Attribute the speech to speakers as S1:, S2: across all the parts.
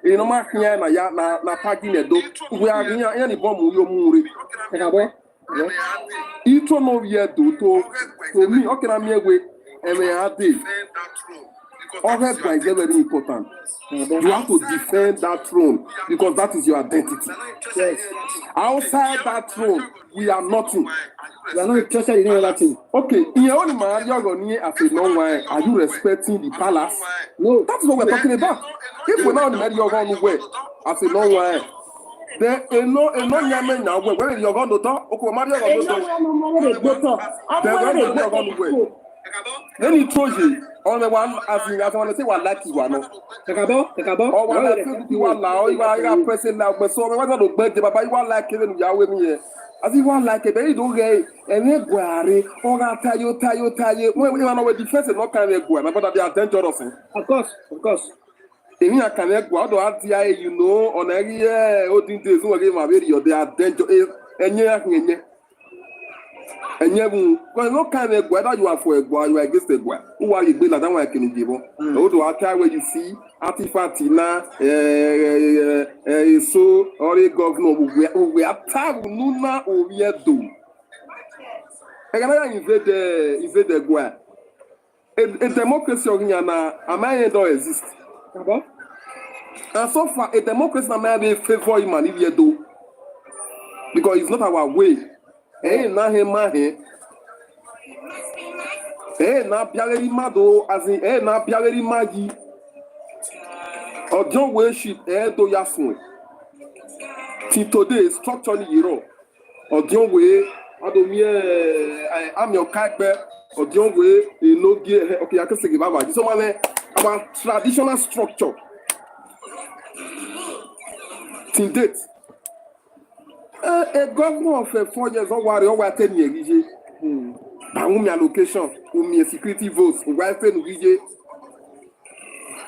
S1: you know, my na parking the door. We are here, any bomb, you move. It no yet to me, okay, I'm here with and Orhestra is very important. You have to defend that throne because that is your identity. Yes. Outside that throne, we are nothing. We are not interested in anything. Okay, in your own man, you're going to say, no, why are you respecting the palace? No, that's what we're talking about. If we're not in your own way, I say, no, why? Then, no, yaman now, where you're going to talk, okay, Mario, going to then he told you on the one as I want to say what like you are not. Or what you are now, you are pressing now, but so I want to beg the Baba, you are like even Yahweh me. As you want like a very do gay, and you guardy, or I tell you, when we are defense and not kind of go, but they are dangerous. Of course. In your connect, what do I you know, on every year, all things who are my video, they are dangerous, and you're and yet, because no kind of whether you are for a boy, you are against a boy. Who are you doing that I can give? Go to our car where you see Artifatina, so or a governor, we are tired Nuna or we are do. I can invade the boy. A democracy of Yana, a man don't exist. And so far, a democracy may be favor him and if you do, because it's not our way. Eh, na he mahe. Na bialeri mado, as in na bialeri magi. Ojo worship do yasun. Till today, structurally hero. Ojo we, adomie, I'm your kakbe. Ojo we, no gear. Okay, I can say baba. So man, our traditional structure. Till date. A governor of 4 years or worry over 10 years. Baumia location, security votes, welfare,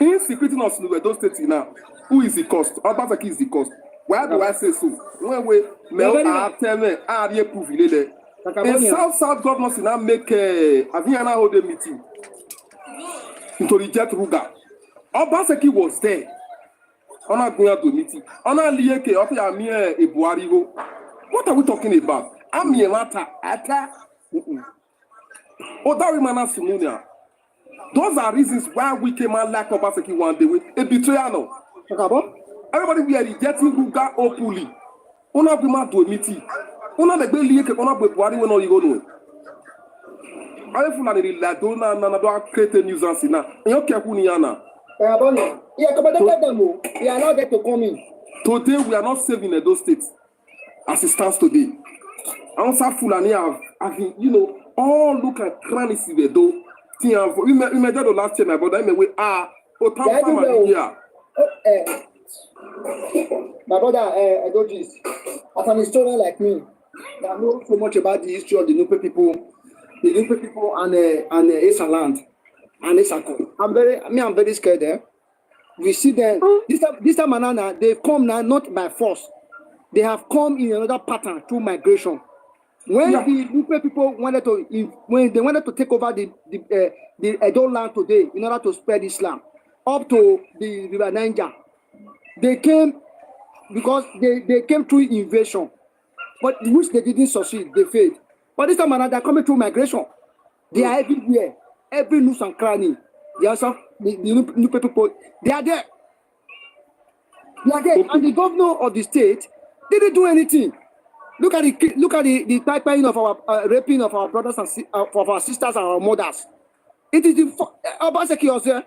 S1: insecurity of those states now. Who is the cost? Obaseki is the cost. Why do I say so? When we tell me, privilege. A South governors now make a Aviana hold a meeting to reject Ruga. Obaseki was there. On a going to meeting. On a lieke, okay, I'm here a Buarigo. What are we talking about? I'm here, Ata. Those are reasons why we came out like Obaseki one day with a betrayal. Everybody we are rejecting Ruga openly. On a going to a meeting. On a the lieke, on a Buari when all you go to. I feel like the Ladona and another create a nuisance now. And you're careful, Niana. We are not there to come in. Today, we are not saving those states as it stands today. Answer Fulani have, you know, all look at crannies in the door. We made the last year, but I mean, we are. My brother, I do this. As an historian like me, I know so much about the history of the Nupe people, and Esa land. And I'm very scared there. We see them this time now, they've come now not by force. They have come in another pattern through migration. When the Nupe people wanted to take over the Edo land today in order to spread Islam up to the River Niger, they came because they came through invasion, but which they didn't succeed, they failed. But this time they're coming through migration. They are everywhere. Every nook and cranny, the new people, they are there. And the governor of the state didn't do anything. Look at the pipeline of our raping of our brothers and of our sisters and our mothers. It is the Obaseki was there.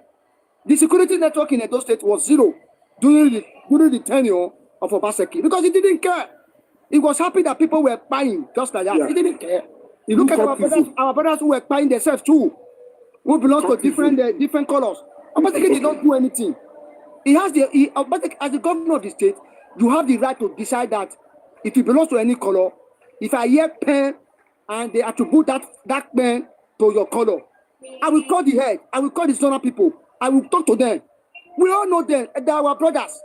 S1: The security network in Edo State was zero during the tenure of Obaseki because he didn't care. He was happy that people were buying just like that. Yeah. He didn't care. You look at our brothers who were buying themselves too. Who belong to different colors. Obaseki did not do anything. As the governor of the state, you have the right to decide that if it belongs to any color, if I hear pen and they attribute that pen to your color, I will call the head, I will call the zonal people, I will talk to them. We all know them, they are our brothers.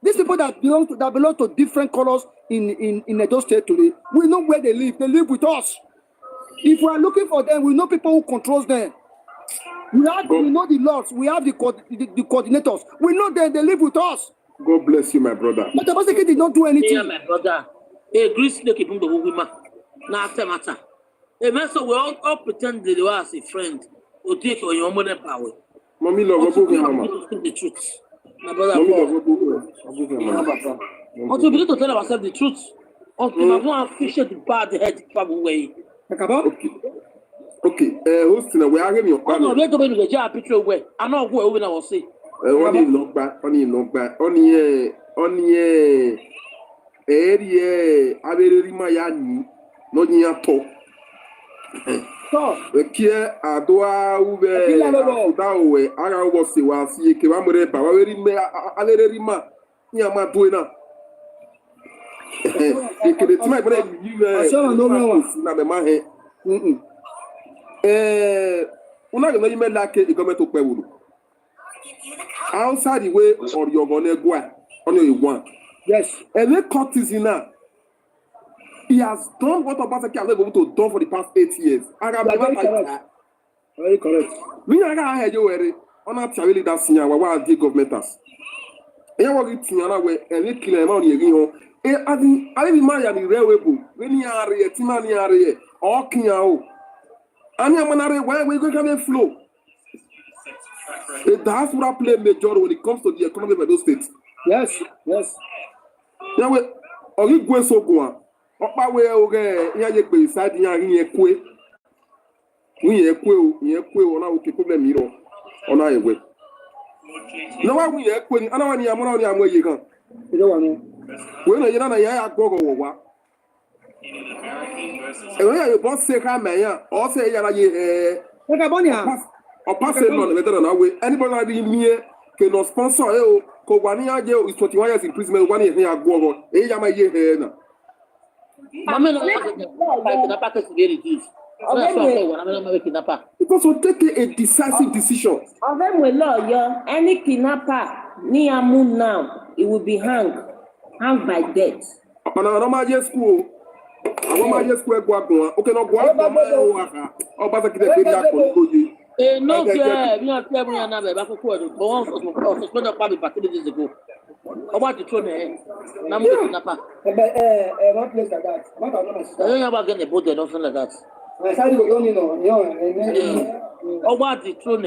S1: These people that belong to different colors in Edo State today, we know where they live with us. If we are looking for them, we know people who controls them. We know the laws. We have the coordinators. We know they live with us.
S2: God bless you, my brother.
S1: But Obaseki did not do anything.
S3: Yeah, my brother. A Greece look at the woman. Now, matter. A man, so we all pretend they were as a friend. Or take your money power.
S2: Mommy love
S3: the truth. My brother. Also, we need to tell ourselves the truth. Also, we don't appreciate the bad head away.
S2: Okay, hosting we are having your
S3: partner. Oh, no, we're going to get a picture away. I know where we will say.
S2: Only look back, only area, Averima no near talk. The care Adoa Ube, Dawe, Ara was the was see Kavamore, Alerima, Yamatuina. It's my brother, you una gonna email like the government to Peru. Outside the way or you're gonna go on your one. Yes, and the court is in now. He has done what Obaseki has been able to do for the past 8 years. Very correct. Me, I got heard you worry. On a really that senior, what the government has. You want it to another and they kill him on your I didn't mind the railway book. When you are a Timani area or Kiao. And why we going to have a flow? The diaspora play major when it comes to the economy of those states. Yes. Now we are you going so go on? Opa we okay, you be side you kwe. We kwe ona o ke problem miro. Ona ewe. No wa we kwe ana wani amona ni amwe yi kan. We no yina na ya agogo wo wa. You both say, come here, or say, or pass it on the better than away. Anybody me can sponsor you. Kowania is 21 years imprisonment, 1 year here. Go on, my year here. Because we take a decisive decision.
S4: Of them will lawyer, any kidnapper near moon now, it will be hanged by death.
S2: On a normal school. Okay, no go out. Obaseki dey dey
S3: no, yeah, we are telling you now. Back to court. But once suspended probably 3 days ago. About the throne, now we kidnapper.
S1: One place like that.
S3: I don't know about getting a boat or something like that. About the throne,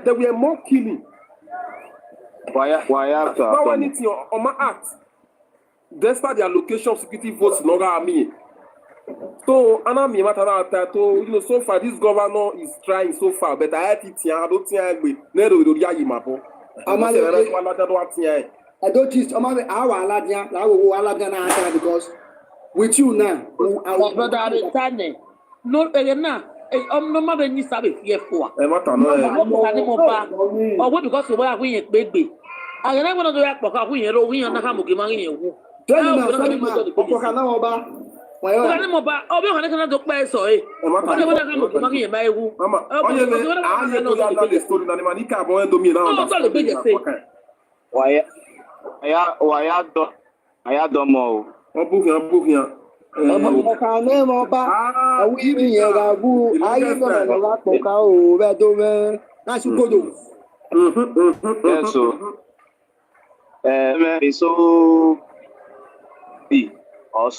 S2: there were more killing.
S5: Why after?
S2: Why anything on my act? Despite the allocation of security votes in Army. So, Anami Matana, so far this governor is trying so far, but I had it here. I don't think I will. Never do Yayimapo. I don't teach our Aladia because with you now,
S3: brother, I'm no, no matter any sabe fear for. Or what because we are winning baby. I never know that because we are winning on Hamuki. Tell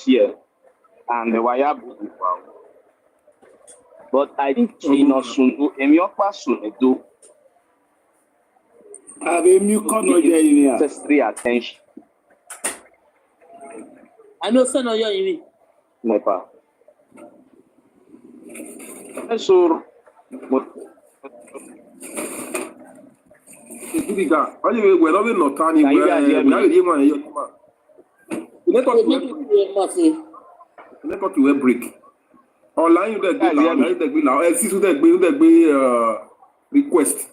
S3: me,
S5: and the wire but I think she not soon do Emiopa soon do
S2: have a new corner there
S5: necessary attention.
S3: I know son of you
S5: my pa so
S2: we're not turning network will break. Online you now. Request.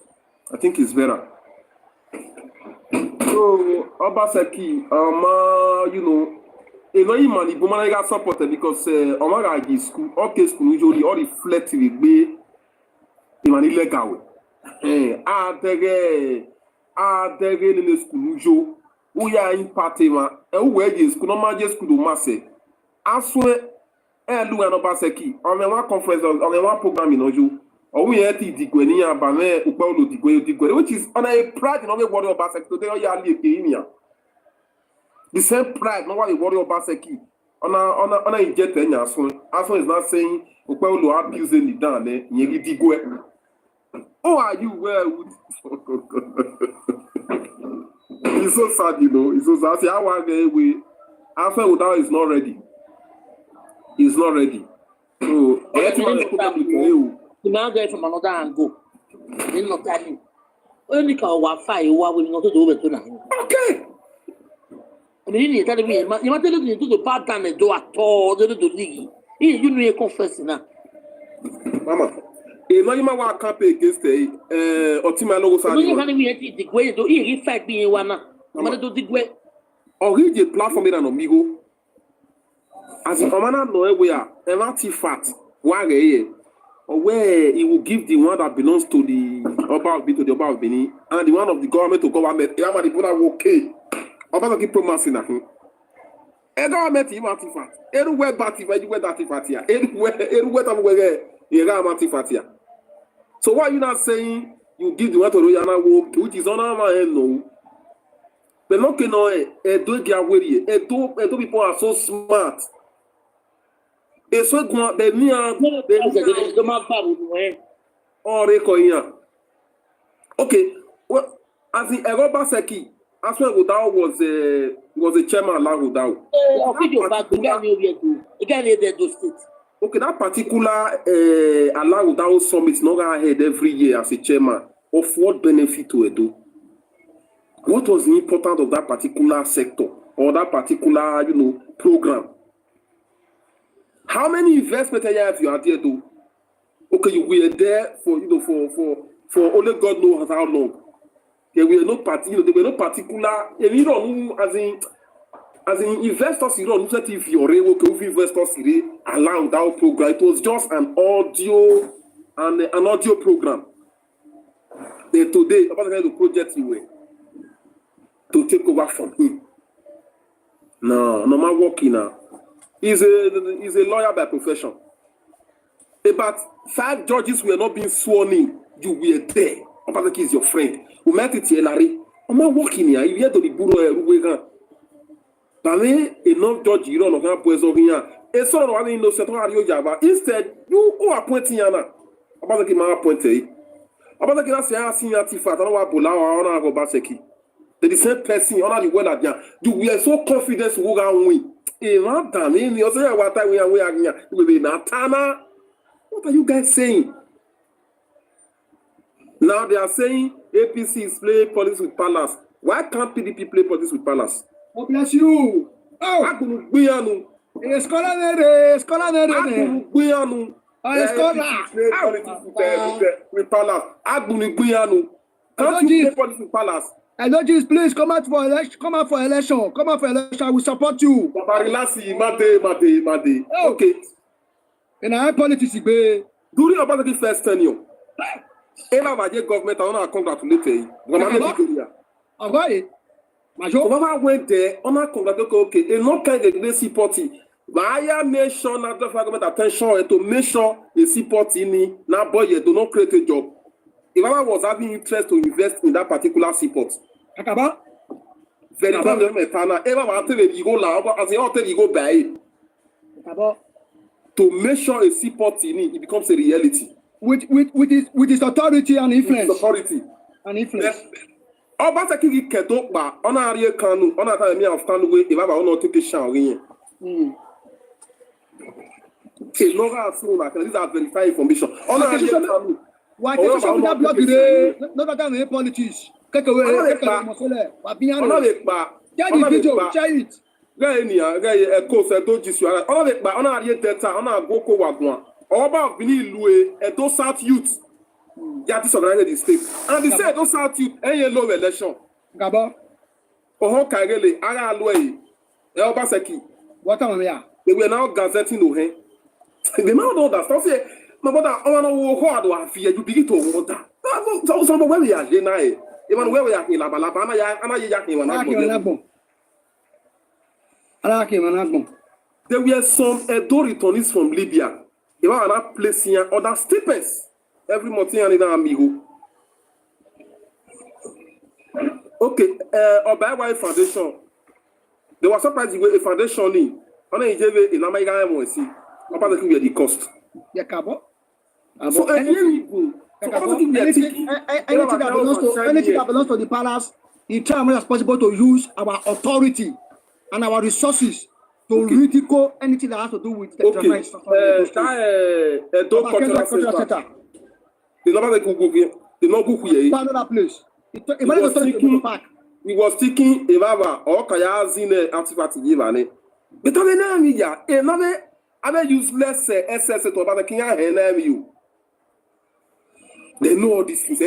S2: I think it's better. So Obaseki, money Bumana got supported because Omaga school, okay, school usually all reflect with be illegal. In the school usually. We are in party, and where is school, no matter school, do masse. Aswe do an Obaseki, on one conference, on one program in Oju, or we had the Digwenia, Bame, Upolo Digwe, which is on a pride in every warrior Obaseki, today or Yali. The same pride, no one is warrior Obaseki. On a inject any as soon is not saying Upolo abusing the down there, Yegi Digwe. Oh, are you well? It's so sad, you know. It's so sad. See, how are they? After without is not ready. He's not ready. So,
S3: the man there from another angle. Then not telling. Only can what fire what will not do it tonight.
S2: Okay.
S3: I mean, you're telling me, you want to look into the part time and do at all, the league. You know, confess now.
S2: Mama. No, you might want to campaign against the ELOGHOSA.
S3: You can't be the way to hear fact being one. I'm going to do the way.
S2: Or read the platform in an amigo. As a man, no way, an artifact, where he will give the one that belongs to the Oba Bini, and the one of the government to government. Yeah, the people are okay. About to keep promising that. A government is artifact. Everywhere, artifact here. Everywhere, you so why are you not saying you give the one to Royana work, which is on our end? No. But look, you know, people are so smart. It's so good. Okay. Well, as in Obaseki, as well, Udao was a chairman along Udao. Okay, that particular Allow Udao summit not ahead every year as a chairman. Of what benefit to Edo? What was the importance of that particular sector or that particular, program? How many investments have you had there, though? Okay, you were there for for only God knows how long. There were no particular, and you don't know, as in investors, you don't know if you're able to investors allow that program. It was just an audio program. Then today, about the project you were to take over from him. No man working now. He's a lawyer by profession. About 5 judges were not being sworn in. You were there. Obaseki is your friend. We met it here, Larry. I'm not working here. You hear to the bureau. But enough judge you don't know how to here. A son of one innocent Java. Instead, you are appointing Yana. Obaseki man appointed. Obaseki na say senior artifact. I don't want Bola or Obaseki. The same person, honor the well at you were so confident we can win. What are you guys saying? Now they are saying APC is playing politics with Palace. Why can't PDP play politics with Palace?
S1: God bless you. Oh,
S2: with Palace. Can't you play politics with Palace?
S1: ELOGHOSA, please come out for election. Come out for election. I will support you.
S2: Okay.
S1: In our politics,
S2: during Obaseki first tenure, government, I want to congratulate you. Obama went there, I want to congratulate you. Okay, and not kind of support. Via nation, not the government attention to make sure the support in now boy do not create a job. If I was having interest to invest in that particular support, very to make sure a support in it becomes a reality.
S1: With his authority and influence.
S2: Authority.
S1: And influence.
S2: Obaseki keto ba ona ariye kanu ona ta me of kanu we if I want to take a shower here. Okay, no ga so na these are verified information. Ona ariye kanu.
S1: Why can't you that blood today? Not that in politics. Take away. Share it.
S2: A course I told you. On a data, on a Boko Wagwan. Oba Bini Lue, a those South youth. That is organized the state. And they say those South youth, any low election.
S1: Gaba.
S2: Oh, Kagele, Ara Lue, Obaseki.
S1: What am I?
S2: They were now gazetting Ohe. They now know that. Stop saying, my brother, I want to how do I fear you begin to water. Some where we are, Jenai. Even where we are in Labalabana, and I yakin when I there were some Edo returnees from Libya. They were not placing other stipends every month in an amigo. Okay, Obayawa Foundation. They were surprised with a foundation in. On a JV in America, about the cost.
S1: Yeah, Cabo.
S2: So anything
S1: that belongs to the palace, the term is responsible to use our authority and our resources to ridicule anything that has to do with the another place.
S2: He was thinking about all Kayazine antipathy given. But I useless SS to about the king and you. They know all these things.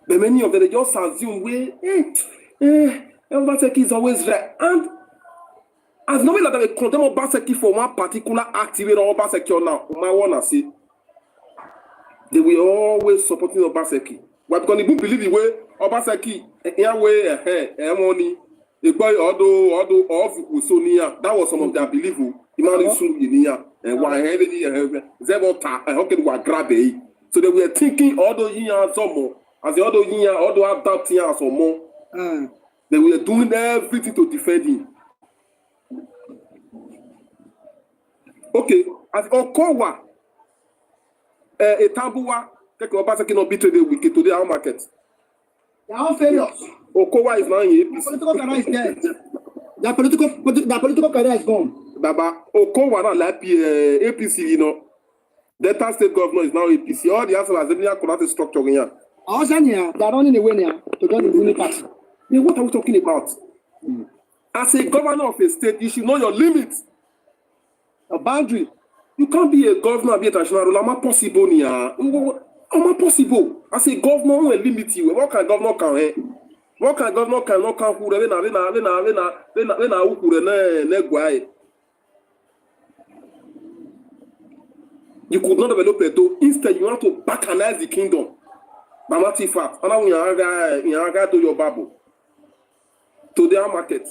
S2: But many of them they just assume Obaseki is always right. And as no that they condemn Obaseki for one particular activity or Obaseki now, my wanna see. They will always supporting Obaseki. But because they believe the way Obaseki, money, the boy although of Sonia, that was some of their belief. Imagine soon in and why heavy Zebota, and how can we grab it? So they were thinking all those years some more, as the other year, all the adopting years or more. They were doing everything to defend him. Okay, as Okowa, a Tambua, take Obaseki not be traded wicked to the market.
S1: They are all failures.
S2: Okowa is now in APC.
S1: Political career is dead. Their political career is gone.
S2: Baba, Okowa not like APC, you know. Delta State governor is now APC. All the answers are the correct structure here.
S1: Also, they are running away now to join the ruling party.
S2: Then what are we talking about? As a governor of a state, you should know your limits.
S1: A boundary.
S2: You can't be a governor and be a traditional ruler. Not possible, not possible. As a governor, who will limit you? What kind of governor can? What kind of governor cannot come who you could not develop a door. Instead, you want to bacanize the kingdom. Mamati fact. And now we are to your Bible. To their market.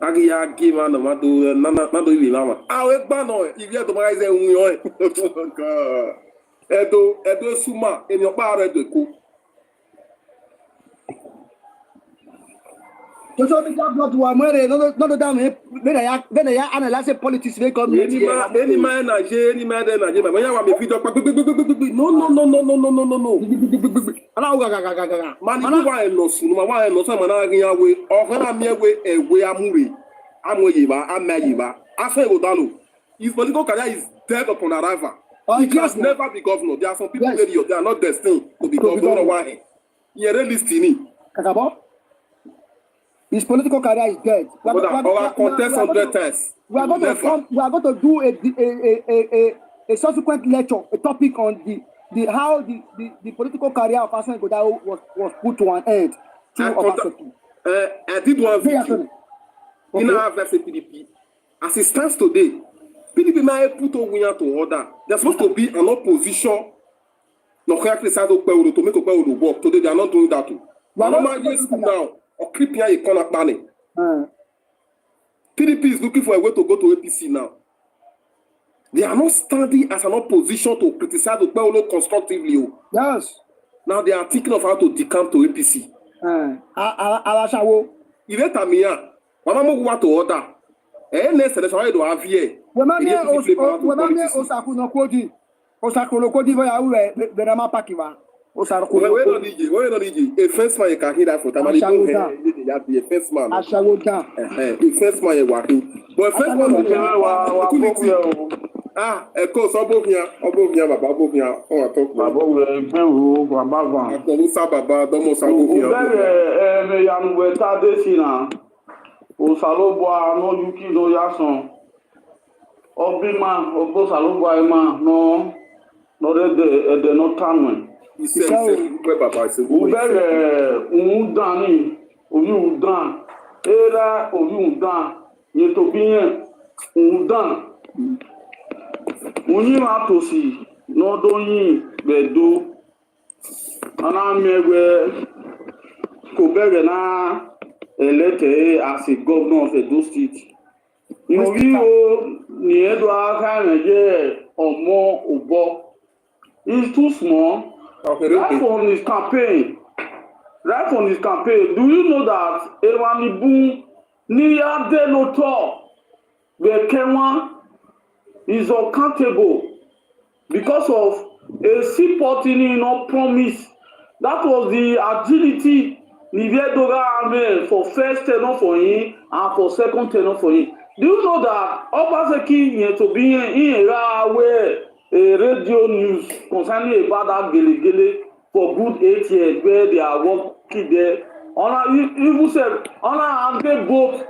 S2: Agia give man no do nado even now. Ah, we ban no. If you to buy God. Edo suma in your bar de ko.
S1: So the government wa mere no down me when ya analyze politics we come
S2: any man na je any man na je when you want me video no
S1: ala ga
S2: man you want no sunu ma want no so ma na agin awe o kana mi ewe amure amoyiba amayiba afa go dalo his political career is dead upon arrival. He can never be governor. There are some people they are not destined to be governor. Why? He is listening.
S1: His political career is dead. We are going to do a subsequent lecture, a topic on the how the political career of Asan Godao was put to an end.
S2: I did one video in our versus PDP. As it stands today, PDP might put a to order. There's supposed to be an opposition. No correctly side to make a work. Today they are not doing that too. We are not now. Or creeping a corner planning. PDP is looking for a way to go to APC now. They are not standing as an opposition to criticize the Paulo constructively.
S1: Yes.
S2: Now they are thinking of how to decamp to APC. If you tell me, what am I going to order? Next selection I do have here.
S1: Osaku no kodi. Osaku no kodi boya uwe berama pakiwa.
S2: Where don't DJ? A first man can hear that for Tamale. A first man. A first man working. But first man a course above here, above here. Oh, I talk about Domo Sabo.
S6: Young Weta Desina. Osaloboa no Yuki no Yason. Obima, Obo Saloboa, no, de no Tanwen.
S2: He said, Baba,
S6: Udani, Udan, Era, Udan, Yetobin, Udan. Unimatosi, no doni, Bedo, Anamegwe, Koberena, elected as a governor of Edo State. Inoviwo ni Edward Kanye Omo Obo. He's too small.
S2: Okay,
S6: Right from his campaign. Do you know that Ewanibu Niya Deloto Bekewa is accountable because of a supporting no promise? That was the agility Nivedoga Army for first tenor for him and for second tenor for him. Do you know that Obaseki to be in a radio news concerning about that Gelegele for good 8 years where they are working there? Even said, have they both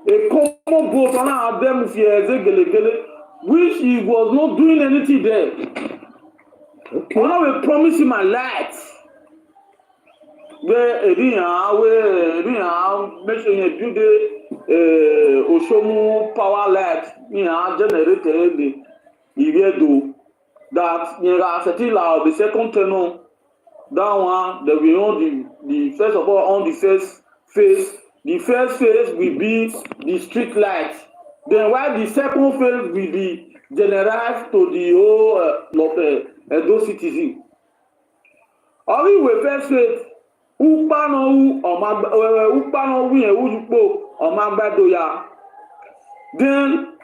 S6: a common boat, have them Gelegele, which he was not doing anything there. Okay. We promise him a light. Where make sure you build the Oshomu power light, generated the Ivedo that the second tenor, that one, that we know the first of all on the first phase. The first phase will be the street light. Then while the second phase will be generalized to the whole those citizens. Only we first phase. Upano Omagbadoya. Then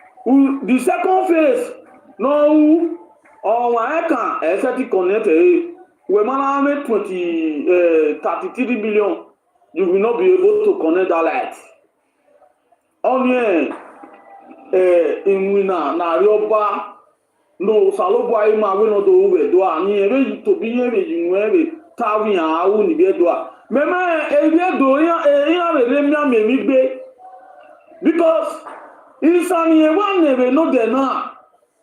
S6: the second phase, no, Eka, Esati connected, we manage 33 billion, you will not be able to connect that light. Only in Wina, Narioba, no, Saloba, Ima, we know the do any to be in Tavi and ni bedwa. Mema edo ya memigbe because isani one never no de na.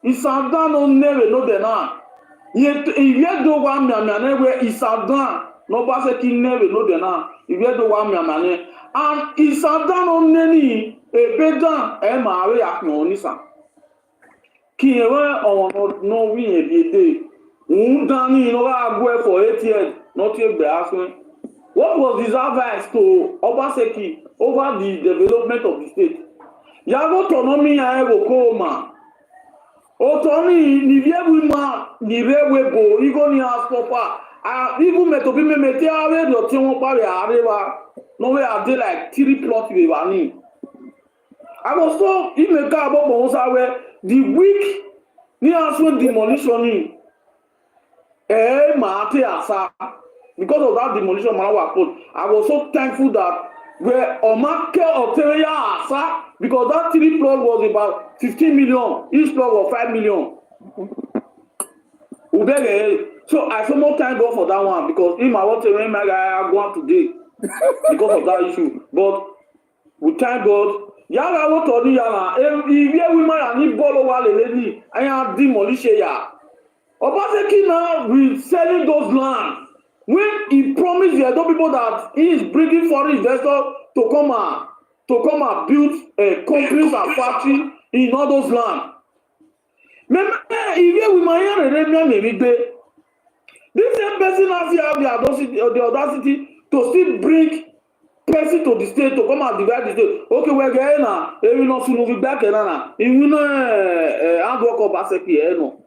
S6: Isadan no never no de na. Edo wa miamane we isadan no ba se ki never no de na. Edo wa miamane and isadan no neni ebedan e ma re akon onisa. Ki ewe no wi ebede. Dani no agwe for 8 years. Not yet be asking. What was his advice to Obaseki over the development of the state? Yago autonomy aero koma. Autonomy ni viewima ni rewebo igoni astopa. Even metobime mete awe do ti won pare arewa. No way are they like 3 plots we wani. I was so imeka abobo sawe the week ni aso demolition Mate Asa. Because of that demolition, I was so thankful that where Omake Oteria Asa, because that 3 plot was about 15 million, each plot was 5 million. So I so much thank God for that one because in my water I go on today because of that issue. But we thank God. Yala what Tony Yala, if we might need ball over the lady, I am demolish ya. Obaseki now will selling those land when he promised the other people that he is bringing foreign investors to come and build companies and factories in all those land. This same person has the audacity to still bring person to the state to come and divide the state. Okay, we're getting now. We not soon move back now. We will not hand work of Obaseki no.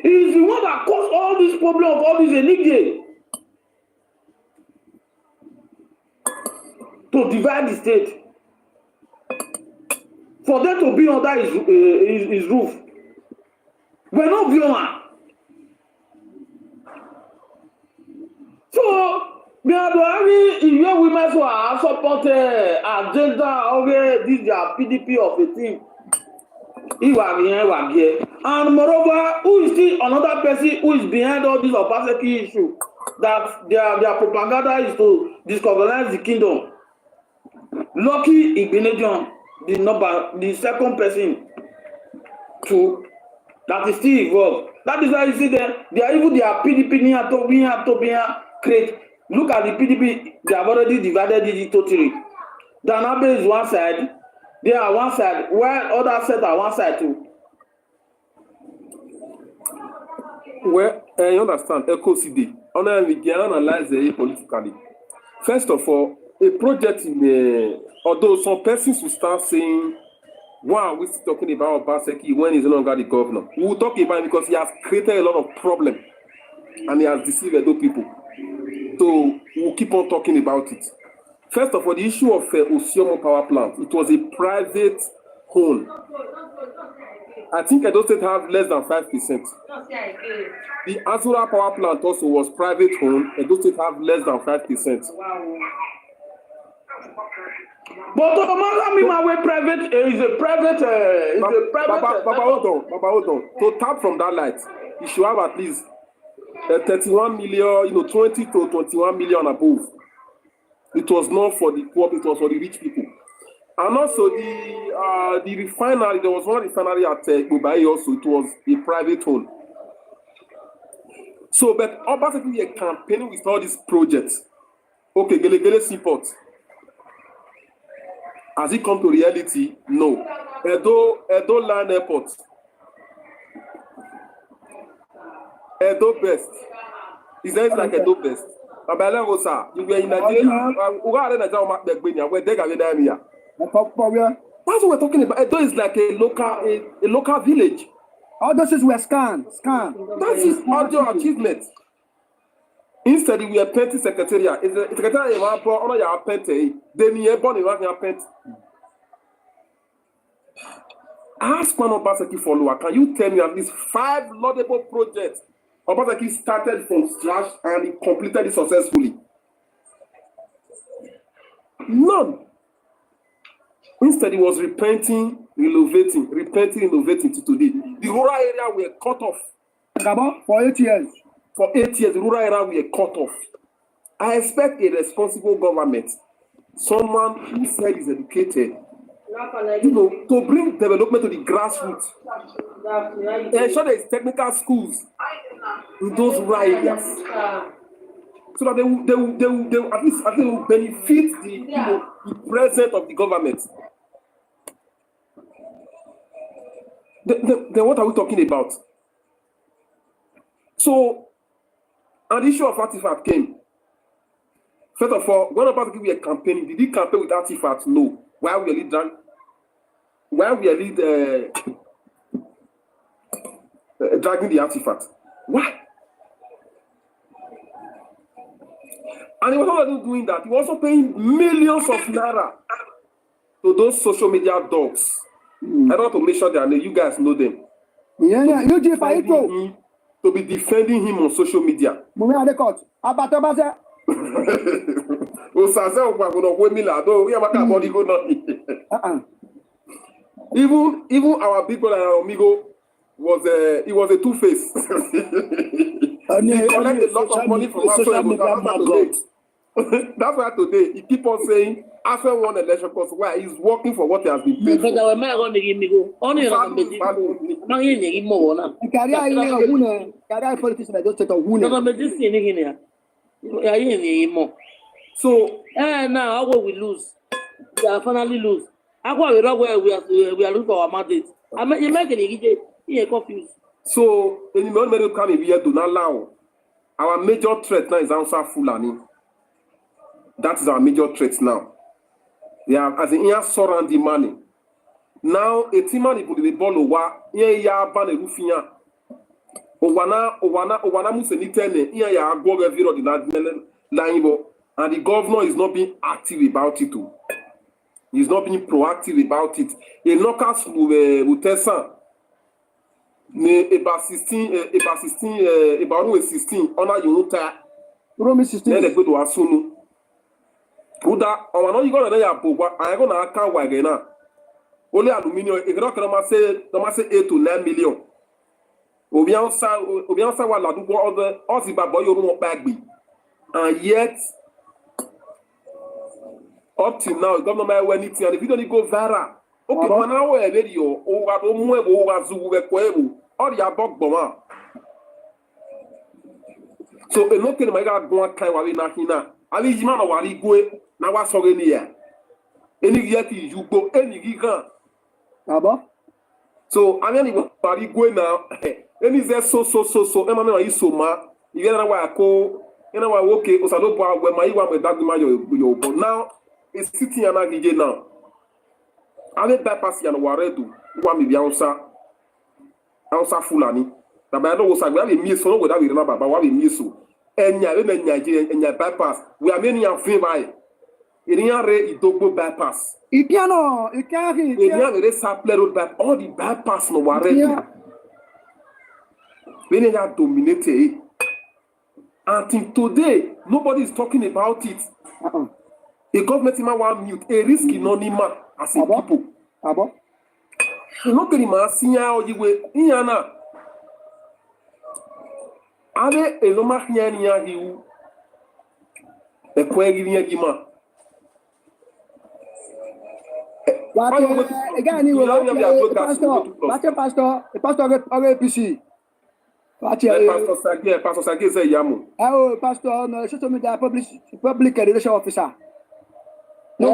S6: He is the one that caused all this problem of all this enigma to divide the state. For them to be under his roof. We're not violent. So, we are doing young women who are supporting agenda of this their PDP of a thing. And moreover, who is still another person who is behind all this Obaseki issue? That their propaganda is to discolonize the kingdom. Lucky Igbenedion, the second person that is still involved. That is why you see them, they are even their PDP near to create. Look at the PDP, they have already divided it totally. Danabe is one side. They are one side, while other set are one side too.
S2: Well, you understand, Echo CD. Only we can analyze it politically. First of all, a project in although some persons will start saying, why are we still talking about Obaseki when he's no longer the governor? We will talk about it because he has created a lot of problems and he has deceived other people. So we'll keep on talking about it. First of all, the issue of Osiomo power plant, it was a private own. I think Edo State have less than 5%. The Azura power plant also was private owned. Edo State have less than 5%.
S6: But my private is a private.
S2: Baba, hold on. To tap from that light, you should have at least 31 million, 20 to 21 million above. It was not for the poor, it was for the rich people. And also the refinery, there was one refinery at Bubai also, it was a private owned. So, but Obaseki we are campaigning with all these projects. Okay, Gele Seaport. Has it come to reality? No. Edo Land Airport. Edo Best. Is that like Edo Best? ELOGHOSA, you were in Nigeria. That's what we're talking about. Edo is like a local village.
S1: All those things were scanned.
S2: That is audio achievement. Instead, we are painting secretariat. Is the secretariat on your painting? Then you are born in your paint. Ask one Obaseki follower. Can you tell me at least 5 laudable projects Obaseki started from scratch and he completed it successfully? None. Instead, he was repenting, innovating to today. The rural area were cut off.
S1: For 8 years.
S2: For 8 years, the rural area were cut off. I expect a responsible government, someone who said is educated, to bring development to the grassroots. Ensure there is technical schools in those rural areas, so that they will at least benefit the presence of the government. Then what are we talking about? So, and the issue of artifact came. First of all, when Obaseki we are campaigning, did he campaign with artifacts? No. Why we are dragging the artifact? Why? And he was not only doing that, he was also paying millions of naira to those social media dogs. I don't want to make sure that you guys know them. To be defending him on social media. Even our big brother Amigo was a two-face. He collected a lot of money from us. That's why today he keep on saying after one election because why he's working for what he has been paid for. So
S3: now how will we lose? We are finally lose. How we not where we are losing for our mandate. You make it confused.
S2: So in the moment come here do not allow our major threat now is answer Fulani. That is our major threat now. They are as in here surrounding money. Now a team man put the ball over here ya ban a rufinya. Owana musenitene here ya go every on the line. And the governor is not being active about it too. He's not being proactive about it. A local will tell some about 16 honor unita.
S1: Promise 16.
S2: Then they go to Asunu. Uda, or no, you go to Yapoba, I go to account wagena. Only aluminium, if you don't say 8 to 9 million. Obiansa wa ladu go other Oziba boy you bagby. And yet up till now, government will anything, and if you don't go viral, okay, one hour a video, or the above bomber. So, a local my God, go on, Kaiwari Nakina, Ali Jimana Wari go, now what's already here. Any yet you go, any giga. So, I mean, Wari go now, any there so, Emma is so ma, you get why I call You know, okay, Osalopo, when my one with that man, but now it's sitting and again now. I let bypass and Waredu, one maybe Ausa Fulani. The man was like, we have a miss so without we remember, but what we miss so. And Nigeria and your bypass, we are many of free by. Il y a un bypass.
S1: Il y a un
S2: sample road bypass. All the bypass no Waredu. When they are dominated. Until today, nobody is talking about it. The government might want mute a risk in anonymous as in people. Nobody must see how you will. Iana. Ave eloma nyanya hiu. The query gima.
S1: Again, you will pastor APC.
S2: Pastor Sage say Yamu.
S1: Oh, Pastor, no, social media public relation officer.
S3: No,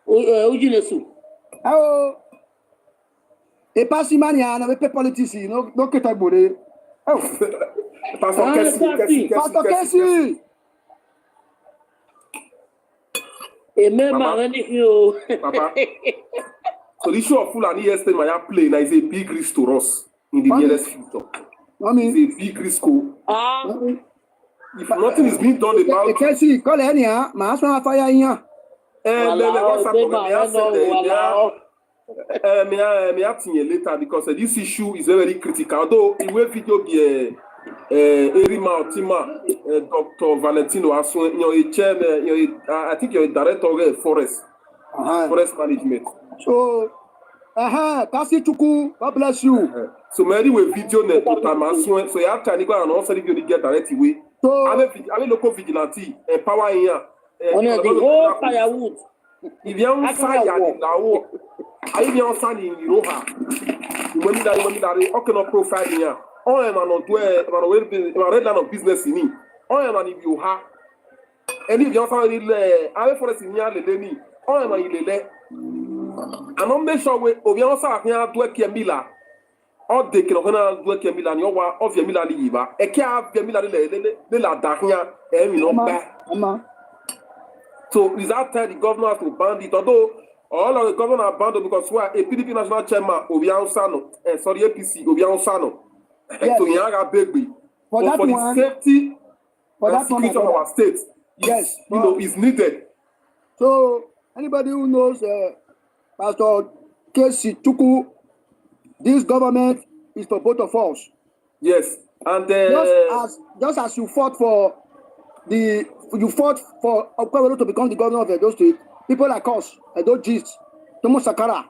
S3: Ujinesu.
S1: Oh, a passing mania and a politician, no category. Oh, Pastor Kassy.
S3: A member, you.
S2: So the show of Fulani yesterday, my plane is a big risk to us in the nearest future. It's a big risk. If nothing is being done about it,
S1: Kassy, call any, my husband fire in
S2: here. Later because this issue is very critical. Although in way video be Erima Otima, Dr. Valentino Asun, you're a chairman, I think you're a director of forest management.
S1: So, Kassy chukwu, God bless you.
S2: So many way video net to Tamasun, so you have to go and also if you get directly way.
S1: So,
S2: I'm a local vigilante, power here.
S3: On the whole firewood.
S2: If you don't sign now, I don't sign in Iroha. When that okay, profile here. Oh, I'm not doing a red line of business in it. Oh, I'm if you have. And if you're finding I for a senior lady, oh, I'm a lady. And on the show, we also have to work here, Mila. Or they can work here, Milan, your of your Milan Liva. A care of your Milan, the La Dahia, and you know back. So is that time the governor has to ban it? Although all of the governor are banned because we are a PDP national chairman, Obiang Sano, sorry, APC, Obiang Sano.
S1: Yes.
S2: So Yaga Baby. For the safety and security of our state,
S1: yes,
S2: is needed.
S1: So anybody who knows Pastor Kassy chukwu, this government is for both of us.
S2: Yes, and
S1: just as you fought for Okwewelu to become the governor of Edo State, people like us, Edo Gist, Thomas Sakara,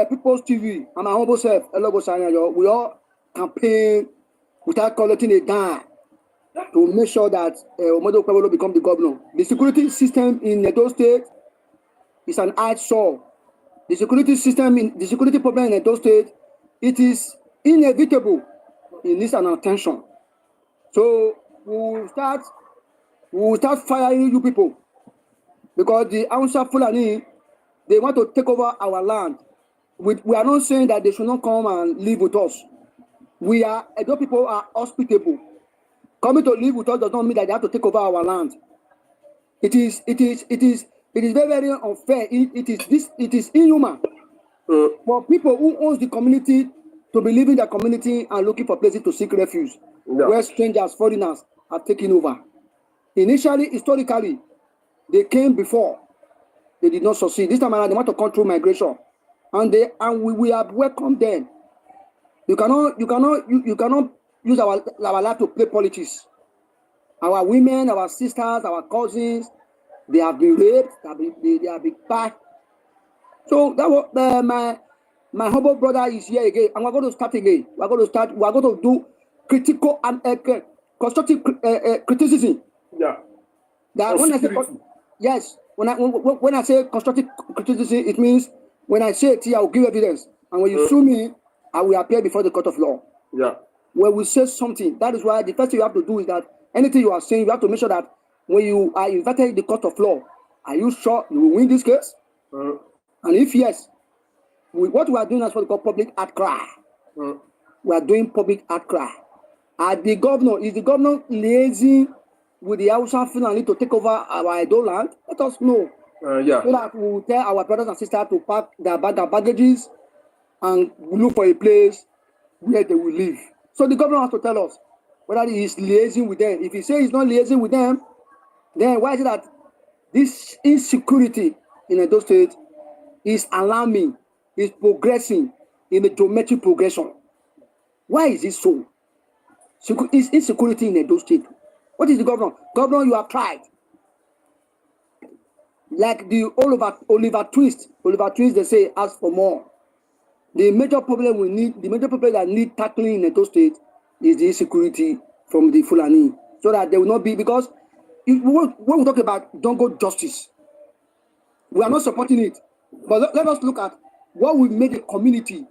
S1: People's TV, and my humble self, ELOGHOSA, we all campaign without collecting a dime to make sure that Okwewelu become the governor. The security system in Edo State is an eyesore. The security problem in Edo State, it is inevitable. It needs an attention. So we will start firing you people because the Hausa Fulani, they want to take over our land. We are not saying that they should not come and live with us. Edo people are hospitable. Coming to live with us does not mean that they have to take over our land. It is very, very unfair. It is inhuman for people who owns the community to be living their community and looking for places to seek refuge, where strangers, foreigners have taken over. Initially, historically, they came before. They did not succeed. This time around, they want to control migration, and we have welcomed them. You cannot use our life to play politics. Our women, our sisters, our cousins, they have been raped. They have been packed. So that was my humble brother is here again, and we're going to start again. We're going to do critical and constructive criticism.
S2: Yeah.
S1: That when I say constructive criticism, it means when I say it, I will give evidence, and when you sue me, I will appear before the court of law.
S2: Yeah.
S1: When we say something, that is why the first thing you have to do is that anything you are saying, you have to make sure that when you are invited in the court of law, are you sure you will win this case? And if yes, what we are doing is what we call public outcry. We are doing public outcry. Is the governor liaising with the Hausa Fulani to take over our Edo land? Let us know.
S2: Yeah.
S1: So that we will tell our brothers and sisters to pack their baggages and look for a place where they will live. So the governor has to tell us whether he is liaising with them. If he says he's not liaising with them, then why is it that this insecurity in Edo State is alarming, is progressing in a geometric progression? Why is it so? Is insecurity in Edo State? What is the governor? Governor, you have tried. Like the Oliver Twist, they say, ask for more. The major problem that need tackling in Edo State is the insecurity from the Fulani, so that there will not be, because when we talk about jungle justice, we are not supporting it. But let us look at what will make a community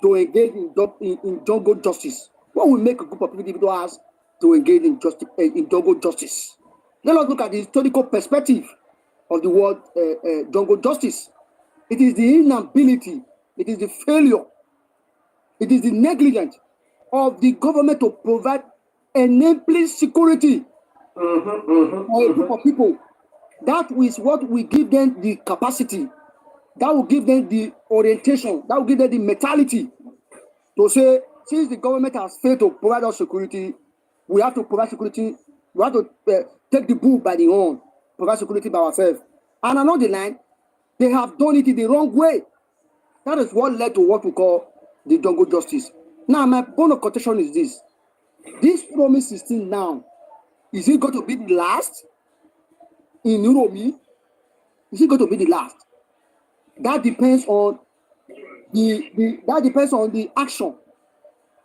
S1: to engage in jungle justice. What will make a group of individuals to engage in jungle justice? Let us look at the historical perspective of the word jungle justice. It is the inability, it is the failure, it is the negligence of the government to provide enabling security for a group of people. That is what will give them the capacity, that will give them the orientation, that will give them the mentality to say, since the government has failed to provide us security, we have to provide security, we have to take the bull by the horn, provide security by ourselves. And along the line, they have done it in the wrong way. That is what led to what we call the jungle justice. Now, my point of contention is this. This promise system now, is it going to be the last in Uromi? Is it going to be the last? That depends on the action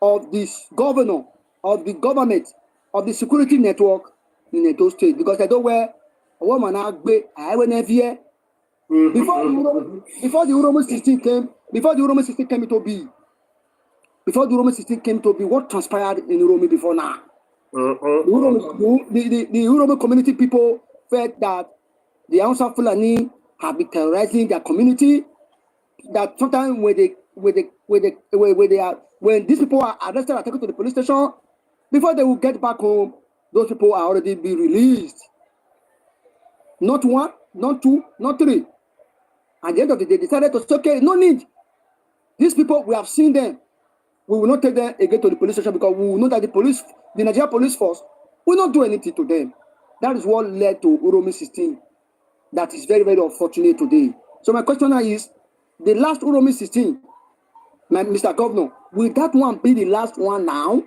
S1: of this governor, of the government, of the security network in Edo State. Because I know where a woman before the Uromi system came into being, what transpired in Uromi before now? The Uromi community people felt that the Hausa Fulani have been terrorizing their community. That sometimes when these people are arrested and taken to the police station, before they will get back home, those people are already being released. Not one, not two, not three. At the end of the day, they decided to say, okay, no need. These people, we have seen them. We will not take them again to the police station because we will know that the Nigeria police force will not do anything to them. That is what led to Uromi 16. That is very, very unfortunate today. So my question now is, the last Uromi 16, Mr. Governor, will that one be the last one now?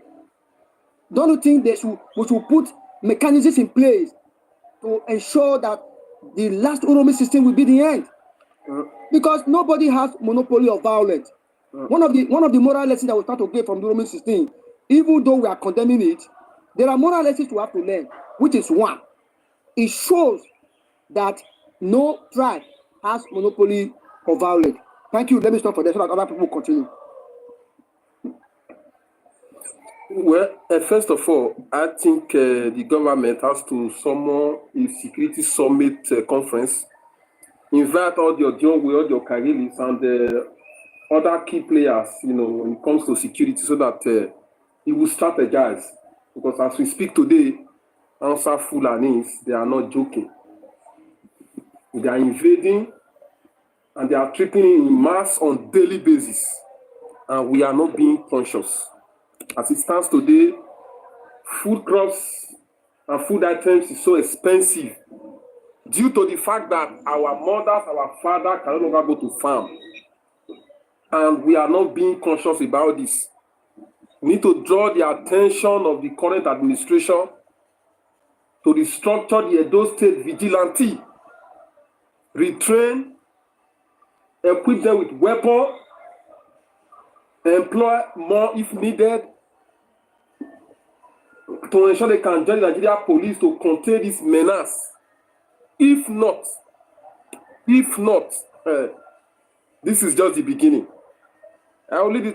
S1: Don't you think we should put mechanisms in place to ensure that the last Uromi 16 will be the end? Because nobody has monopoly of violence. One of the moral lessons that we start to get from the Uromi 16, even though we are condemning it, there are moral lessons we have to learn, which is one, it shows that no tribe has monopoly of violence. Thank you. Let me stop for this so that other people continue.
S2: Well, first of all, I think the government has to summon a security summit conference, invite all the Odiongwe, all the Okagilis, and other key players, when it comes to security, so that it will strategize. Because as we speak today, Hausa Fulanis, they are not joking. They are invading and they are tripping in mass on daily basis. And we are not being conscious. As it stands today, food crops and food items is so expensive due to the fact that our mothers, our fathers can no longer go to farm. And we are not being conscious about this. We need to draw the attention of the current administration to restructure the Edo State vigilante, retrain, equip them with weapons, employ more if needed, to ensure they can join the Nigeria police to contain this menace. If not, this is just the beginning. I will leave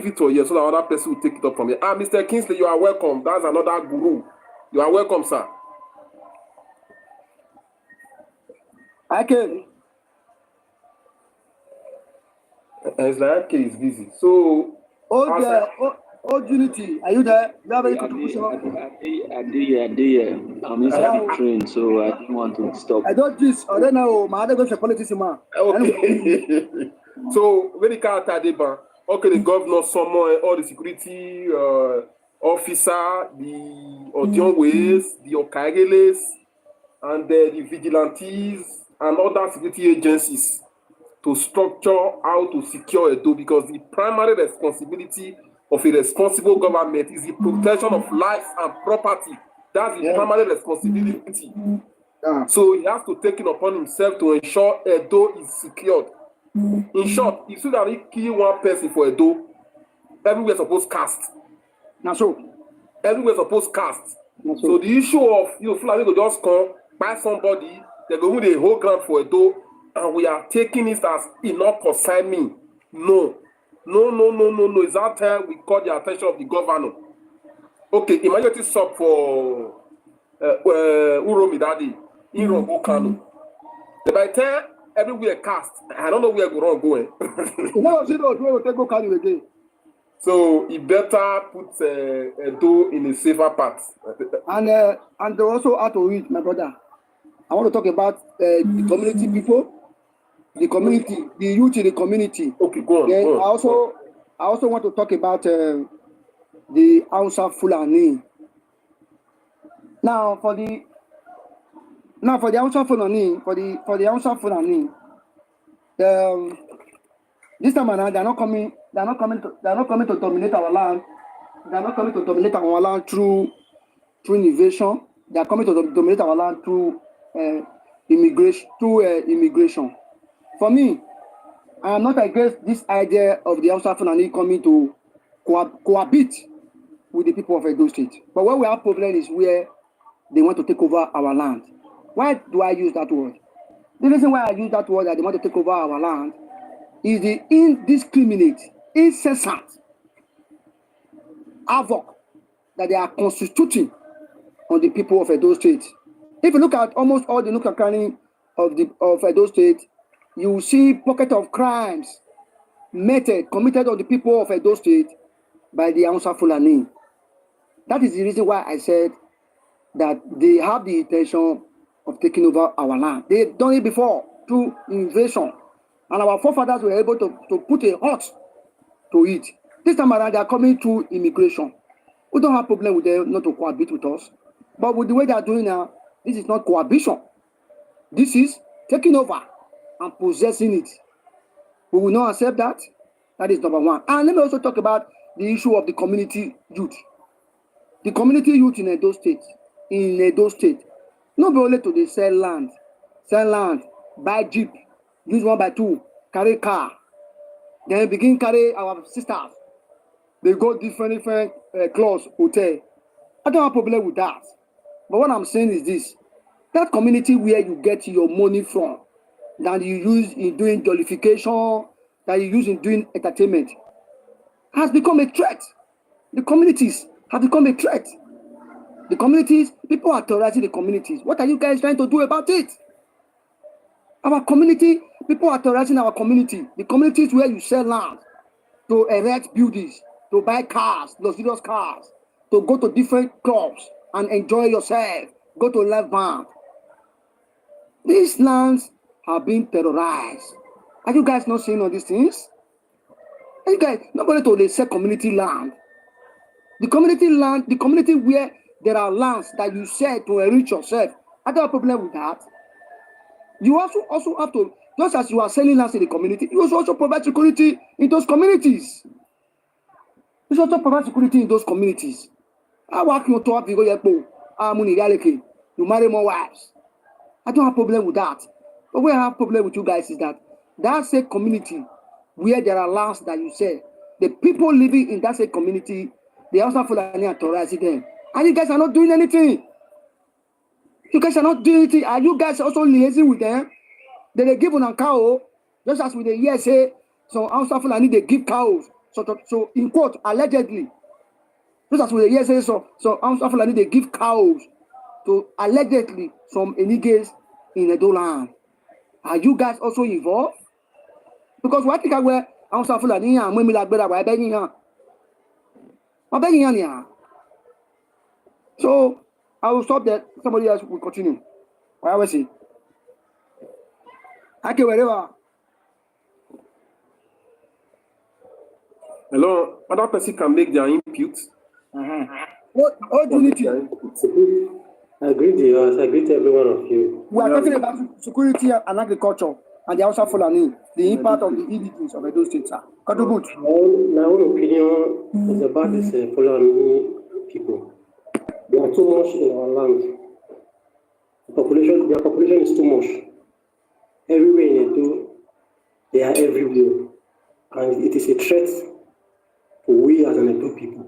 S2: it to you so that other person will take it up from here. Mr. Kingsley, you are welcome. That's another guru. You are welcome, sir.
S1: Okay.
S2: It's like okay, is busy. So
S1: Old Unity, are you there? You have any contribution?
S5: I did. I'm inside the train, so I didn't want to stop.
S1: I don't this. I don't know. My other goes to politics, man.
S2: Okay. So when the car Tadiba, okay, the governor summon all the security officer, the Odionways, the Okageles, and the vigilantes and other security agencies to structure how to secure Edo, because the primary responsibility of a responsible government is the protection of life and property. That's the primary responsibility. So he has to take it upon himself to ensure Edo is secured. In short, if you that he kill one person for Edo, everywhere supposed cast.
S1: Now so
S2: everywhere supposed cast. So the issue of Fulani go just come by somebody, they go with the whole ground for Edo, and we are taking it as enough concern me. No. It's that time we call the attention of the governor. Okay, imagine sub for Uromi Daddy in Kano. By the time everywhere cast, I don't know where go wrong going.
S1: go Kano again.
S2: So he better put Edo in a safer path.
S1: And they also have to read, my brother. I want to talk about the community people, the community, the youth in the community.
S2: Okay, go on.
S1: Then
S2: go on.
S1: I also want to talk about the Hausa Fulani. Now for the Hausa Fulani, for the Hausa Fulani, this time around they're not coming to dominate our land. They're not coming to dominate our land through invasion. They are coming to dominate our land through immigration. For me, I am not against this idea of the Hausa Fulani coming to cohabit with the people of Edo State. But where we have problem is where they want to take over our land. Why do I use that word? The reason why I use that word that they want to take over our land is the indiscriminate, incessant havoc that they are constituting on the people of Edo State. If you look at almost all the local county of Edo State, you will see pocket of crimes committed on the people of Edo State by the Hausa Fulani. That is the reason why I said that they have the intention of taking over our land. They've done it before through invasion, and our forefathers were able to put a halt to it. This time around, they are coming through immigration. We don't have problem with them not to cohabit with us. But with the way they are doing now, this is not cohabitation. This is taking over and possessing it. We will not accept that. That is number one. And let me also talk about the issue of the community youth. The community youth in Edo State, not be only to they sell land, buy jeep, use 1x2, carry car, then begin carry our sisters. They go different clubs, hotel. I don't have a problem with that. But what I'm saying is this: that community where you get your money from, that you use in doing jollification, that you use in doing entertainment, has become a threat. The communities have become a threat. The communities, people are terrorizing the communities. What are you guys trying to do about it? Our community, people are terrorizing our community. The communities where you sell land, to erect buildings, to buy cars, luxurious cars, to go to different clubs and enjoy yourself, go to live band. These lands have been terrorized. Are you guys not seeing all these things? Are you guys not going to sell community land? The community land, the community where there are lands that you sell to enrich yourself. I don't have a problem with that. You also have to, just as you are selling lands in the community, you also provide security in those communities. You also provide security in those communities. I work you to have you marry more wives. I don't have a problem with that. But where I have a problem with you guys is that same community where there are lands that you sell, the people living in that same community, they also feel like they are terrorizing them. And you guys are not doing anything. You guys are not doing anything. Are you guys also liaising with them? They give on a cow, just as with the USA, so also feel like they give cows. So in quote, allegedly, just as with the USA, so also feel like they give cows to allegedly some enigas in Edo land. Are you guys also involved? Because what think I wear also feel like I'm begging you. So I will stop there. Somebody else will continue. I will see. Okay, wherever.
S2: Hello, other person can make their input.
S1: What do you need?
S7: I agree to every one of you.
S1: We are talking about security and agriculture, and they also follow the impact of the EDPs of those states. Contribute.
S7: My own opinion is about this Fulani people. They are too much in our land. Their population is too much. Everywhere in Edo, they are everywhere. And it is a threat for we as an Edo people.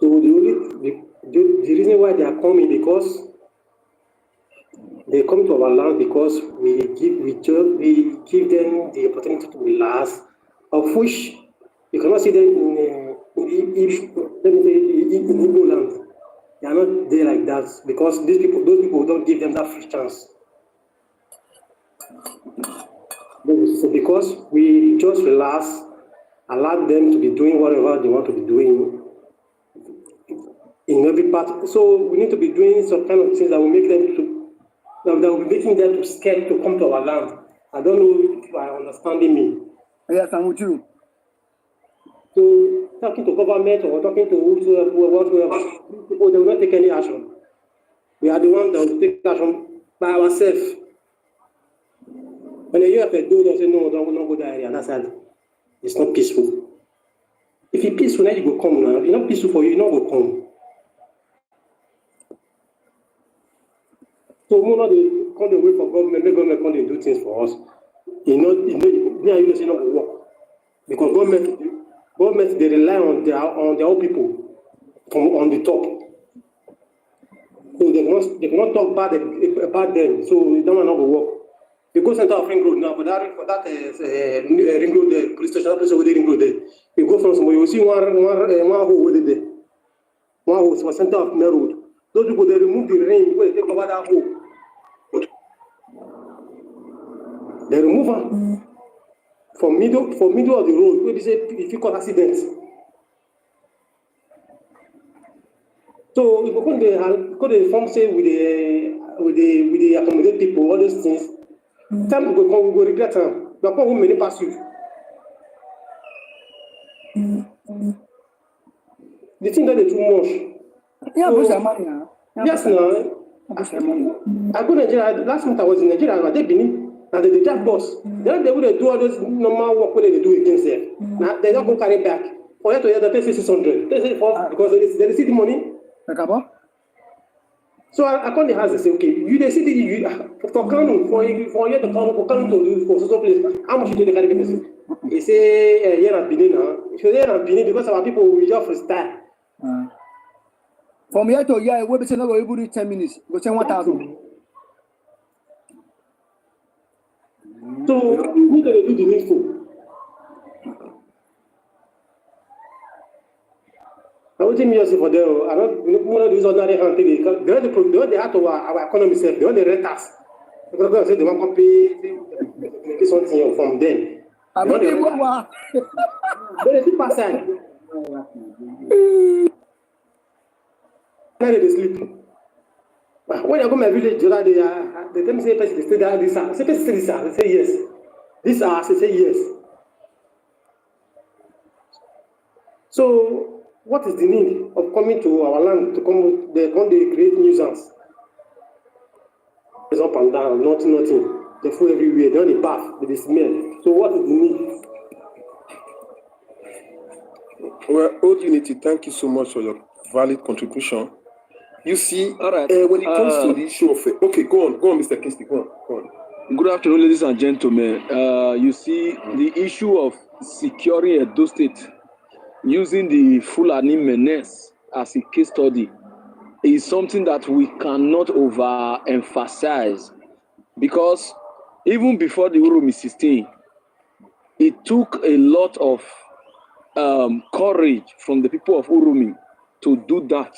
S7: So the reason why they are coming, because they come to our land because we give them the opportunity to relax, of which you cannot see them in Igbo land. They are not there like that because those people don't give them that free chance. So because we just relax, allow them to be doing whatever they want to be doing in every part. So we need to be doing some kind of things that will make them that will be making them scared to come to our land. I don't know if you are understanding me.
S1: Yes, I'm with you.
S7: So talking to government or talking to whoever, people, they will not take any action. We are the ones that will take action by ourselves. When you have a do, they say no, don't go that area. That's it. It's not peaceful. If it's peaceful, then you go come now. If it's not peaceful for you, you not go come. So we not can't wait for government. Make government can't do things for us. You say not go work because government they rely on their own people from on the top. So they cannot talk bad about them. So they don't want to work. You go center of Ring Road now for that Ring Road there, police station, place over the Ring Road there. You go from somewhere, you see one hole over there. One hole for center of Main Road. Those people they remove the rain, they take over that hole. They remove her from middle of the road where they say difficult accidents. So if we could form say with the accommodate people, all those things. Time we go regret them. We are many pass you. The thing that they too much.
S1: Yeah,
S7: so, yes, no. I go to Nigeria. Last month I was in Nigeria. I did Benin, and they drive bus. Then they would do all those normal work when they do against them. Now they don't go carry back. For you to hear the pay 600. They say because they receive the money. So I call the house and say, okay, you see for Kano, for you to come for Kano to do for social place, how much you take the carry person? He say, yeah, I've been in now. If you're there, I've been in because our people will just freestyle.
S1: From here to here, we'll be saying, no, we'll do 10 minutes. We'll say 1,000.
S7: So, who do they do the needful? I don't think just for them. I don't want to use ordinary hand. They want the heart of our economy self. They want the rent us. Because they want to pay something from them.
S1: I don't know why.
S7: They sleep outside. Where they sleep? When I go to my village, they tell me say person stay there this house. Say person stay this house. They say yes. This house. They say yes. So. What is the need of coming to our land to come? They create nuisance. It's up and down, nothing. They food everywhere. They're on the bath, they smell. So what is the need?
S2: Well, Old Unity, thank you so much for your valid contribution. You see,
S5: all right.
S2: When it comes to the issue of okay, go on, Mr. Kingston, go on.
S5: Good afternoon, ladies and gentlemen. You see, the issue of securing Edo State using the Fulani menace as a case study is something that we cannot overemphasize, because even before the Urumi 16, it took a lot of courage from the people of Urumi to do that.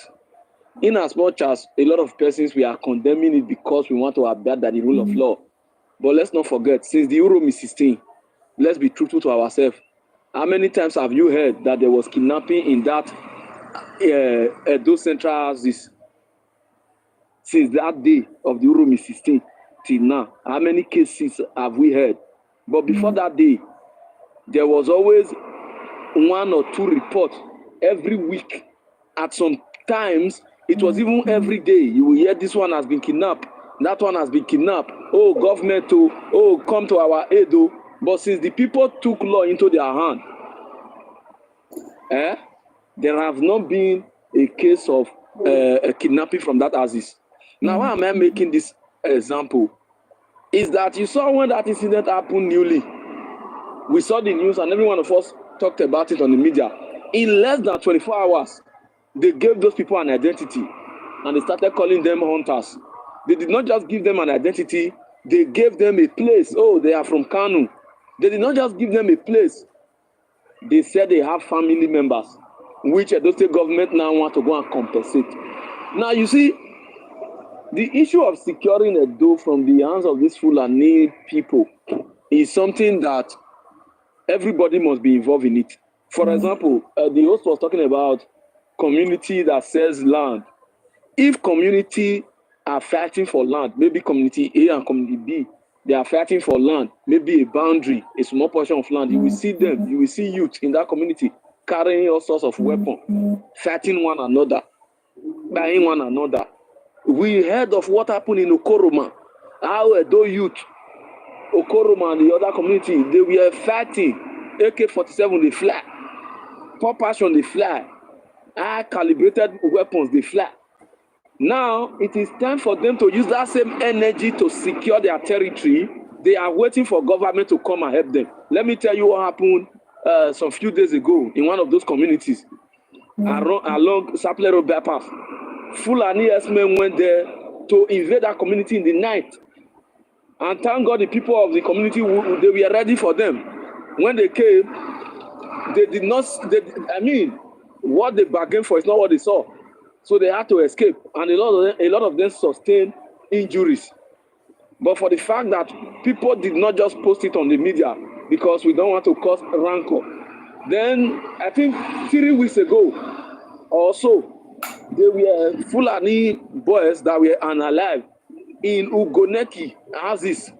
S5: In as much as a lot of persons we are condemning it because we want to abide by the rule of law. But let's not forget, since the Urumi 16, let's be truthful to ourselves. How many times have you heard that there was kidnapping in that those central houses since that day of the Urumi 16 till now? How many cases have we heard? But before that day, there was always 1 or 2 reports every week. At some times, it was even every day. You will hear this one has been kidnapped, that one has been kidnapped. Oh, government, come to our aid. But since the people took law into their hand, there have not been a case of a kidnapping from that houses. Now, why am I making this example? Is that you saw when that incident happened newly. We saw the news and every one of us talked about it on the media. In less than 24 hours, they gave those people an identity and they started calling them hunters. They did not just give them an identity, they gave them a place. Oh, they are from Kanu. They did not just give them a place. They said they have family members, which the state government now want to go and compensate. Now, you see, the issue of securing a dough from the hands of these Fulani people is something that everybody must be involved in it. For example, the host was talking about community that sells land. If community are fighting for land, maybe community A and community B, they are fighting for land, maybe a boundary, a small portion of land, you will see them, you will see youth in that community carrying all sorts of weapons, fighting one another, buying one another. We heard of what happened in Okoroma, how those youth, Okoroma and the other community, they were fighting, AK-47, they fly, pop passion, they fly, high calibrated weapons, they fly. Now, it is time for them to use that same energy to secure their territory. They are waiting for government to come and help them. Let me tell you what happened some few days ago in one of those communities along Saplero bypass. Fulani S-men went there to invade that community in the night. And thank God the people of the community, they were ready for them. When they came, they did not, what they bargained for is not what they saw. So they had to escape, and a lot of them sustained injuries. But for the fact that people did not just post it on the media because we don't want to cause rancor, then I think 3 weeks ago or so, there were Fulani boys that were unalive in Ugoneki houses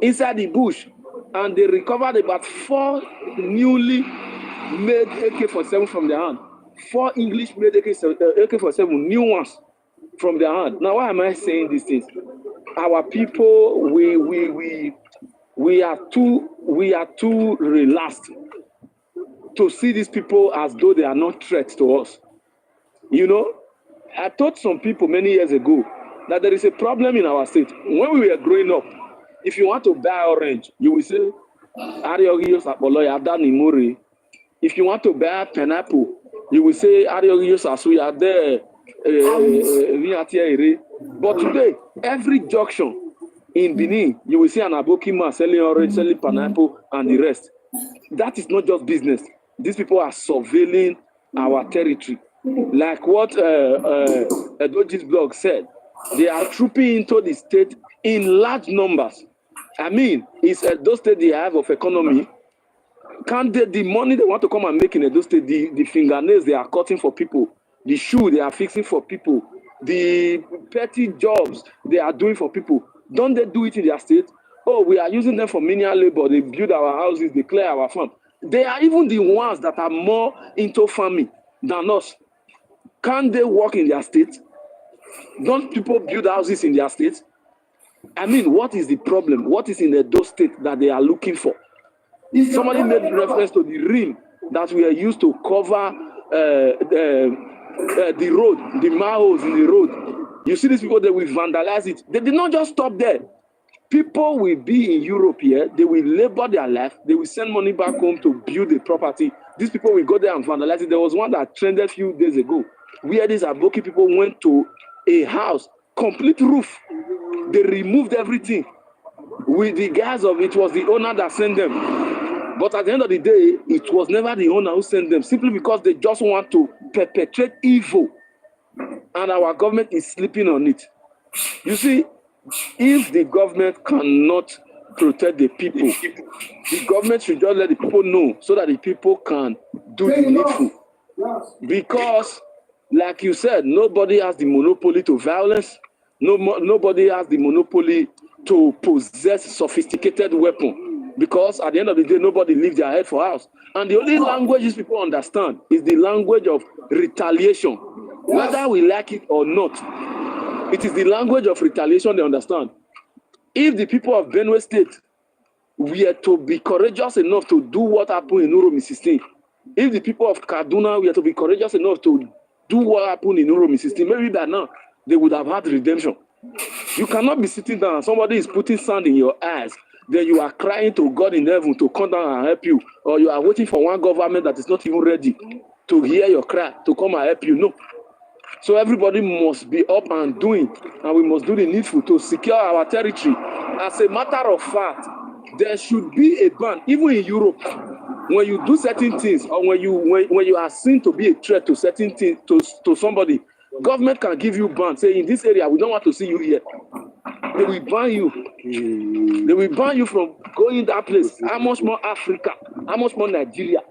S5: inside the bush, and they recovered about 4 newly made AK-47 from their hand. 4 English-made AK-47, new ones from their hand. Now, why am I saying these things? Our people, we are too relaxed to see these people as though they are not threats to us. You know, I told some people many years ago that there is a problem in our state. When we were growing up, if you want to buy orange, you will say, if you want to buy pineapple, you will say, but today, every junction in Benin, you will see an Abokima selling orange, selling pineapple, and the rest. That is not just business. These people are surveilling our territory. Like what Edoji's blog said, they are trooping into the state in large numbers. I mean, it's Edo State they have of economy. Can't they, the money they want to come and make in Edo State, the fingernails they are cutting for people, the shoe they are fixing for people, the petty jobs they are doing for people, don't they do it in their state? Oh, we are using them for menial labor. They build our houses, they clear our farm. They are even the ones that are more into farming than us. Can't they work in their state? Don't people build houses in their state? I mean, what is the problem? What is in Edo State that they are looking for? Somebody made reference to the rim that we are used to cover the road, the manholes in the road. You see these people, they will vandalize it. They did not just stop there. People will be in Europe here. They will labor their life. They will send money back home to build the property. These people will go there and vandalize it. There was one that trended a few days ago where these Aboki people went to a house, complete roof. They removed everything. With the guise of it was the owner that sent them. But at the end of the day, it was never the owner who sent them, simply because they just want to perpetrate evil. And our government is sleeping on it. You see, if the government cannot protect the people. The government should just let the people know so that the people can do the needful. Because, like you said, nobody has the monopoly to violence. Nobody has the monopoly to possess sophisticated weapon. Because at the end of the day, nobody leaves their head for house. And the only language these people understand is the language of retaliation. Whether we like it or not, it is the language of retaliation they understand. If the people of Benue State were to be courageous enough to do what happened in Uromi 16, if the people of Kaduna were to be courageous enough to do what happened in Uromi 16, maybe by now they would have had redemption. You cannot be sitting down, somebody is putting sand in your eyes, then you are crying to God in heaven to come down and help you, or you are waiting for one government that is not even ready to hear your cry, to come and help you. No. So everybody must be up and doing, and we must do the needful to secure our territory. As a matter of fact, there should be a ban, even in Europe, when you do certain things, or when you are seen to be a threat to certain things to somebody, government can give you ban. Say, in this area, we don't want to see you here. They will ban you. They will ban you from going that place. How much more Africa? How much more Nigeria?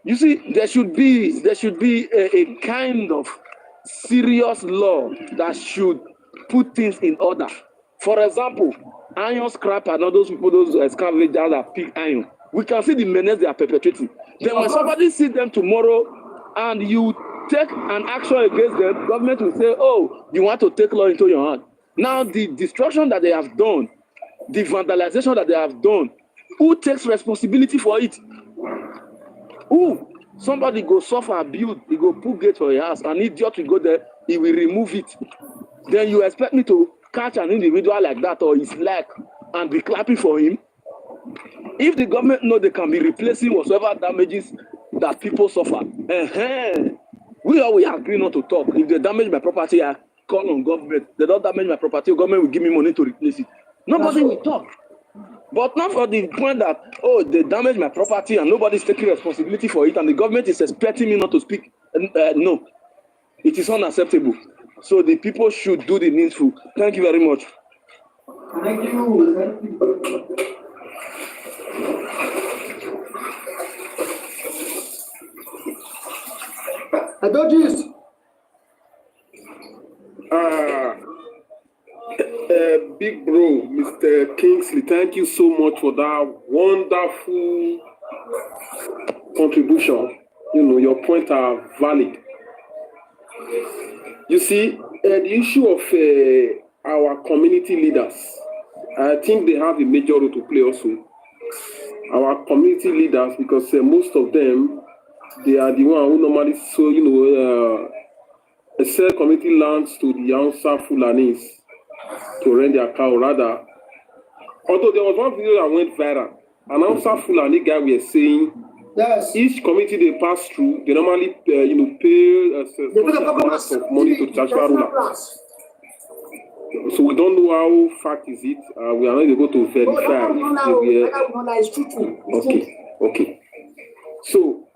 S5: You see, there should be a kind of serious law that should put things in order. For example, iron scrap and all those people, those scavengers that pick iron, we can see the menace they are perpetrating. Then when somebody sees them tomorrow and you take an action against them, government will say, oh, you want to take law into your hand. Now the destruction that they have done, the vandalization that they have done, who takes responsibility for it? Who? Somebody go suffer abuse, he go put gate for your house, an idiot will go there, he will remove it. Then you expect me to catch an individual like that or his leg and be clapping for him? If the government know they can be replacing whatsoever damages that people suffer, we agree not to talk. If they damage my property, I call on government. They don't damage my property, government will give me money to replace it. Nobody will talk. But not for the point that, oh, they damaged my property and nobody's taking responsibility for it and the government is expecting me not to speak. No, it is unacceptable. So the people should do the needful. Thank you very much.
S1: Thank you. Adojis.
S2: Big bro, Mr. Kingsley, thank you so much for that wonderful contribution. You know, your points are valid. You see, the issue of our community leaders, I think they have a major role to play also. Our community leaders, because most of them, they are the one who normally, sell community lands to the Hausa Fulanis to rent their cow. Rather, although there was one video that went viral, an Hausa Fulani guy was saying, yes, each community they pass through, they normally pay amounts of money to the traditional ruler. So we don't know how fact is it. We are not able to verify if they were. Okay. So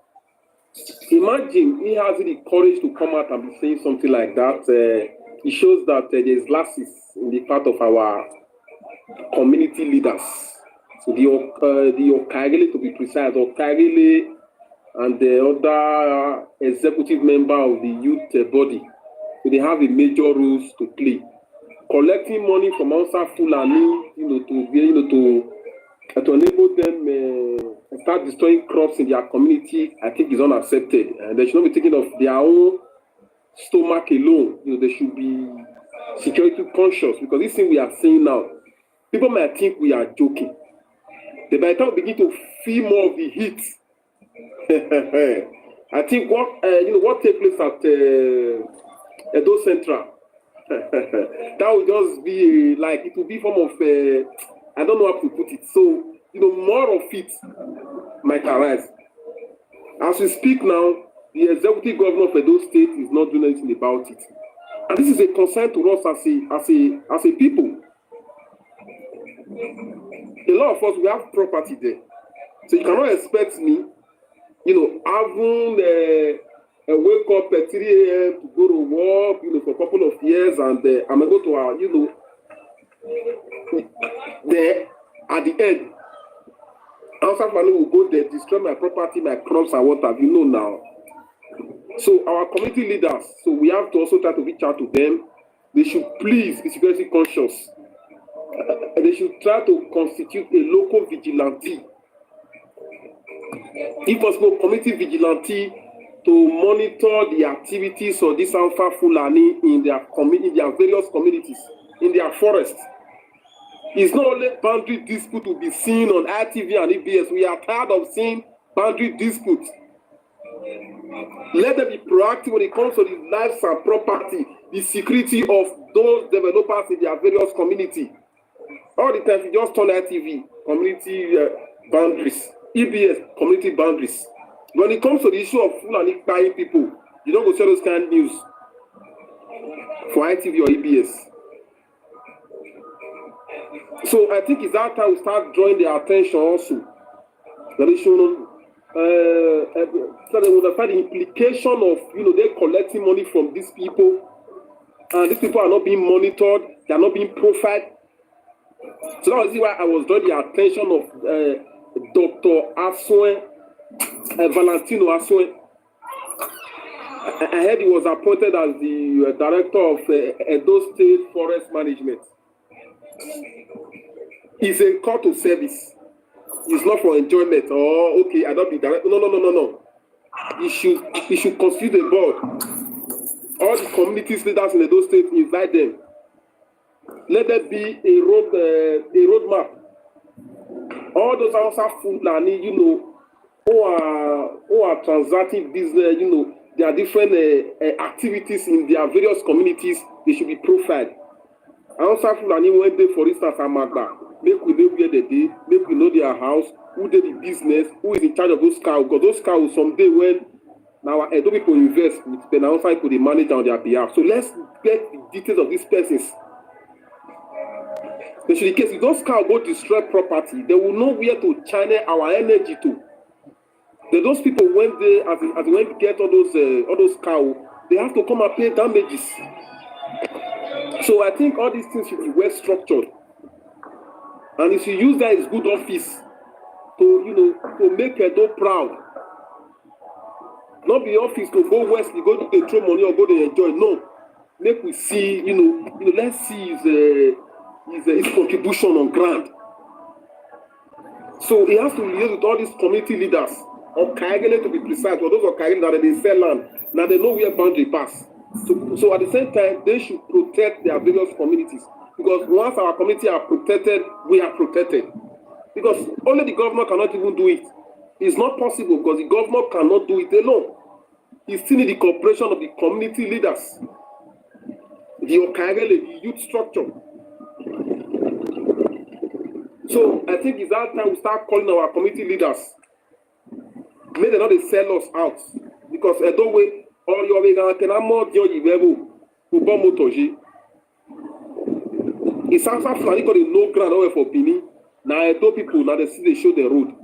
S2: imagine he has the courage to come out and be saying something like that. It shows that there is lapses in the part of our community leaders. So the Okagele, to be precise, Okagele and the other executive member of the youth body, so they have a major roles to play. Collecting money from Hausa Fulani, to enable them start destroying crops in their community, I think is unaccepted. And they should not be thinking of their own stomach alone. They should be security conscious, because this thing we are seeing now, people might think we are joking. They by the time we begin to feel more of the heat. I think what takes place at Edo Central, that will just be like, it will be form of I don't know how to put it. So more of it might arise. As we speak now, the executive governor of Edo State is not doing anything about it, and this is a concern to us as a people. A lot of us, we have property there, so you cannot expect me, having a wake up at 3 a.m. to go to work, for a couple of years, and I'm able to, there, At the end, Hausa family will go there, destroy my property, my crops and what have you know now. So our community leaders, so we have to also try to reach out to them. They should please be security conscious. They should try to constitute a local vigilante. If possible, community vigilante to monitor the activities of this Alpha Fulani in their various communities, in their forests. It's not only boundary dispute to be seen on ITV and EBS. We are tired of seeing boundary disputes. Let them be proactive when it comes to the lives and property, the security of those developers in their various community. All the time, you just turn ITV, community boundaries, EBS, community boundaries. When it comes to the issue of Fulani buying people, you don't go share those kind of news for ITV or EBS. So I think it's that time we start drawing their attention also. That they should so they will understand the implication of they're collecting money from these people, and these people are not being monitored, they are not being profiled. So that was why I was drawing the attention of Dr. Aswen, Valentino Aswen. I heard he was appointed as the director of Edo State Forest Management. It's a call to service. It's not for enjoyment or okay, I don't be direct. No. He should constitute a board. All the community leaders in those states, invite them. Let there be a roadmap. All those Hausa Fulani, who are transacting business, there are different activities in their various communities. They should be profiled. Hausa Fulani went there, for instance, Amagba. Make we know where they dey, make we know their house, who did the business, who is in charge of those cows. Because those cows someday when now Edo people invest with the outside people they manage on their behalf. So let's get the details of these persons. Especially in case if those cows go destroy property, they will know where to channel our energy to. Then those people when they as when they get all those cows, they have to come and pay damages. So I think all these things should be well structured. And if you use that as good office to make Edo proud, not be office to go west, you go to throw money or go to enjoy. No, make we see, let's see his contribution on ground. So he has to liaise with all these community leaders, or Kaigele to be precise, or those of Kaigele that they sell land. Now they know where boundary pass. So at the same time, they should protect their various communities. Because once our community are protected, we are protected. Because only the government cannot even do it. It's not possible because the government cannot do it alone. You still need the cooperation of the community leaders, the Okagele, the youth structure. So I think it's that time we start calling our community leaders. May they not they sell us out. Because I don't wait, or you are going to it's also Fulani got a no ground over for Bini. Now I told people now they see they show the road.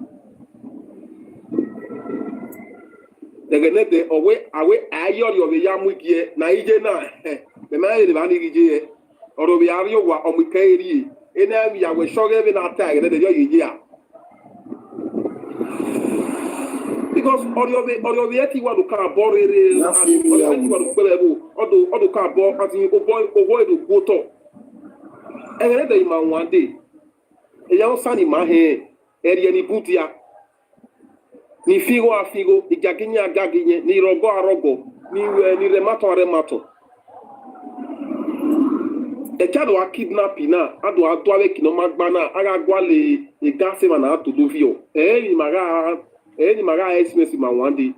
S2: They're gonna the away ayo your yamu gie na ije na the man the man ije or we are you wa omikairi ena mi awe shoge be na tag na the yo because or you eti wa do ka borere or you eti wa do kwelebu odo ka bo ati obo do goto. And then one day, a young son in my hair, Eriani Butia, ni figo a figo, the Gaginia Gaginia, ni rogo a rogo, ni remato a remato. A child was kidnapping now, I do a toilet no magbana, Agaguale, a gasman to do view. Any maga expensive man one day.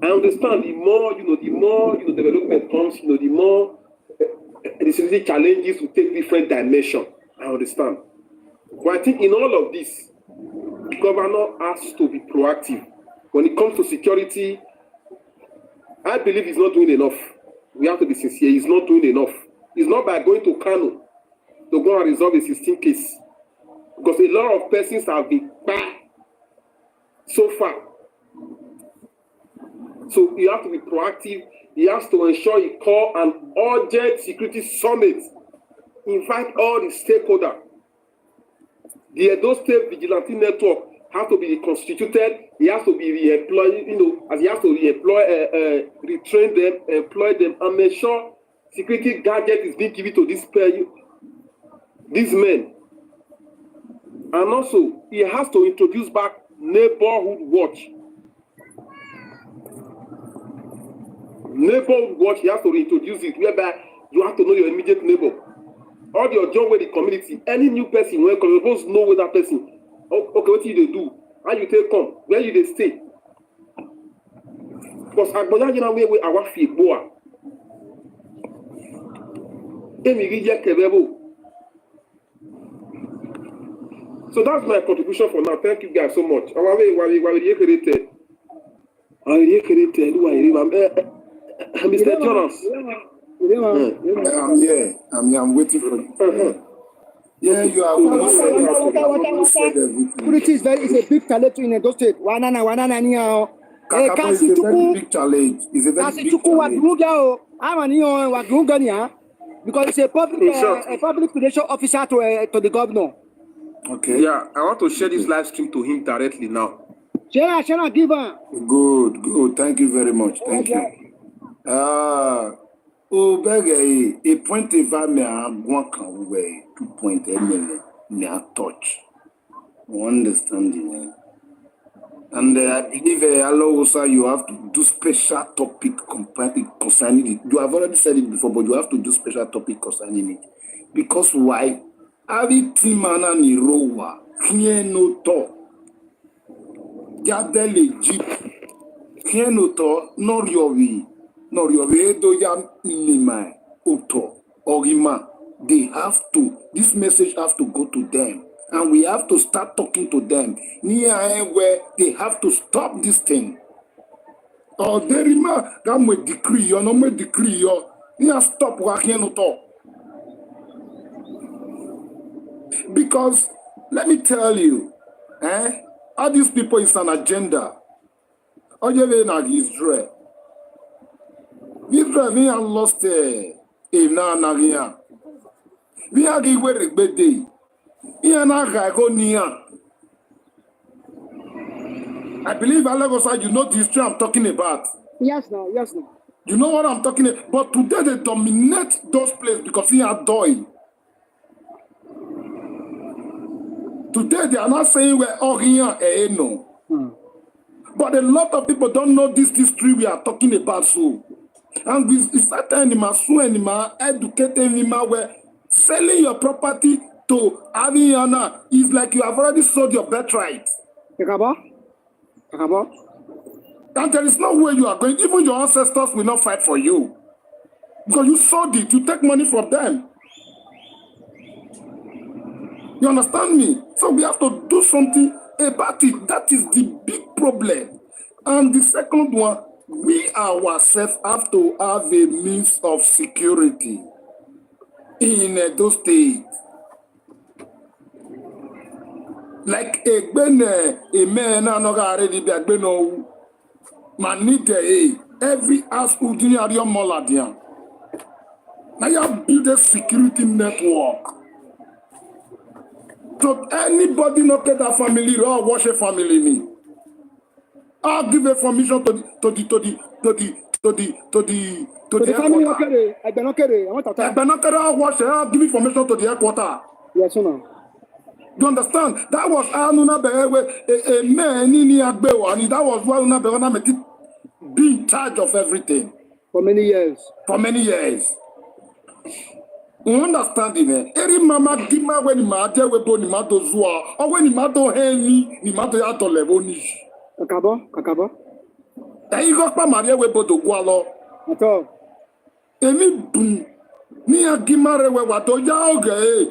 S2: I understand the more, the development comes, the more. The security challenges will take different dimension. I understand. But I think in all of this, the governor has to be proactive. When it comes to security, I believe he's not doing enough. We have to be sincere. He's not doing enough. It's not by going to Kano to go and resolve a 16 case. Because a lot of persons have been bad so far. So you have to be proactive. He has to ensure he call an urgent security summit. Invite all the stakeholders. The Edo State Vigilante Network has to be constituted. He has to be re-employed, as he has to re-employ, retrain them, employ them, and make sure security gadget is being given to these men. And also, he has to introduce back neighborhood watch. Neighborhood watch, he has to reintroduce it, whereby you have to know your immediate neighbor. All your job with the community, any new person, when you're supposed to know with that person. Okay, what you do? How you take come? Where you they stay? Because Agboya, you know, where our feet boa. So that's my contribution for now. Thank you guys so much. Mr. Jonas.
S8: I'm here. I'm waiting for you. Yeah, you are almost said everything.
S1: Security is a big challenge in Edo State.
S8: Kassy, it's a very big challenge. It's a very big challenge.
S1: Because it's a public relation officer to the governor.
S8: Okay.
S2: Yeah, I want to share this live stream to him directly now.
S1: Share, give her.
S8: Good. Thank you very much. Thank you. A point of me one can way 2 million me a touch. Understanding. And I believe ELOGHOSA, you have to do special topic concerning it. You have already said it before, but you have to do special topic concerning it. Because why? Everything man ni rowa, kien no to. Gade legit, kien no to, nor your way do ya nima uto orima. They have to. This message have to go to them. And we have to start talking to them near where they have to stop this thing. Or they remark that we decree or no me decree or near stop working at all. Because let me tell you, all these people is an agenda. All you know Israel. Israel we are lost in Nagia. We are going to be day. I believe ELOGHOSA, you know this tree I'm talking about.
S1: Yes, no.
S8: You know what I'm talking about. But today they dominate those places because he are doing. Today they are not saying we're all here, no. But a lot of people don't know this tree we are talking about. So, and we start educating where selling your property to Aviana is like you have already sold your birthright. And there is no way you are going. Even your ancestors will not fight for you. Because you sold it, you take money from them. You understand me? So we have to do something about it. That is the big problem. And the second one, we ourselves have to have a means of security in those states. Like a man already be a no man need every house who your moladian. Now you have built a security network. So anybody not get a family or watch a family me. I'll give information to the
S1: family. Okay, I want to talk.
S8: I'll give information to the headquarters.
S1: Yes, no.
S8: You understand? That was a man in Agbewa, and that was why Una be in charge of everything.
S1: For many years.
S8: You understand it? Every mama give me when matter we bo ni mato zua, or when ni mato heni ni mato ya to level ni.
S1: Kakabo.
S8: You got pa Maria we bo to gualo.
S1: Ato.
S8: Emi bun ni agimare we wato ya oge.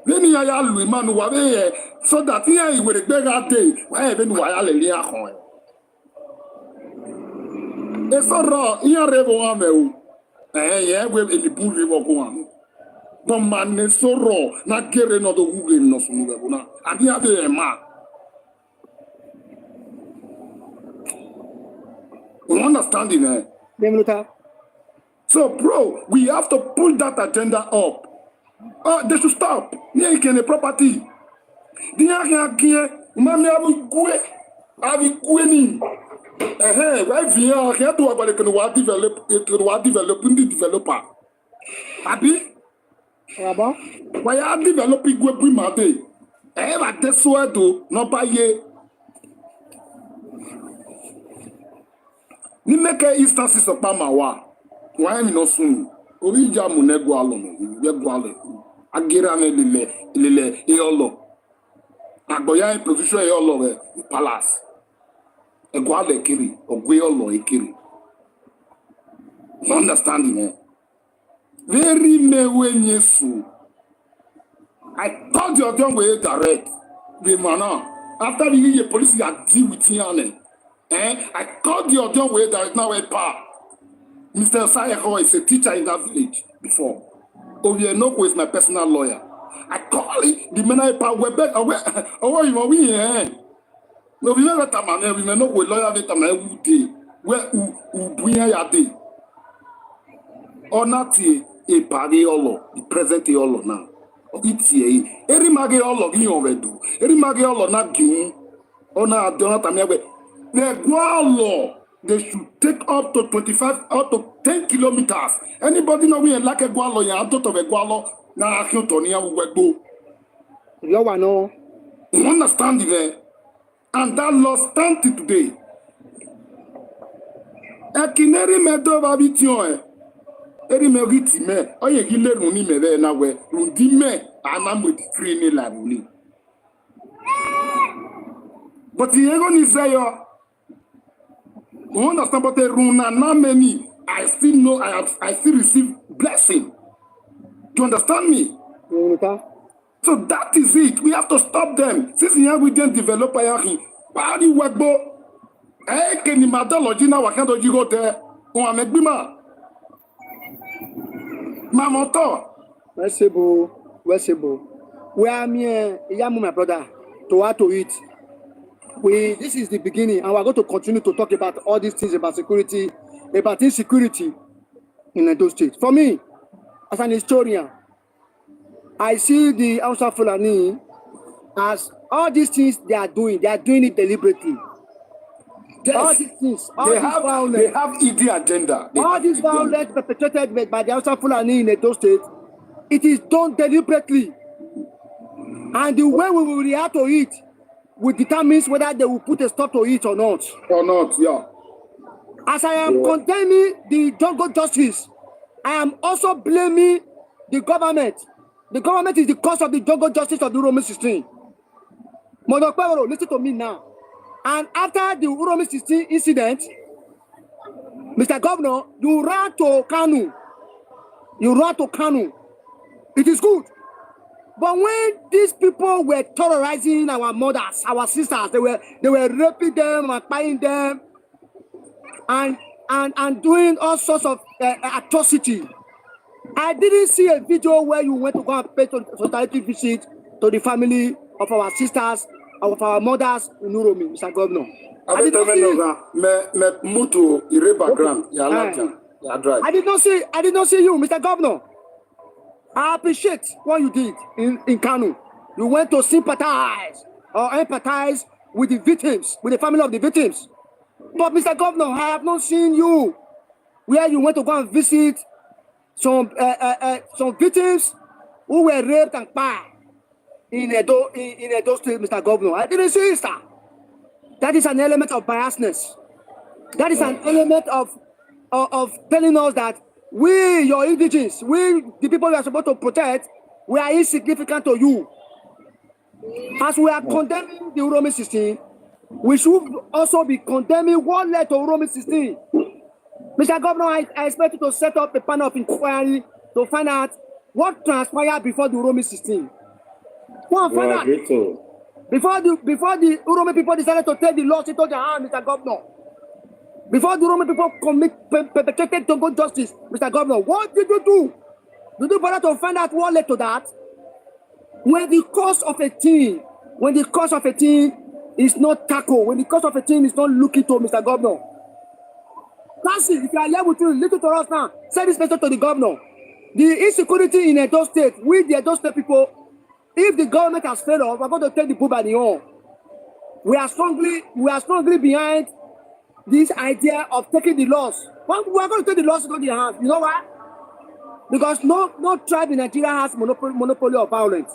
S8: Then ya lu manu wa be so that here he will be that day. Why even wa ya le li akon. E so ro iya rebo wa me o. Yeah, we the bull river go on. But man so raw, not getting no the Google no sumuna. And the other man. You understand it, So, bro, we have to pull that agenda up. They should stop. Yeah, can a property. Dia kia mami abu gue ni. Why vient rien doit avoir que nous develop une developer. Abi?
S1: Ah bon?
S8: Why a develop gue puis maté. Va te souhaito non pas ye. Ni meke instances so pa mawa. Why mi no sun. Obi ja mu nego alo mo. Ye gwale. Agira ne lele eolo. Agboya in position eolo we palace. Egwale kiri, ogwe olo ekiri. You understand me? Very me when yesu. I told you don't way direct. The man after the police are deal with him. I called you don't way direct now a pa. Mr. Sayeho is a teacher in that village before. Ovienoko is my personal lawyer. I call it the man I pa webe away you are here. No, we never tamane, we know we lawyer with tamane day. Where ubuya ya day. Or not a party olo, the present olo now. Iti eri mage olo gi ovedu. Eri mage olo na giun. Ona don't tamane. The law they should take up to 25 up to 10 kilometers. Anybody know we like a gualo ya out of a gualo na Akiotonia wegbo.
S1: You know.
S8: You understand it? And that law stands today. Ekineri medo babition eri meriti me oye gile runi me be na we rundi me amamu decree ni la runi. But you going to say you understand about the runa na many I still know I still receive blessing. Do you understand me? So that is it. We have to stop them. Since we didn't develop a body wagbo, can you methodology now? I can't go there. On make bima. Mamoto.
S1: Where's Sebo? Where am I? My brother. To what to eat? This is the beginning, and we're going to continue to talk about all these things about security, about insecurity in those states. For me, as an historian, I see the Hausa Fulani as all these things they are doing it deliberately.
S8: Yes.
S1: All these things,
S8: they have ED agenda.
S1: All this violence perpetrated by the Hausa Fulani in those states, it is done deliberately. And the way we will react to it will determine whether they will put a stop to it or not.
S8: Yeah.
S1: As I am condemning the jungle justice, I am also blaming the government. The government is the cause of the jungle justice of the Uromi 16. Modokwero, listen to me now. And after the Uromi 16 incident, Mr. Governor, you ran to Kanu. It is good. But when these people were terrorizing our mothers, our sisters, they were raping them and buying them and doing all sorts of atrocity. I didn't see a video where you went to go and pay solidarity visit to the family of our sisters, of our mothers in Uromi, Mr. Governor. I did not see you, Mr. Governor. I appreciate what you did in Kanu. You went to sympathize or empathize with the victims, with the family of the victims. But Mr. Governor, I have not seen you where you went to go and visit some victims who were raped and killed in Edo State, Mr. Governor. I didn't see it, sir. That is an element of biasness. That is an element of telling us that we, your indigenous, we, the people we are supposed to protect, we are insignificant to you. As we are condemning the Uromi 16, we should also be condemning what led to Uromi 16. Mr. Governor, I expect you to set up a panel of inquiry to find out what transpired before the Uromi 16. Go and find out. Before the Uromi people decided to take the laws into their hands, Mr. Governor. Before the Roman people perpetrated jungle justice, Mr. Governor, what did you do? Did you bother to find out what led to that? When the cause of a thing is not tackled, when the cause of a thing is not looked into, Mr. Governor. Kassy, if you are here with you, listen to us now. Send this message to the governor. The insecurity in Edo State, with the Edo State people, if the government has failed us, we're going to take the bull by the horn. We are strongly behind this idea of taking the laws. Well, we are going to take the laws into their hands. You know why? Because no tribe in Nigeria has monopoly of violence.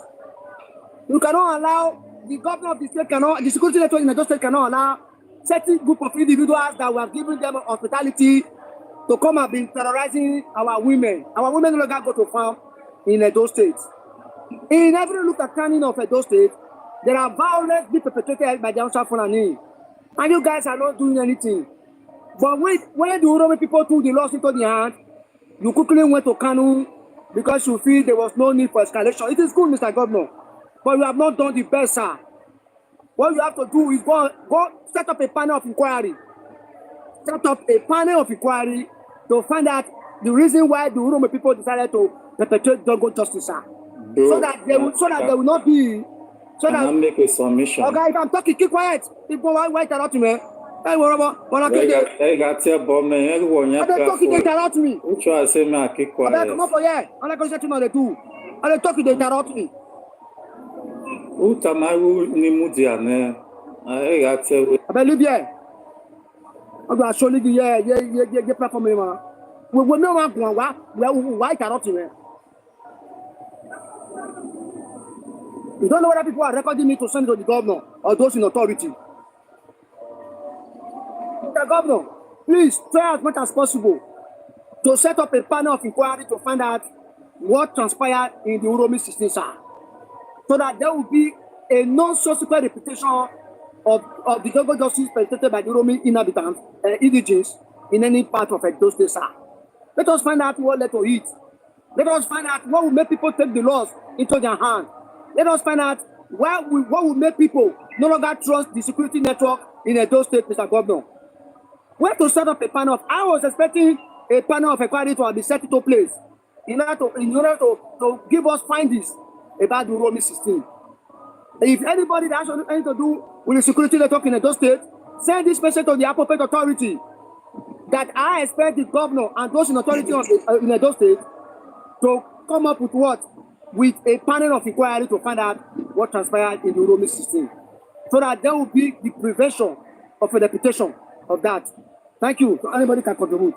S1: You cannot allow the governor of the state the security network in the state cannot allow certain group of individuals that we have given them hospitality to come and be terrorizing our women. Our women no longer go to farm in Edo State. In every look at canning of Edo State, there are violence being perpetrated by the Hausa Fulani. And you guys are not doing anything. But when the Uromi people took the laws into their hand, you quickly went to Kanu because you feel there was no need for escalation. It is good, Mr. Governor, but you have not done the best, sir. What you have to do is go set up a panel of inquiry. Set up a panel of inquiry to find out the reason why the Uromi people decided to perpetrate jungle justice, sir.
S9: Bro,
S1: so that they will not be. So
S9: can I make a submission?
S1: Okay, if I'm talking, keep quiet. People wait a lot to me. Hey,
S9: I got tell Bob man, everyone.
S1: I don't talk to interrupt me.
S9: Who try to say me I keep quiet?
S1: I come up for here. I'm not going to say to do. I don't talk to interrupt me.
S9: Who tamaru ni mudia ne? I got tell.
S1: I believe here. I'm going to show you the platform, man. We know why interrupt me. You don't know whether people are recording me to send to the governor or those in authority. The governor, please try as much as possible to set up a panel of inquiry to find out what transpired in the Uromi 16, sir. So that there will be a non-subsequent reputation of the jungle justice perpetrated by the Uromi inhabitants, indigenous, in any part of Edo State, sir. Let us find out what led to it. Let us find out what will make people take the laws into their hands. Let us find out what will make people no longer trust the security network in Edo State, Mr. Governor. We have to set up a panel I was expecting a panel of inquiry to be set into place in order to give us findings about the Uromi 16. If anybody that has anything to do with the security network in Edo State, send this message to the appropriate authority that I expect the governor and those in authority in Edo State to come up with what? With a panel of inquiry to find out what transpired in the Uromi 16, so that there will be the prevention of a reputation of that. Thank you. So anybody can contribute.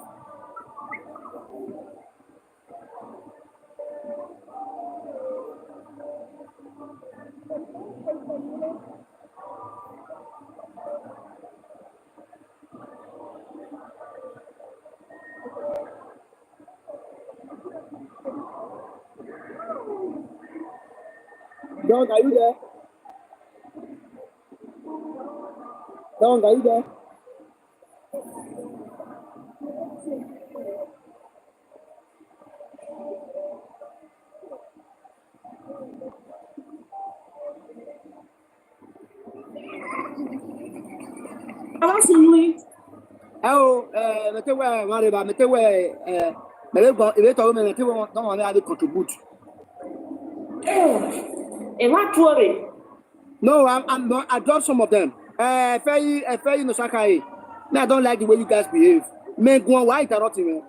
S1: Dog, are you there? Dog, are you there? Oh, no, I'm not. I dropped some of them. Fair no Sakai. No, I don't like the way you guys behave. Men go on white or not. I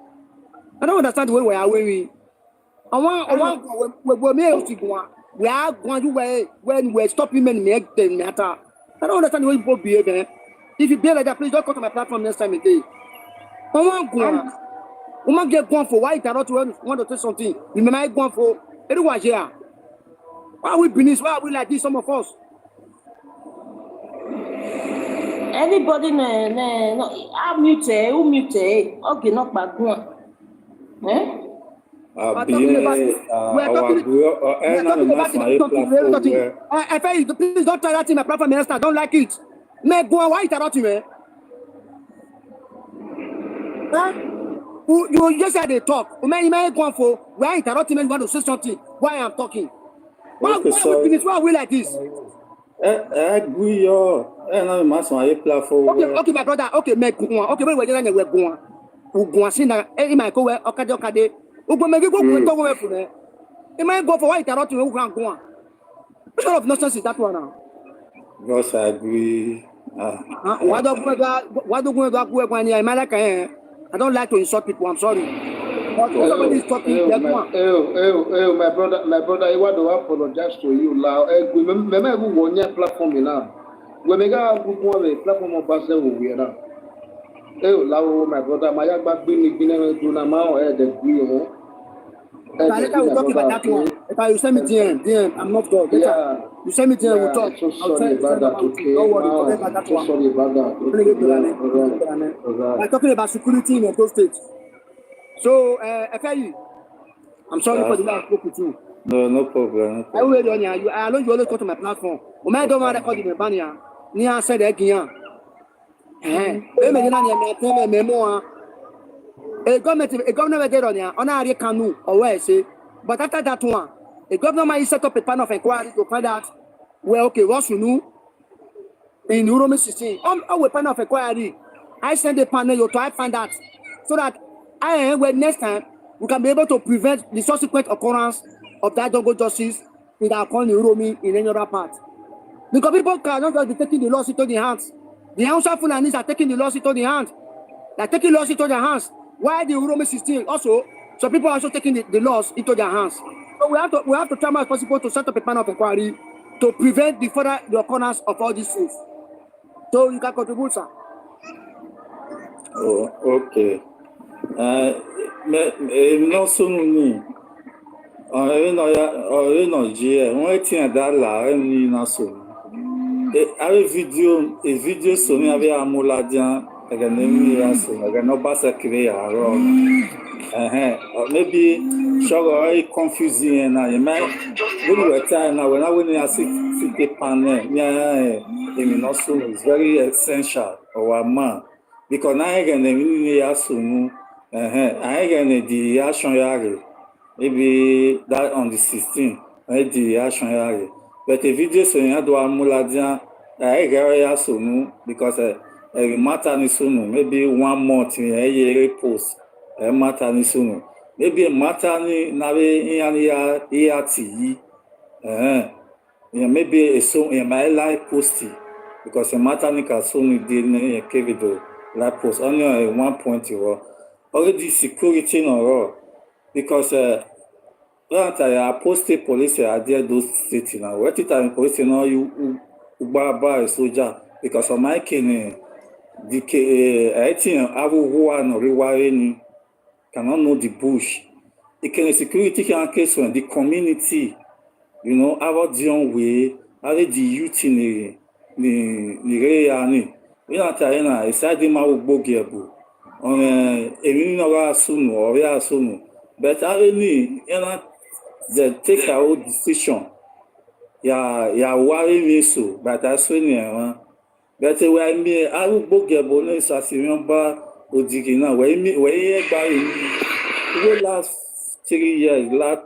S1: don't understand the way we are wearing. I want we are going to when we're stopping men make them matter. I don't understand the way people behave. If you behave like that, please don't come to my platform next time again. I want go. We might get gone for white or not want to say something. You might go for everyone here. Why are we beneath? Why are we like this? Some of us.
S4: Anybody no, I'm mute, okay, not back one. Eh?
S1: Please don't try that in my platform, minister. I don't like it. May go why interrupt me? You just had a talk. You may go for why interrupt me? You want to say something? Why I'm talking? Why are we like this?
S9: Okay,
S1: my brother. Okay, make go. Okay, we're going. We're going. See now, my go. Okay. We go make go to for me. You might go for why interrupt me? We can go. What sort of nonsense is that one now?
S9: Yes, I agree.
S1: Why don't go? I don't like to insult people. I'm sorry. Somebody is talking.
S8: My brother, I want to apologize to you. Remember who won your platform now? When we got a platform of Basel, we are now. My brother, my young being do now, the green.
S1: Later we'll talk about that one. If you send me DM, I'm not God. Yeah. You send me DM, we'll talk.
S8: So sorry about that. Okay.
S1: Don't worry, forget about that one.
S8: Sorry about that.
S1: We're talking about security in those states. So, FAU, I'm sorry for the last spoke with you.
S9: No problem.
S1: I know you always come to my platform. When I don't want to record in Albania, Nia said again. A government did on here, on a canoe or where say, but after that one, a governor might set up a panel of inquiry to find out, well, okay, what you know in Roman 16. Our panel of inquiry, I send a panel to try find out so that next time we can be able to prevent the subsequent occurrence of that jungle justice without calling Uromi in any other part. Because people cannot just be taking the laws into their hands. The Hausa Fulanis are taking the laws into their hands. They're taking laws into their hands. Why the Uromi 16 also, so people are also taking the laws into their hands. So we have to try as possible to set up a panel of inquiry to prevent the occurrence of all these things. So you can contribute, sir.
S9: Oh, okay. Non sono ni. On dia, on tient là, ni na sono. Avec vidéo sono avec amoladian. No basa create maybe sugar confusing na you might when we time now when I see the panel is very essential or man because now again the action yari maybe that on the 16th the action yari but the video so you do amuladian because matter ni sunu maybe 1 month in a year post matter ni sunu maybe matter ni nawe maybe a song in my life posting because a matter ni ka sunu de kevido life post only 1 point already security no because I posted police are there those states now what time police now you ba soldier because of my king I think no cannot know the bush. It can security can case when the community, you know, our own way, the youth in the area. We are telling I said the mau bogebu. On a soon or ya soon. But I really, they take our own decision. Yeah, worry me so, but I swear. But when me, I will book a bonus as you remember, Odigina, when by last 3 years, last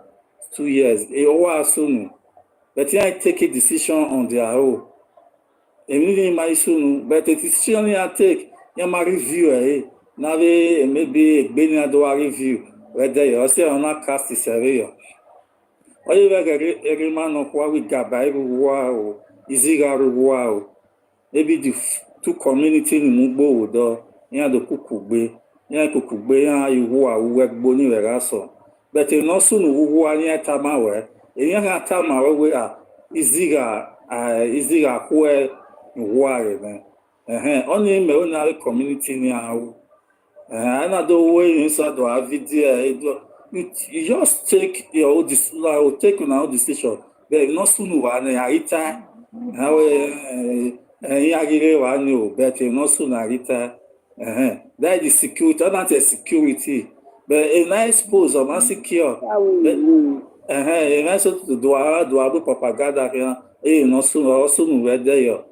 S9: 2 years, it was soon. But I take a decision on their own. Immediately, my soon, but the decision I take, my review, now maybe a do a review, whether you say on a cast is a or you a man of what we got by wow, is it wow. Maybe the two community in Mugbo do the Kukube, you who are work boni veraso. But you no soon who are near Tamawe, and Tamawe we are Iziga where you worry. Only in my own community now. Another way inside the video, you just take your own decision, take your own decision. But no soon one ita but no sooner later. That is security, not a security, but a nice pose of unsecure. A nice to do a propaganda here, no sooner also there.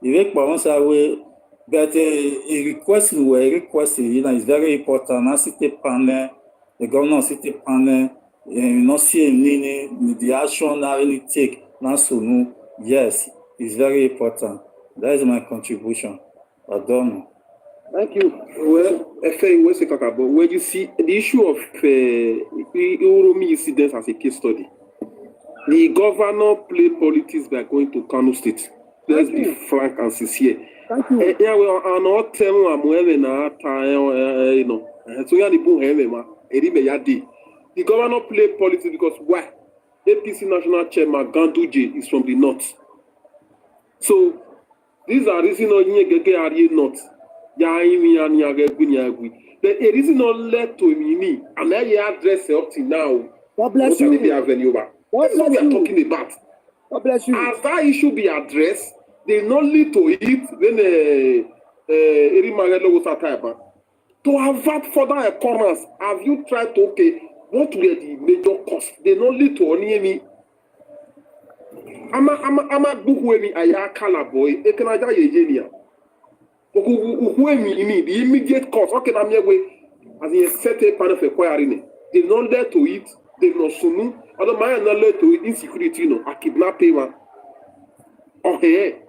S9: You make once away, but a request is very important. I city panel, the governor city panel, not see the action I really take, not soon. Yes, it's very important. That is my contribution. I don't know.
S2: Thank you. Well, when you see the issue of Uromi incidents as a case study, the governor played politics by going to Kano State. Let's be frank and sincere.
S1: Thank you.
S2: So you the governor play politics because why? APC national chairman Ganduje is from the north. So these are reasons not not. The reason not led to me, and I address up to now.
S1: God bless you.
S2: That's what we are talking about.
S1: God bless you.
S2: As that issue be addressed, they not lead to it when ELOGHOSA type. To avert further occurrence, have you tried to what were the major costs? They not lead to any. Ama buhuemi ayakala boy. Ekanaja yejenia. The immediate cost. Okay, na miye as in a certain part of acquiring. They not there to it. They not sunu. Other man not there to it. Insecurity, a kidnapping. Okay.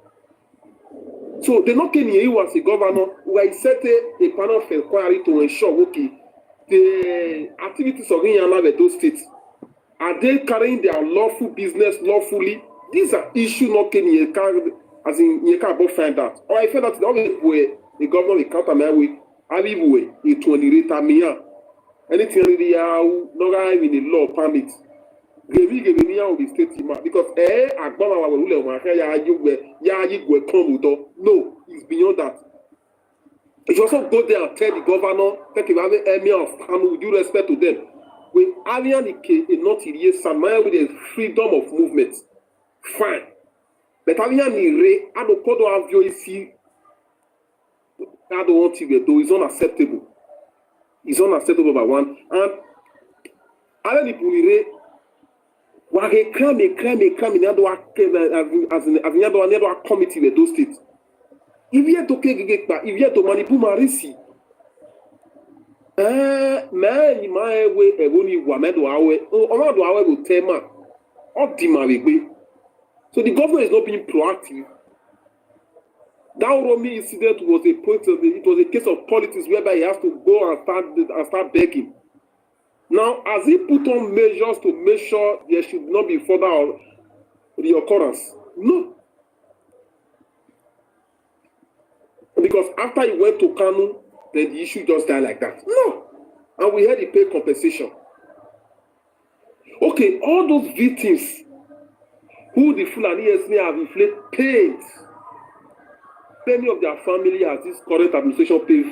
S2: So they not can you as a governor where set a panel of inquiry to ensure the activities of those states are they carrying their lawful business lawfully? These are issues not can you as in you can't find out. Or I feel that the governor will counter my way. I leave way it will rate me. Anything really no in the law permit. Give me will be state because no, it's beyond that. You also go there and tell the governor, take a emir of Kanu with due respect to them. We alien not Samaya with the freedom of movement. Fine. But I don't have your I don't want to do it's unacceptable. It's unacceptable by one. And I don't wage crime in other as in another committee with those states. If you to if you to manipulate Marisi, man, my way, a woman Wamedo Awe, or will tema, or Dimawigwe. So the government is not being proactive. That Romi incident was it was a case of politics whereby he has to go and start begging. Now, as he put on measures to make sure there should not be further reoccurrence? No. Because after he went to Kanu, then the issue just died like that. No. And we had to pay compensation. Okay, all those victims who the Fulani may have inflicted pain, many of their family as this current administration pay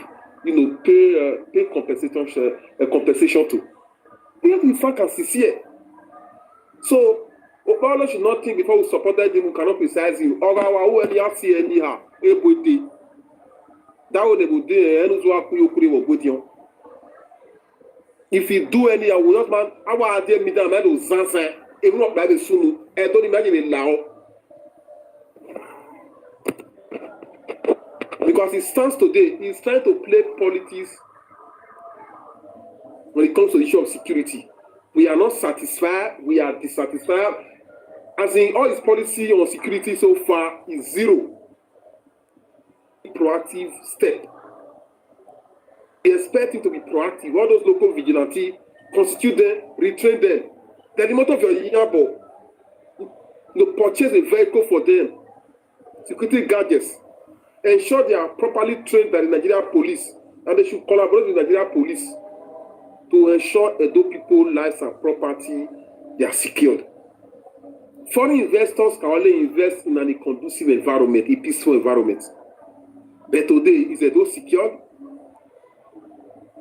S2: compensation to. We have to be frank and sincere. So, Obama should not think before we supported him, we cannot criticize him. That would be if you do any, I will not man. I will have them down. I will zanza. Even not by the sunu. I don't imagine it now. Because it stands today, he's trying to play politics when it comes to the issue of security. We are not satisfied, we are dissatisfied. As in all his policy on security so far is zero. Proactive step. We expect him to be proactive. All those local vigilantes, constitute them, retrain them. Then the motto of your yabo, purchase a vehicle for them, security gadgets, ensure they are properly trained by the Nigerian police, and they should collaborate with the Nigerian police to ensure that those people's lives and property they are secured. Foreign investors can only invest in a conducive environment, a peaceful environment. But today, is those secured?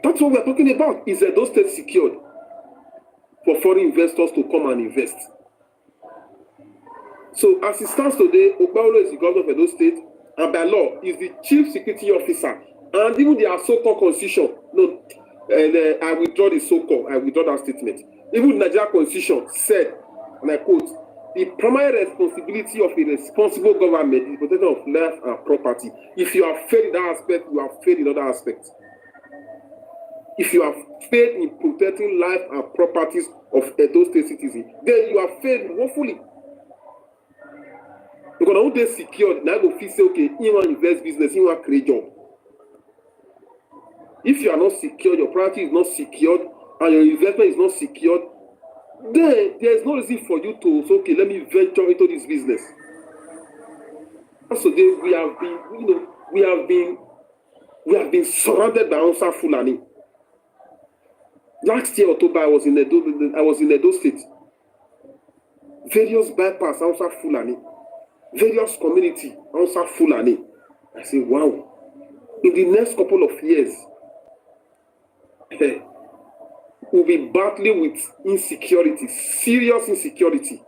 S2: That's what we're talking about. Is those states secured for foreign investors to come and invest? So as it stands today, Ogbawolo is the governor of those states, and by law is the chief security officer, and even their so-called constitution. No, I withdraw the so-called. I withdraw that statement. Even the Nigerian constitution said, and I quote, the primary responsibility of a responsible government is the protection of life and property. If you have failed in that aspect, you have failed in other aspects. If you have failed in protecting life and properties of those state citizens, then you have failed woefully. Because now they secured, now go feel say, okay, you want to invest business, you want to create job. If you are not secured, your property is not secured, and your investment is not secured, then there is no reason for you to say, okay, let me venture into this business. So we have been, we have been surrounded by Hausa Fulani. Last year, October, I was in Edo State. Various bypass outside Fulani. Various community outside Fulani. I say, wow. In the next couple of years, we'll be battling with insecurity, serious insecurity.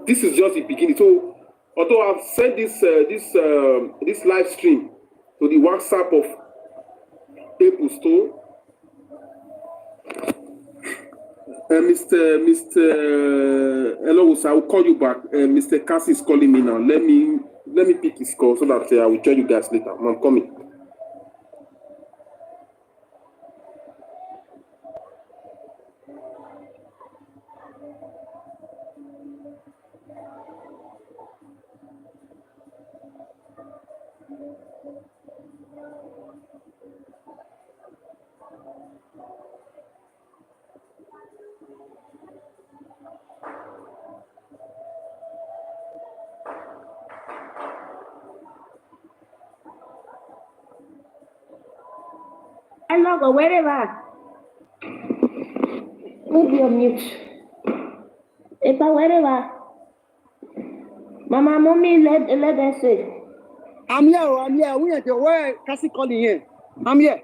S2: This is just the beginning. So, although I've sent this live stream to the WhatsApp of April Store, Mr. ELOGHOSA, I will call you back. Mr. Kassy is calling me now. Let me pick his call so that I will join you guys later. I'm coming.
S4: Hello, wherever. Move your mute. Wherever. Mama, mommy, let them say.
S1: I'm here. We are the where Kassy calling here. I'm here.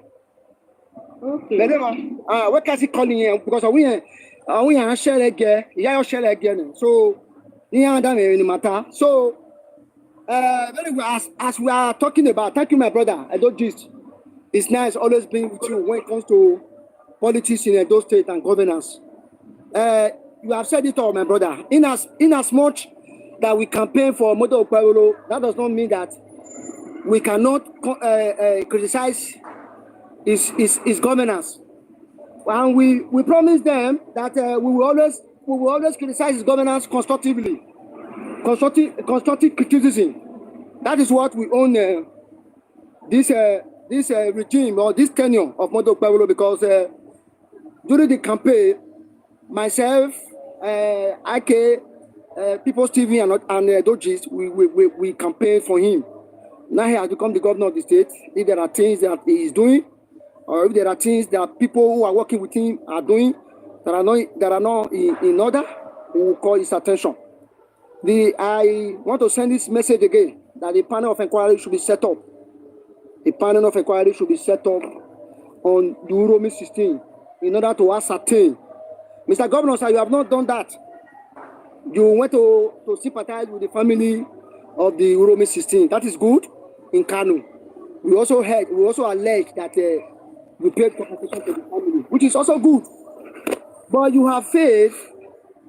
S4: Okay.
S1: Where Kassy calling here because we are share again. Yeah, share again. So, yeah, that may matter. So, very well, as we are talking about, thank you, my brother. I don't just. It's nice always being with you when it comes to politics in Edo State and governance. You have said it all, my brother. In as much that we campaign for Moto Okpebholo, that does not mean that we cannot criticize his governance. And we promise them that we will always criticize his governance constructively. Constructive criticism. That is what we own this regime or this tenure of Moto Okpebholo, because during the campaign, myself, IK, People's TV and Dojis, we campaigned for him. Now he has become the governor of the state. If there are things that he is doing, or if there are things that people who are working with him are doing that are not in order, we will call his attention. I want to send this message again that a panel of inquiry should be set up. A panel of inquiry should be set up on the Uromi system in order to ascertain. Mr. Governor, sir, you have not done that. You went to sympathize with the family of the Uromi system. That is good in Kano. We also allege that you paid compensation to the family, which is also good. But you have failed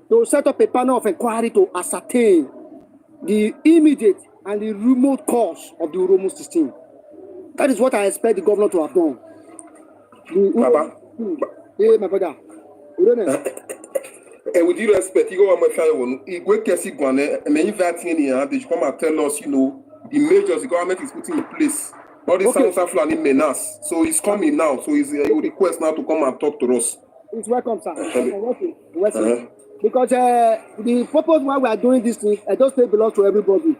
S1: to set up a panel of inquiry to ascertain the immediate and the remote cause of the Uromi system. That is what I expect the governor to have done.
S2: Baba.
S1: Hey, my brother.
S2: And with due respect, you go on my fellow. You go Kassy Gwane, and many they come and tell us, the measures the government is putting in place. All this sounds are flying menace. So he's coming now. So he will request now to come and talk to us.
S1: It's welcome, sir. Because the purpose why we are doing this thing, those things belong to everybody.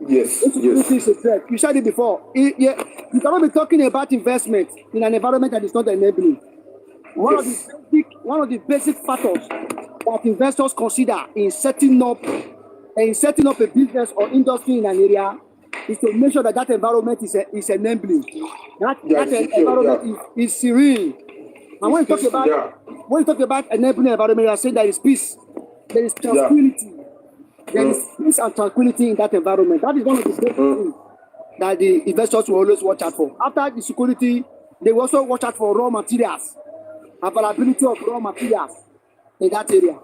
S2: Yes.
S1: Is a threat. You said it before. You cannot be talking about investment in an environment that is not enabling. One of the basic factors that investors consider in setting up a business or industry in an area is to make sure that environment is enabling. That environment is serene. And when you talk about enabling environment, you are saying there is peace, there is tranquility. There is peace and tranquility in that environment. That is one of the basic things that the investors will always watch out for. After the security, they will also watch out for raw materials, availability of raw materials in that area.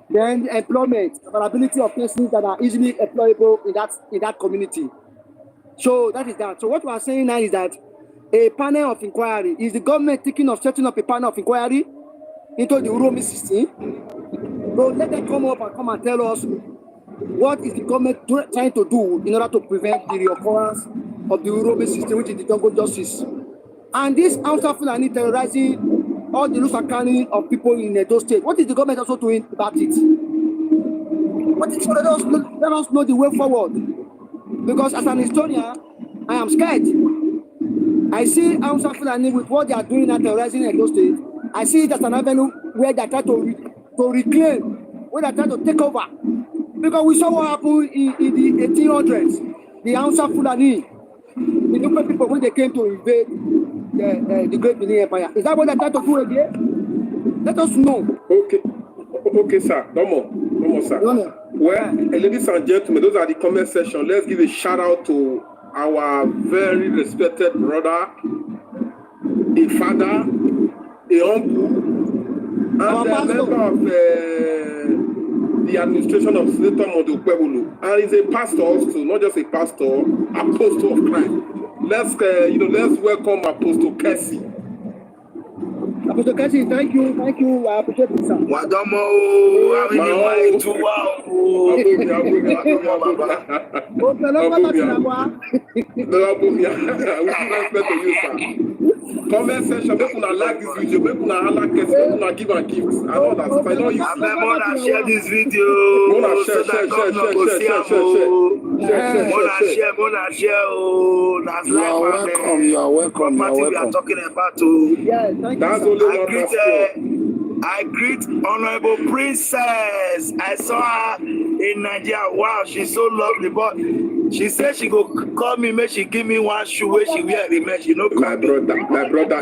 S1: Then employment, availability of persons that are easily employable in that community. So that is that. So what we are saying now is that a panel of inquiry, is the government thinking of setting up a panel of inquiry into the Uromi system? So let them come up and come and tell us what is the government trying to do in order to prevent the reoccurrence of the Uromi system, which is the jungle justice. And this Hausa Fulani terrorizing all the Lusakani of people in Edo State. What is the government also doing about it? Let us know the way forward. Because as an historian, I am scared. I see Hausa Fulani with what they are doing at terrorizing Edo State. I see it as an avenue where they try to reclaim, where they try to take over. Because we saw what happened in the 1800s. The Hausa Fulani, the Nupe people, when they came to invade the Great Benin Empire. Is that what they try to do again? Let us know.
S2: Okay, sir. No more, sir. No. Well, ladies and gentlemen, those are the comment section. Let's give a shout out to our very respected brother, a father, a uncle, and a member of the administration of Senator Mondo Pueblo. And he's a pastor also, not just a pastor, apostle of Christ. Let's welcome Apostle Kassy.
S1: Apostle Kassy, thank you. I appreciate it, sir.
S10: Wadomo,
S2: comment section, make una like this video, make una like it, make una give and gifts. I know that. I know you.
S10: Mona share this video. Mona share. Oh, that's
S8: you are welcome. You are welcome.
S10: What we are talking about?
S1: Yeah, thank
S2: that's
S1: you.
S10: I greet Honorable Princess. I saw her in Nigeria. Wow, she's so lovely. But she said she go call me, make she give me one shoe where she wear the match. You know,
S2: my brother.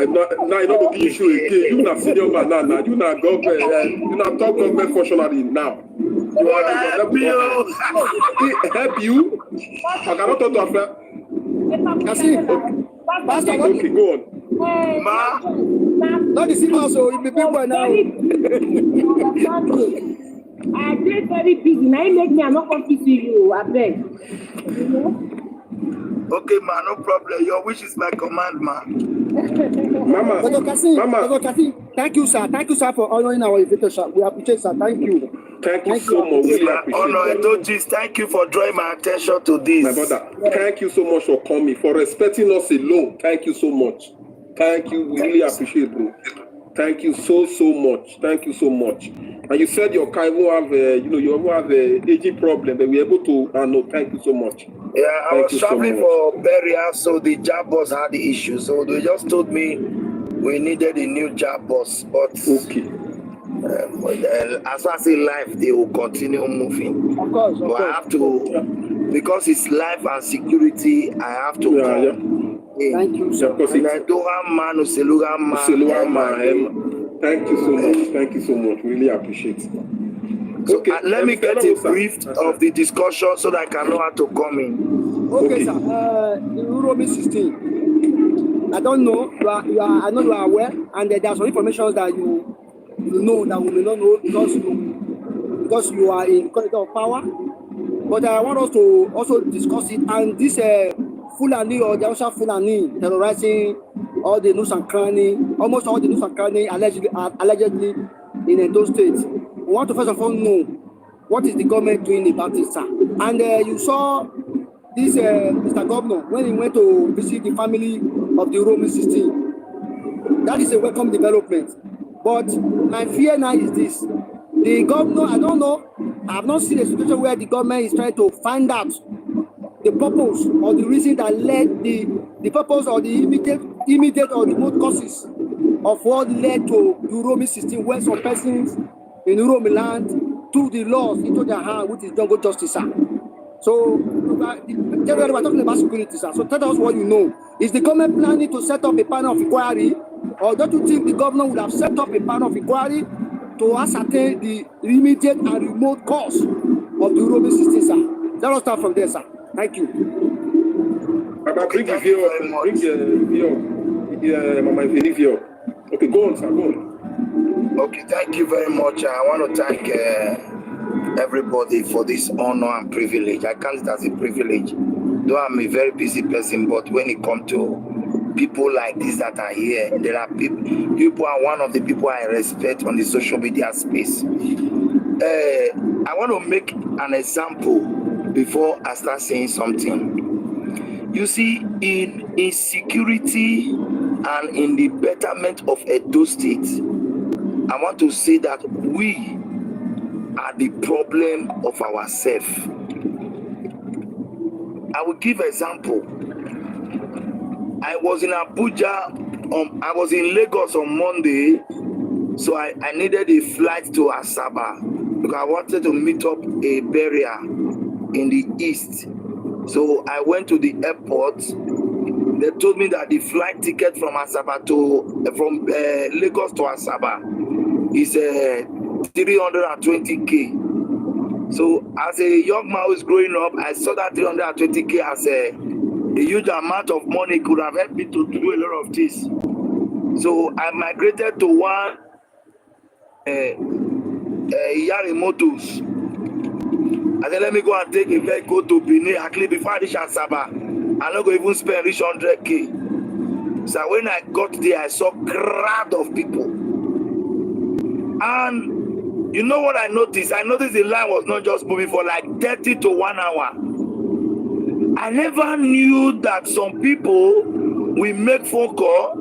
S2: Now you know the issue again. You not senior man now. You not government. You not top government functionary now. You are
S10: help you.
S2: Help you. I cannot talk to her. Okay, go on.
S10: Ma.
S1: Not the same also, in the people now.
S4: I play very big. Now you make me, I'm not going to see you. I beg.
S10: Okay, ma, no problem. Your wish is my command, ma.
S2: Mama.
S1: Thank you, sir. Thank you, sir, for honoring our invitation. We appreciate, sir. Thank you.
S2: Thank you so much. Really
S10: appreciate it. Thank you for drawing my attention to this.
S2: My brother, thank you so much for coming, for respecting us alone. Thank you so much. Thank you. We really appreciate it, bro. Thank you so much. Thank you so much. And you said your car will have, you have a aging problem, but we're able to handle. Thank you so much.
S10: Yeah, I was traveling for burial, so the job boss had the issue. So they just told me we needed a new job boss. But
S2: okay.
S10: As I say life, they will continue moving.
S1: Of course.
S10: But I have to, because it's life and security, I have to come.
S2: Yeah.
S1: Thank you, sir.
S10: And I don't have man.
S2: Thank you so much. Thank you so much. Really appreciate it.
S10: Okay, let me get a brief of the discussion so that I can know how to come in.
S1: Okay. Sir. The Uromi 16. I don't know. I know you are aware, and there are some information that you know that we may not know because you are in corridor of power. But I want us to also discuss it. And this Fulani or the Hausa Fulani terrorizing all the nooks and crannies, almost all the nooks and crannies allegedly in Edo State. We want to first of all know what is the government doing about it, sir. And you saw this Mr. Governor when he went to visit the family of the Uromi 16. That is a welcome development. But my fear now is this. The governor, I don't know, I have not seen a situation where the government is trying to find out the purpose or the reason that led the purpose or the immediate or remote causes of what led to the Uromi 16, where some persons in Uromi land took the laws into their hand, which is jungle justice, sir. So, generally, we're talking about security, sir. So tell us what you know. Is the government planning to set up a panel of inquiry, or don't you think the governor would have set up a panel of inquiry to ascertain the immediate and remote cause of the Uromi 16, sir? Let us start from there, sir. Thank you.
S2: Bring the video. Okay, go on, sir. Go on.
S10: Okay, thank you very much. I want to thank everybody for this honor and privilege. I count it as a privilege. Though I'm a very busy person, but when it comes to people like this that are here, there are people. You are one of the people I respect on the social media space. I want to make an example before I start saying something. You see, in security and in the betterment of Edo State, I want to say that we are the problem of ourselves. I will give example. I was in Abuja. I was in Lagos on Monday, so I needed a flight to Asaba because I wanted to meet up a burial in the east. So I went to the airport. They told me that the flight ticket from Lagos to Asaba is 320k. So as a young man who's growing up, I saw that 320k as a huge amount of money. Could have helped me to do a lot of things. So I migrated to one Yari Motors. I said, let me go and take a vehicle to Benin. Actually, before I reach Asaba, I'm not going to even spend reach 100k. So when I got there, I saw a crowd of people. And you know what I noticed? I noticed the line was not just moving for like 30 to 1 hour. I never knew that some people will make phone call,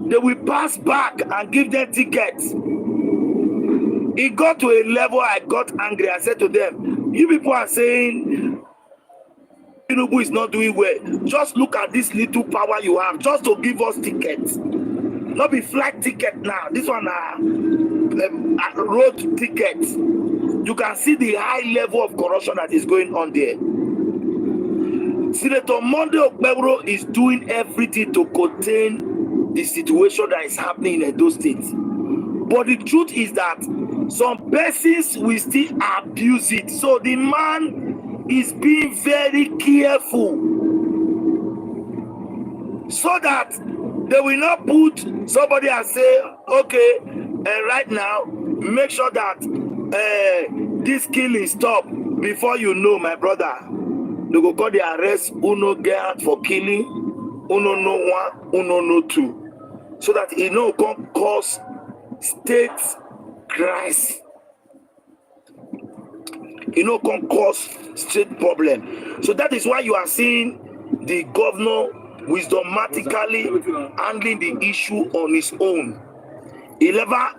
S10: they will pass back and give them tickets. It got to a level I got angry. I said to them, you people are saying Tinubu is not doing well. Just look at this little power you have just to give us tickets. Not be flight ticket now. This one road tickets. You can see the high level of corruption that is going on there. Senator Monday Okpebholo is doing everything to contain the situation that is happening in Edo State. But the truth is that some persons will still abuse it. So the man is being very careful so that they will not put somebody and say, okay, right now, make sure that this killing stop before you know, my brother. They go call the arrest uno get for killing, uno no one, uno no two. So that it no come cause state crisis. It no come cause state problem. So that is why you are seeing the governor wisdomatically handling the issue on his own. He never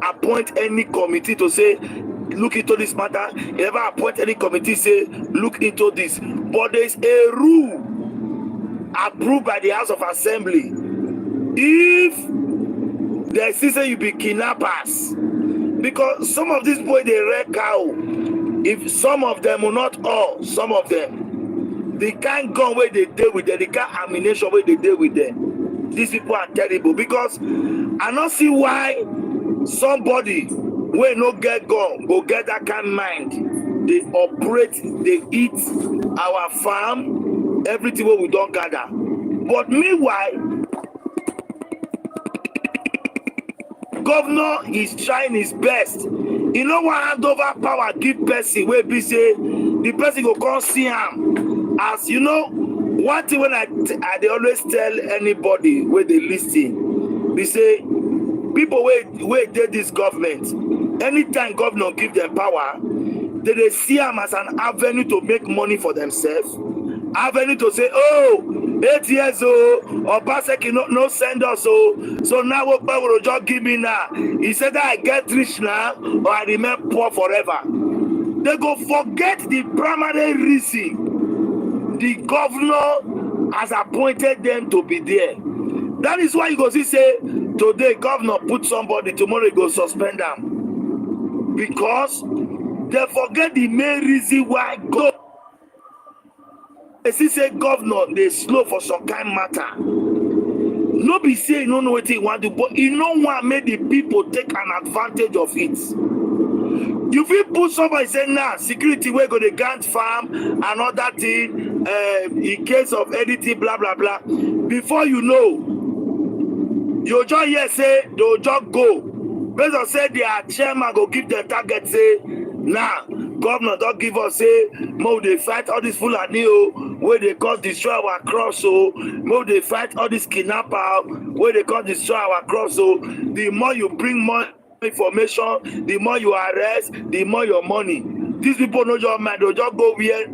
S10: appoint any committee to say, look into this matter. He never appoint any committee say, look into this. But there is a rule approved by the House of Assembly. If they say you be kidnappers, because some of these boys they red cow. If some of them or not all, some of them, they can't go where they deal with them, they can't ammunition where they deal with them. These people are terrible because I don't see why somebody will not get gun, go get that kind of mind. They operate, they eat our farm, everything what we don't gather. But meanwhile, governor is trying his best. You know what hand over power give person where be say the person go come see him. As you know, one thing when I they always tell anybody where they listen, we say people where did this government, anytime governor give them power, they see them as an avenue to make money for themselves, avenue to say, oh, 8 years old, or Paseki no send us, so now what power will just give me now? He said that I get rich now, or I remain poor forever. They go forget the primary reason the governor has appointed them to be there. That is why you go see say today governor put somebody, tomorrow he go suspend them, because they forget the main reason why they see say governor they slow for some kind matter. No be say you don't know what he want to do, but you know what made the people take an advantage of it. You feel put somebody say nah, security we go the Gant farm and other thing in case of anything blah blah blah. Before you know, you just hear say they'll just go. Based on say their chairman go give them target say nah, governor don't give us say more they fight all this Fulani where they cause destroy our crops, so more they fight all this kidnapper where they cause destroy our crops. So the more you bring more information, the more you arrest, the more your money. These people know your mind, they'll just go where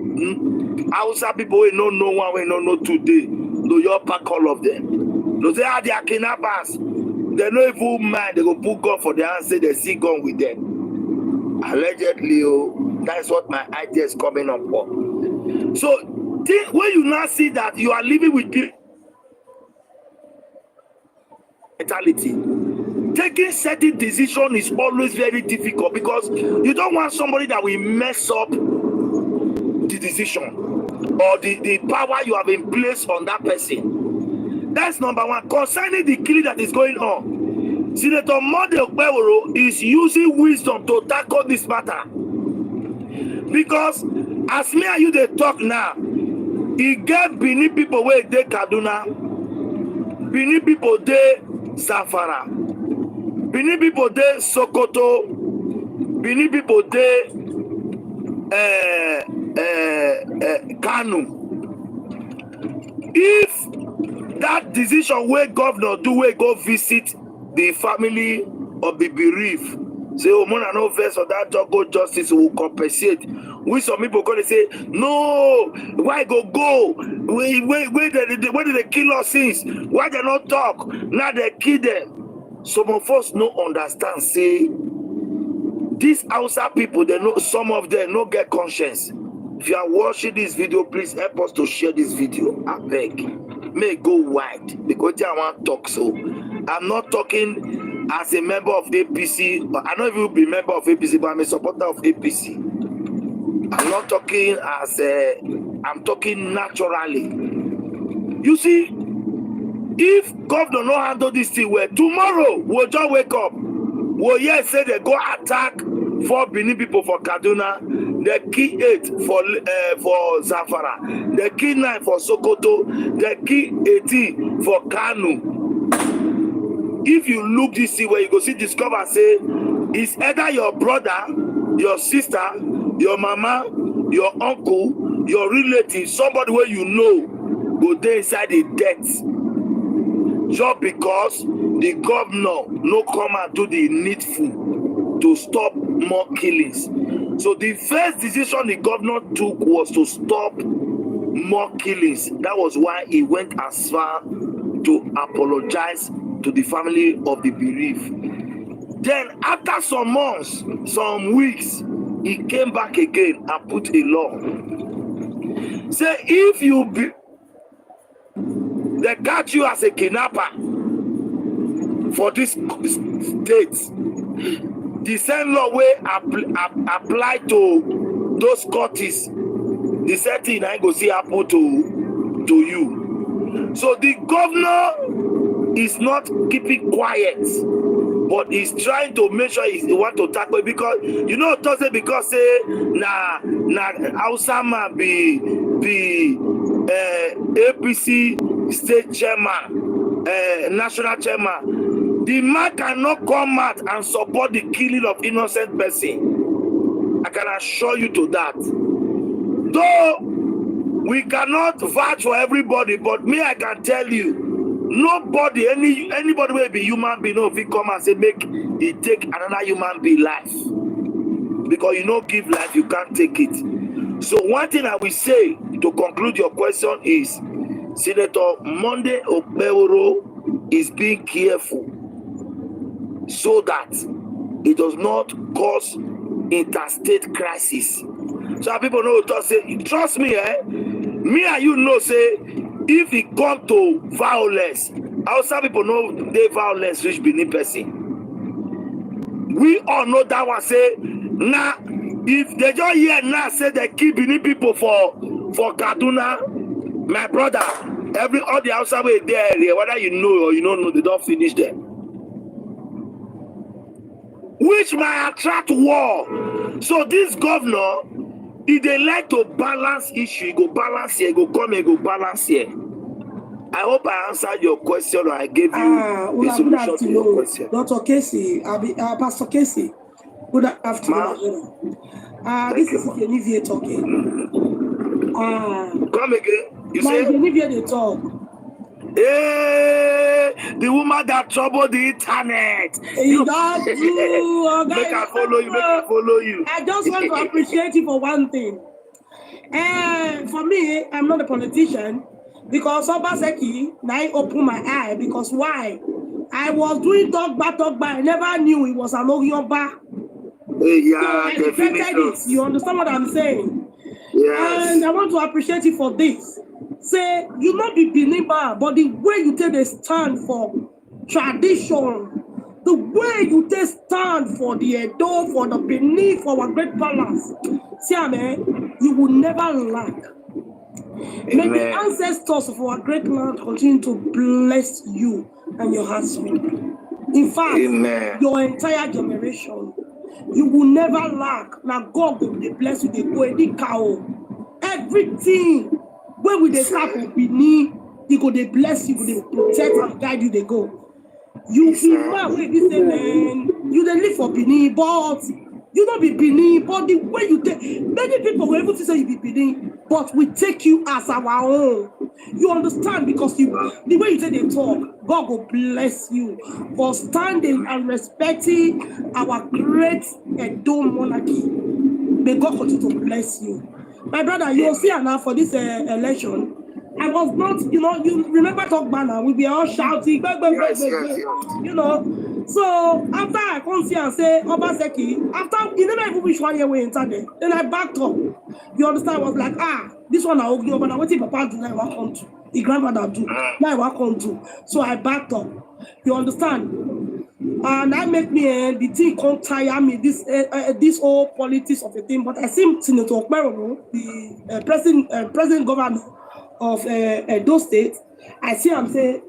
S10: outside people will know no one will know today. Do your pack all of them. Those are their kidnappers. They no even mind, they go put gun for their hand, say they see gun with them. Allegedly, that's what my idea is coming up for. So when you now see that you are living with people mentality. Taking certain decision is always very difficult because you don't want somebody that will mess up the decision or the power you have in place on that person. That's number one. Concerning the killing that is going on, Senator Monday Okpeworo is using wisdom to tackle this matter. Because as me and you they talk now, he get Benin people where they Kaduna, Benin people they Zamfara, Benin people they Sokoto, Benin people they Kanu. If that decision where governor do we go visit the family of the bereaved, say oh man no verse for that go justice will compensate. We some people gonna say no, why go where did they kill us since? Why they not talk? Now they kill them. Some of us no understand. Say these Hausa people, they know some of them no get conscience. If you are watching this video, please help us to share this video. I beg, may go wide because I want to talk. So I'm not talking as a member of APC. I know you will be a member of APC, but I'm a supporter of APC. I'm not talking as I'm talking naturally. You see, if governor no handle this thing well, tomorrow we'll just wake up. Well, yes, say they go attack 4 Benin people for Kaduna, they kill 8 for Zamfara, they kill 9 for Sokoto, they kill 18 for Kanu. If you look this way, you go see discover say it's either your brother, your sister, your mama, your uncle, your relative, somebody where you know go there inside the death. Just because the governor no come and do the needful to stop more killings. So the first decision the governor took was to stop more killings. That was why he went as far to apologize to the family of the bereaved. Then after some months, some weeks, he came back again and put a law. Say if you be they catch you as a kidnapper for this state, the same law will apply to those courts. The same thing I go see happen to you. So the governor is not keeping quiet, but he's trying to make sure he want to tackle it because you know Thursday because say na Hausa man be APC state chairman, national chairman. The man cannot come out and support the killing of innocent person. I can assure you to that. Though we cannot vouch for everybody, but me I can tell you, nobody, anybody will be human being, if he come and say make he take another human being life. Because you know give life, you can't take it. So one thing I will say to conclude your question is Senator Monday Okpeworo is being careful so that it does not cause interstate crisis. So people know to say, trust me, me and you know say if it come to violence, outside people know they violence reach Benin person. We all know that one say now if they just hear now say they kill Benin people for Kaduna, my brother, all the outside way there, whether you know or you don't know, they don't finish them. Which might attract war. So this governor, if they like to balance issue, go balance here, go come here, go balance here. I hope I answered your question or I gave you the solution to your question.
S11: Dr. Kassy, Pastor Kassy, good afternoon. This is Genevieve talking.
S10: Come again. You say?
S11: Genevieve they talk.
S10: Hey, the woman that troubled the internet.
S11: You don't do.
S10: Make her follow you. Make her follow you.
S11: I just want to appreciate you for one thing. For me, I'm not a politician because Obaseki now opened my eye because why? I was doing talk back. I never knew it was an Ogyoba.
S10: Yeah,
S11: so it. You understand what I'm saying?
S10: Yes.
S11: And I want to appreciate you for this. Say you not be believer, but the way you take a stand for tradition, the way you take stand for the Edo, for the Benin, for our great palace, see, man, you will never lack. May the ancestors of our great land continue to bless you and your husband. In fact, your entire generation, you will never lack. Now God will bless you. They go any cow, everything. When we they start from Benin, He go they bless you, they protect and guide you. They go. You man, wait, this man, you they live for Benin, but you don't be Benin. But the way you take, many people were able to say you be Benin, but we take you as our own. You understand, because you, the way you say they talk, God will bless you for standing and respecting our great Edo monarchy. May God continue to bless you. My brother, you will see now for this election. I was not, you remember talk banner, we be all shouting, you know. So after I come here and say, Obaseki, after, you never even wish 1 year we entered there. Then I backed up. You understand? I was like, this one I will but I wait till Papa do now I want to. The grandfather do. Now I want to. So I backed up. You understand? And that make me, the thing can't tire me, this whole politics of the thing. But I see Senator Okpero, the president governor of Edo State, I see him say,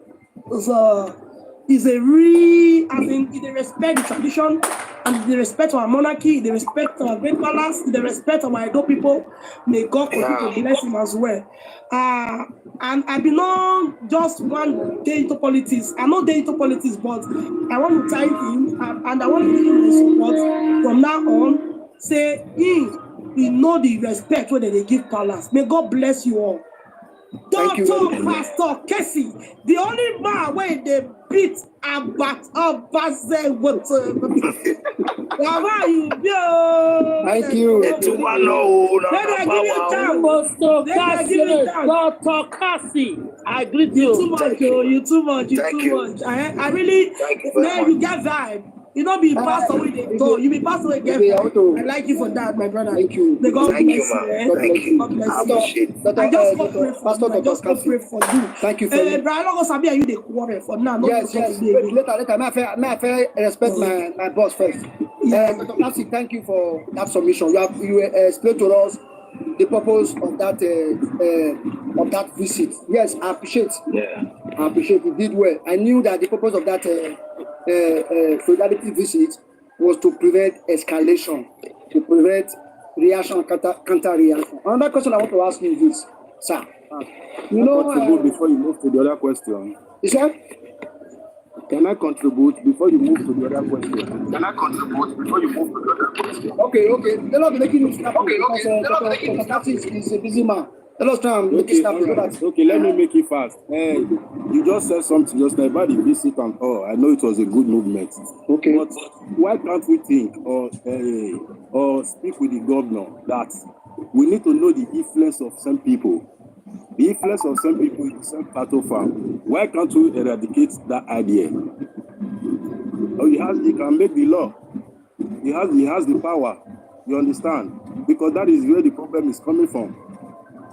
S11: is a real, I mean, they respect the tradition, and they respect our monarchy, they respect our great palace, they respect our Edo people. May God continue to bless him as well. And I belong just one day into politics. I'm not day into politics, but I want to thank him, and I want to give him the support from now on. Say, he know the respect where they give palace. May God bless you all. Dr. Pastor Kassy, the only man where they beat about Obase with
S1: thank you.
S3: Dr. Kassy, I greet you.
S11: You too much. I really, man, you get vibe. You don't be passed away, you be passed away. I like you for that, my brother.
S1: Thank you.
S11: May God bless you. God bless you. I just want to pray for you.
S1: Thank you for you.
S11: Brian, are you the quarrel for now?
S1: Yes. Later. May I respect my boss first. Dr. Kassy, thank you for that submission. You explained to us the purpose of that visit. Yes, I appreciate. I appreciate you did well. I knew that the purpose of that solidarity visit was to prevent escalation, to prevent reaction, counter reaction. Another question I want to ask you is this, sir.
S2: Contribute before you move to the other question.
S1: Is that?
S2: Can I contribute before you move to the other question?
S1: Okay. They're not making you snap. Dr. Kassy is a busy man. Let us try and make it snap.
S2: Okay, let me make it fast. You just said something just now about the visit and all. I know it was a good movement.
S1: Okay.
S2: But why can't we think or speak with the governor that we need to know the influence of some people? The influence of some people in some cattle farm. Why can't we eradicate that idea? He can make the law. He has the power. You understand? Because that is where the problem is coming from.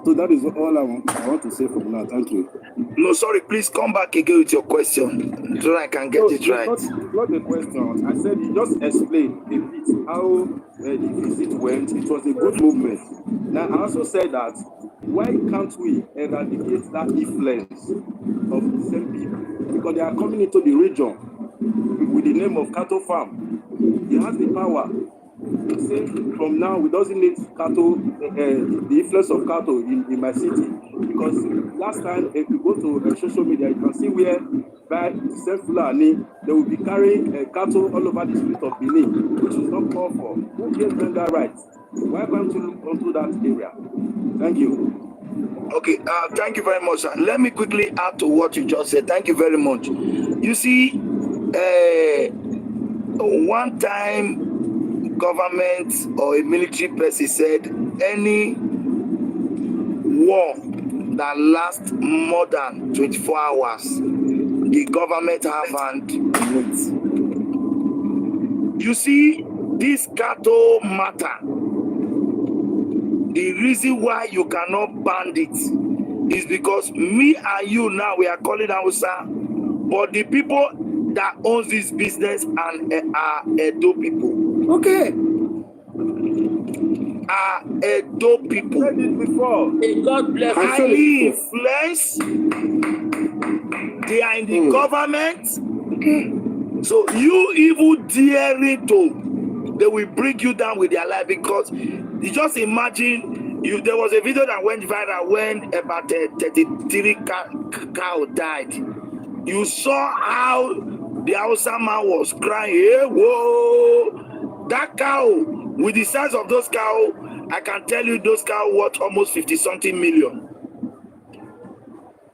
S2: So that is all I want to say from now. Thank you.
S10: No, sorry, please come back again with your question so I can get it right.
S2: Not the question. I said you just explained a bit how the visit went. It was a good movement. Now, I also said that why can't we eradicate that influence of the same people? Because they are coming into the region with the name of cattle farm. He has the power. Say from now we doesn't need cattle, the influence of cattle in my city, because last time if you go to social media you can see where by the Fulani they will be carrying cattle all over the street of Benin, which is not called for. Who gave them that right? Why can't you look onto that area? Thank you.
S10: Okay, thank you very much, sir. Let me quickly add to what you just said. Thank you very much. You see, one time government or a military person said any war that lasts more than 24 hours, the government have hand in it. You see, this cattle matter, the reason why you cannot ban it is because me and you now, we are calling Hausa, but the people that owns this business and are Edo people.
S1: Okay.
S10: Are Edo people.
S3: Said it before. May God bless you.
S10: Highly influenced. They are in the government. So you evil daring to, they will bring you down with their life, because you just imagine, there was a video that went viral when about 33 cow died. You saw how the Hausa man was crying, hey, whoa, that cow, with the size of those cow, I can tell you those cow worth almost 50-something million.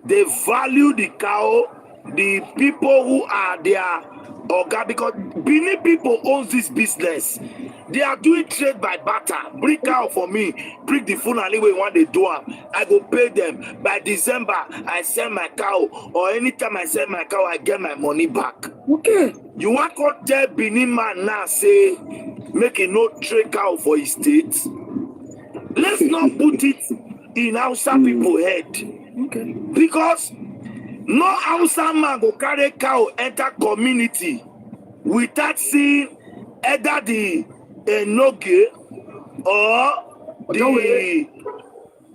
S10: They value the cow, the people who are their organ, because Benin people owns this business. They are doing trade by barter. Bring cow for me, bring the food and anyway when they do it, I go pay them. By December, I sell my cow, or anytime I sell my cow, I get my money back.
S1: Okay.
S10: You want to tell Benin man now, say, make a no trade cow for his state? Let's not put it in Hausa people head.
S1: Okay.
S10: Because no Hausa man go carry cow enter community without seeing either the Enoge or the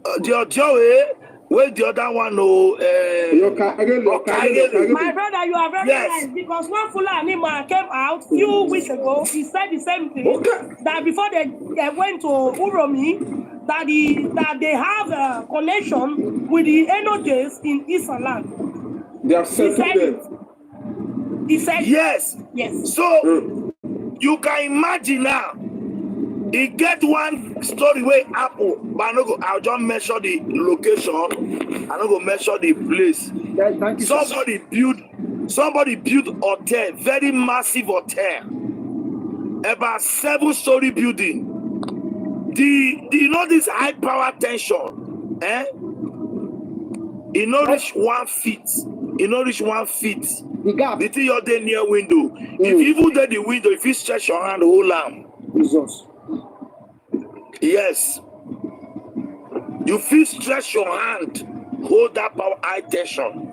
S10: Ojowe, where the other one
S11: My brother, you are very right, because one Fulani man came out a few weeks ago. He said the same thing. That before they went to Uromi, that they have a connection with the Enoges in Eastern land.
S2: They have settled
S11: them. He said
S10: yes.
S11: Yes.
S10: So you can imagine now. He get one story where Apple, but I'll just measure the location. I don't go measure the place.
S1: Yes, thank you.
S10: Somebody built hotel, very massive hotel, about 7-story building. You know this high power tension, it not reach 1 feet. It not reach 1 feet.
S1: The gap.
S10: The thing you're there near window. If you even there the window, if you stretch your hand, hold on.
S1: Jesus.
S10: Yes. You feel stretch your hand, hold that power high tension.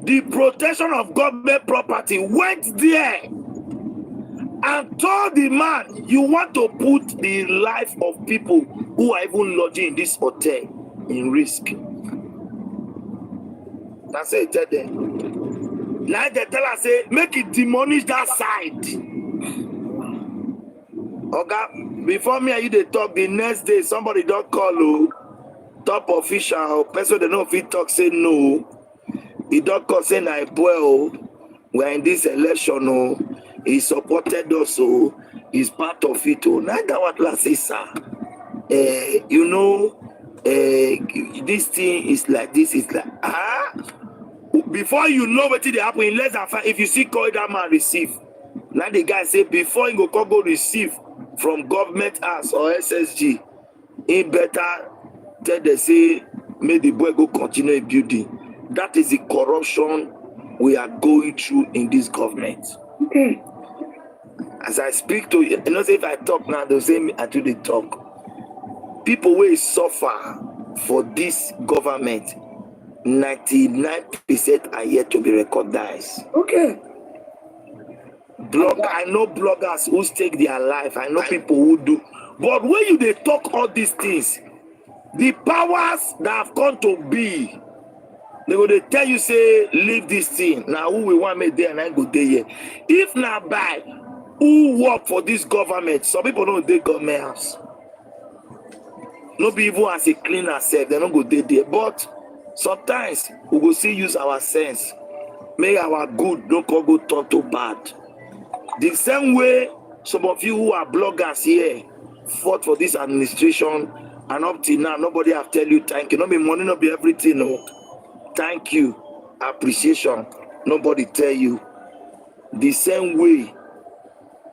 S10: The protection of government property went there and told the man, you want to put the life of people who are even lodging in this hotel in risk. That's it. Tell them. Now they tell us, say, make it demolish that side. Okay, before me and you they talk, the next day somebody don't call top official or person they know if he talk, say no. He don't call, say na well, we're in this election, he supported us, he's part of it. Now that what last say, sir. You know, this thing is like this, is like before you know what they happen in less than 5, if you see call that man receive. Now the guy say before he go receive from government house or SSG, he better tell they say make the boy go continue building. That is the corruption we are going through in this government.
S1: Okay.
S10: As I speak to you, know, say if I talk now, they'll say me until they talk. People will suffer for this government. 99% are yet to be recognized.
S1: Okay.
S10: I know bloggers who stake their life. I know people who do. But when they talk all these things, the powers that have come to be, they go they tell you, say, leave this thing. Now who we want me there and I go there here. If not by who work for this government, some people don't they government house. No be even as a cleaner self, they don't go there. But sometimes we go see use our sense. Make our good don't go turn to bad. The same way some of you who are bloggers here fought for this administration, and up till now nobody have tell you thank you. No be money, no be everything. No, thank you, appreciation. Nobody tell you. The same way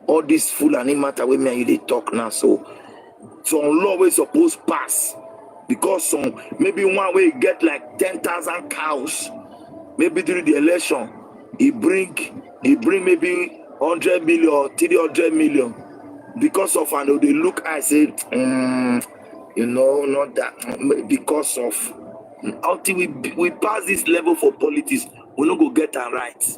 S10: all this full and matter with me and you they talk now. So some law we supposed pass because some maybe one way get like 10,000 cows. Maybe during the election, he bring maybe 100 million or 300 million because of and they look I say you know, not that because of until we pass this level for politics, we not go get it right.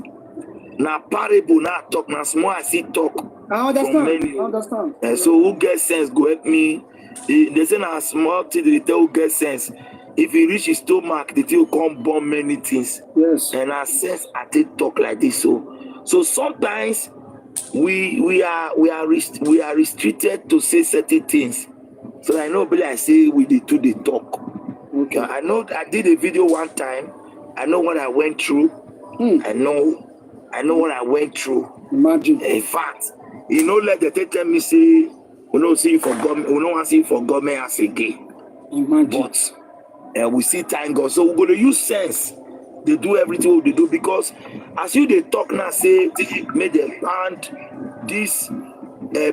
S10: Now parable, now talk, now small I see talk.
S1: I understand.
S10: So who gets sense go help me. They say now small thing they tell who gets sense. If he reach his stomach, the thing will come bomb many things.
S1: Yes.
S10: And I sense I take talk like this. So sometimes we are restricted to say certain things. So I know, but I say we did to the talk.
S1: Okay.
S10: I know I did a video one time. I know what I went through. I know what I went through.
S1: Imagine.
S10: In fact, you know, like they tell me say, we don't see you for government, we don't want to see you for government as a gay.
S1: Imagine.
S10: But we see time God. So we're going to use sense. They do everything they do because as you they talk now, say, may they band these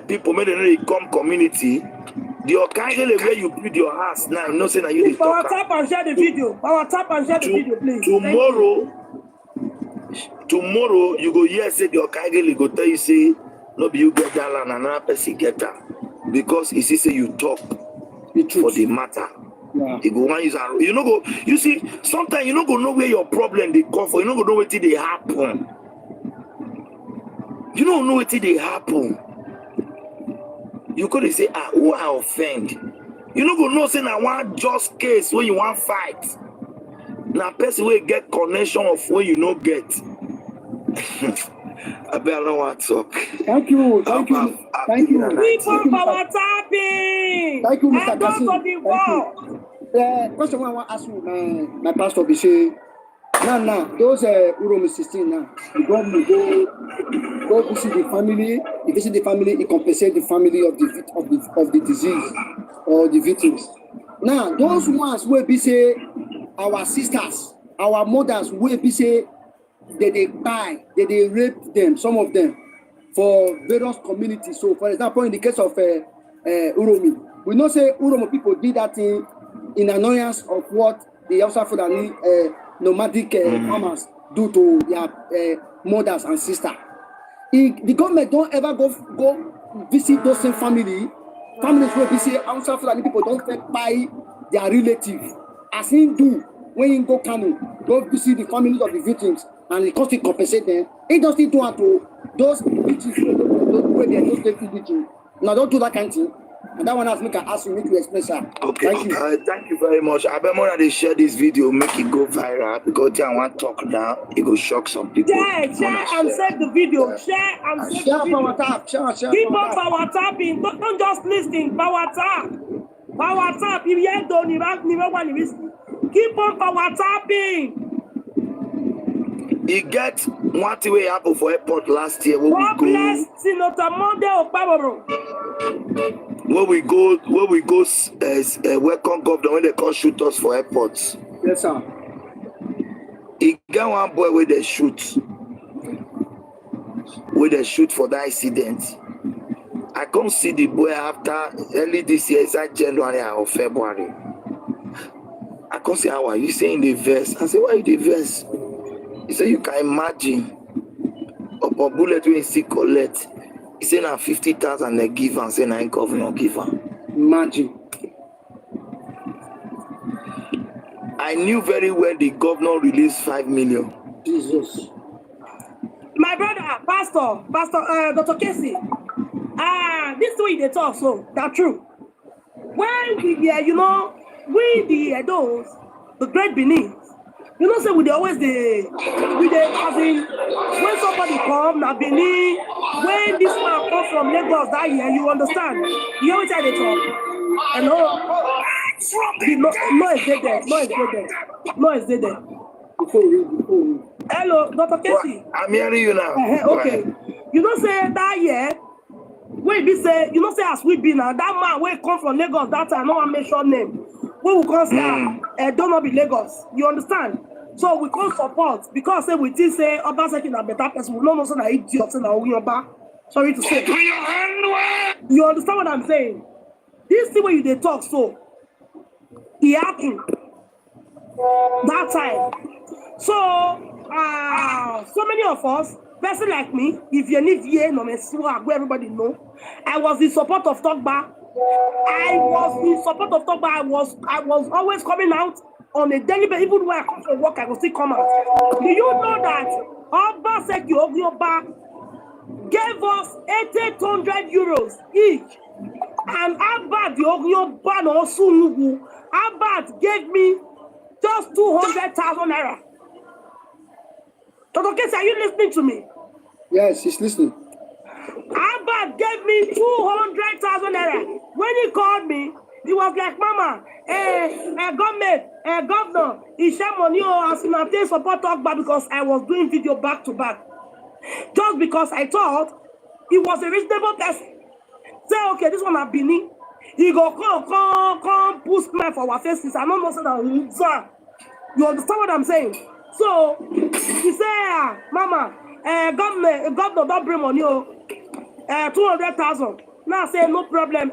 S10: people, may they come community. The kind of where you build your house now, I'm not saying that you
S11: please, power tap and share the video. Power tap and share the video, please.
S10: Tomorrow you go here say the Okaigele go tell you say no be you get that land and another person get that because he say you talk for the matter.
S1: Yeah.
S10: You go one use you know go you see sometimes you don't go know where your problem they come for, you don't go know what they happen. You don't know what they happen. You could say who I offend. You don't go know say na one just case when you want fight. Now person will get connection of where you no get. I better want to talk.
S1: Thank you.
S11: People power tapping.
S1: Thank you, Mr. Kassy. Question I want to ask you, my pastor, be say, now, those Uromi 16 now, the government go visit the family. He visit the family, he compensate the family of the disease or the victims. Now, those ones will be say our sisters, our mothers will be say they buy, they rape them, some of them, for various communities. So, for example, in the case of Uromi, we know say Uromi people did that thing in annoyance of what the Hausa Fulani nomadic farmers do to their mothers and sisters. The government don't ever go visit those same families where we say Hausa Fulani people don't buy their relatives as in do when you go Kano, go visit the families of the victims and the cost to compensate them. It doesn't do it to those victims where they are not taking victims. Now don't do that kind of thing. And that one has me can ask you, make you express that.
S10: Okay, thank you very much. I bet more that they share this video, make it go viral because I want to talk now. It will shock some people.
S11: Share and save the video. Share and save the video.
S1: Power tap. Share.
S11: Keep on power tapping. Don't just listen. Power tap. Power tap. If you don't, you want to listen. Keep on power tapping.
S10: He get one thing we happened for airport last year.
S11: God bless Senator Monday Okpaboro.
S10: Where we go welcome governor when they come shoot us for airports.
S1: Yes, sir.
S10: He got one boy where they shoot for that incident. I come see the boy after early this year, it's like January or February. I come say, how are you saying the verse? I say, why you the verse? He said, you can imagine upon bullet when he collect. He said, now 50,000 they give and say, now governor give her.
S1: Imagine.
S10: I knew very well the governor released 5 million.
S1: Jesus.
S11: My brother, Pastor, Dr. Kassy, this way they talk, so that's true. When we the those, the great beneath, you know, say we always as in when somebody come now Benin, when this man come from Lagos that year, you understand? You always try to talk. And no is there. Before. Hello, Dr. Kassy.
S10: I'm hearing you now.
S11: Okay. You know say that year, when we say, you know say as we be now, that man will come from Lagos that time, no one mention name. We will come say, don't not be Lagos. You understand? So we can't support because say we think say Obaseki na better person. We don't know say na idiot say na Oyoba. Sorry to say. You understand what I'm saying? This thing where you they talk so he happened that time. So many of us, person like me, if you need here, no me where everybody know, I was in support of Togba. I was always coming out on a daily basis. Even when I come to work, I will still come out. Do you know that Obaseki Ogyoba gave us 800 euros each. And Abad the Ogyoba no Sunugu, Abad gave me just 200,000 naira. Dr. Kassy, are you listening to me?
S1: Yes, he's listening.
S11: Abad gave me 200,000 naira. When he called me, he was like, Mama, governor, he shared money as in a support talk back because I was doing video back to back. Just because I thought he was a reasonable person. Say, okay, this one I've been in. He go, come, put smile for our faces. I don't know, say that, you understand what I'm saying? So, he said, Mama, governor don't bring money, 200,000. Now I say, no problem.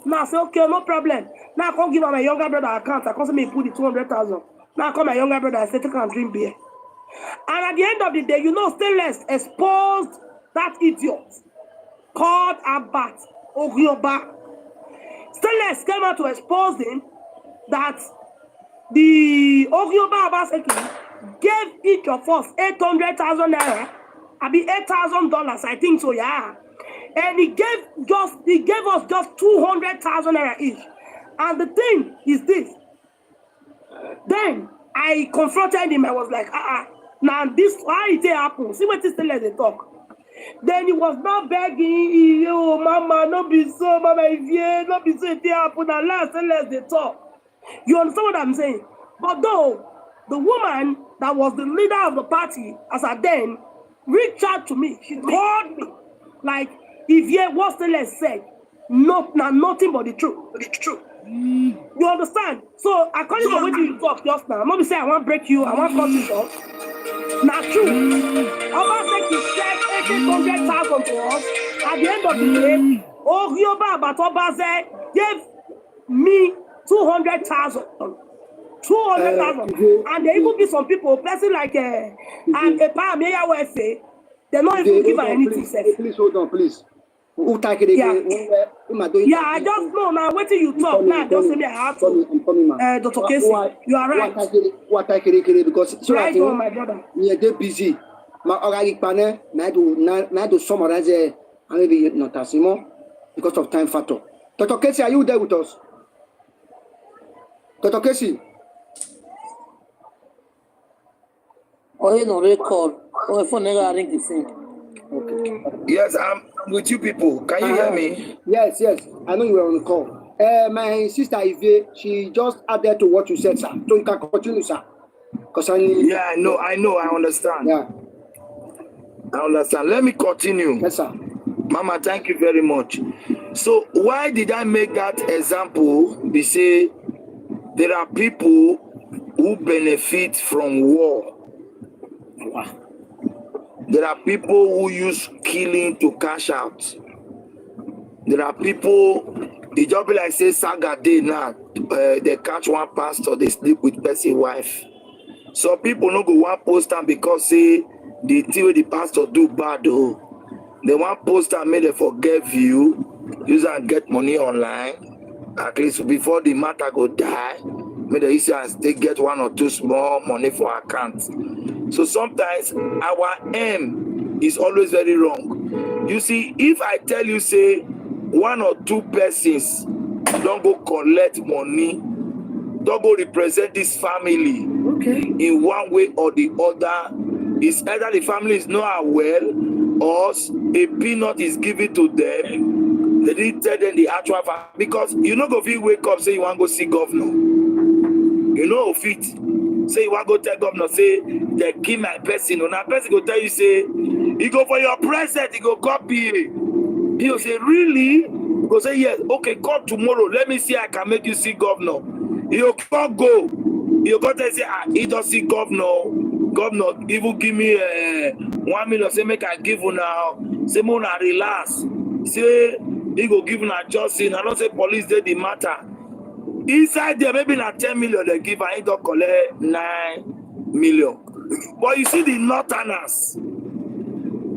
S11: Now I say, okay, no problem. Now I come give my younger brother account. I come say, me put the 200,000. Now I call my younger brother, I say, take and drink beer. And at the end of the day, you know, Stainless exposed that idiot called Abbat Ogyoba. Stainless came out to expose him that the Ogyoba Abaseki gave each of us 800,000 naira. I be $8,000, I think so, yeah. And he gave us just 200,000 naira each. And the thing is this. Then I confronted him. I was like, now this why it happen? See what this thing let they talk. Then he was not begging, oh mama, not be so, mama, if not be so it happen. And last let they talk. You understand what I'm saying? But though the woman that was the leader of the party as I then reached out to me, she called me like, if what Stainless said, nothing but the truth. The truth. You understand? So according to what you talk just now, I'm not say I want to break you, I want to cut you off. Not true. Obaseki said 800,000 to us. At the end of the day, Ogyoba Batobaze gave me 200,000. 200,000. And there even be some people, person like and a Pamela welfare, they not even give her anything.
S1: Please hold on, please.
S11: Yeah, I just know now. What you talk now? Just say me I have to. Dr. Kassy, you are right.
S1: Because so
S11: right on, my brother.
S1: We are busy. My organic panel, now to summarize and maybe not as more because of time factor. Dr. Kassy, are you there with us? Dr. Kassy.
S3: Oh, you know, recall. Oh, if I never ring the thing.
S1: Okay.
S10: Yes, I'm with you people. Can you hear me?
S1: Yes. I know you were on the call. My sister Ivy, she just added to what you said, sir. So you can continue, sir.
S10: Yeah, I know. I understand.
S1: Yeah.
S10: I understand. Let me continue.
S1: Yes, sir.
S10: Mama, thank you very much. So why did I make that example? They say there are people who benefit from war.
S1: Wow.
S10: There are people who use killing to cash out. There are people, it just be like say Saga day now, they catch one pastor, they sleep with person's wife. So people no go one poster because say the thing with the pastor do bad though. They want poster made they forget view, use and get money online. At least before the matter go die, may the Israelites they get one or two small money for account. So sometimes our aim is always very wrong. You see, if I tell you, say, one or two persons don't go collect money, don't go represent this family in one way or the other, it's either the family is not aware or a peanut is given to them. They didn't tell them the actual fact. Because you know, go feel wake up, say you want to go see governor. You know, fit. Say you want to go tell governor, say they kill my person. Or now person go tell you, say, you go for your president, you go copy. He'll say, really? You go say, yes, okay, come tomorrow. Let me see I can make you see governor. You can't go. You go to say, he don't see governor. Governor, even give me 1 million. Say, make I give you now. Say, Mona, relax. Say, he go give you a justice. I don't say police did the matter. Inside there, maybe not 10 million they give, and he don't collect 9 million. But you see the northerners,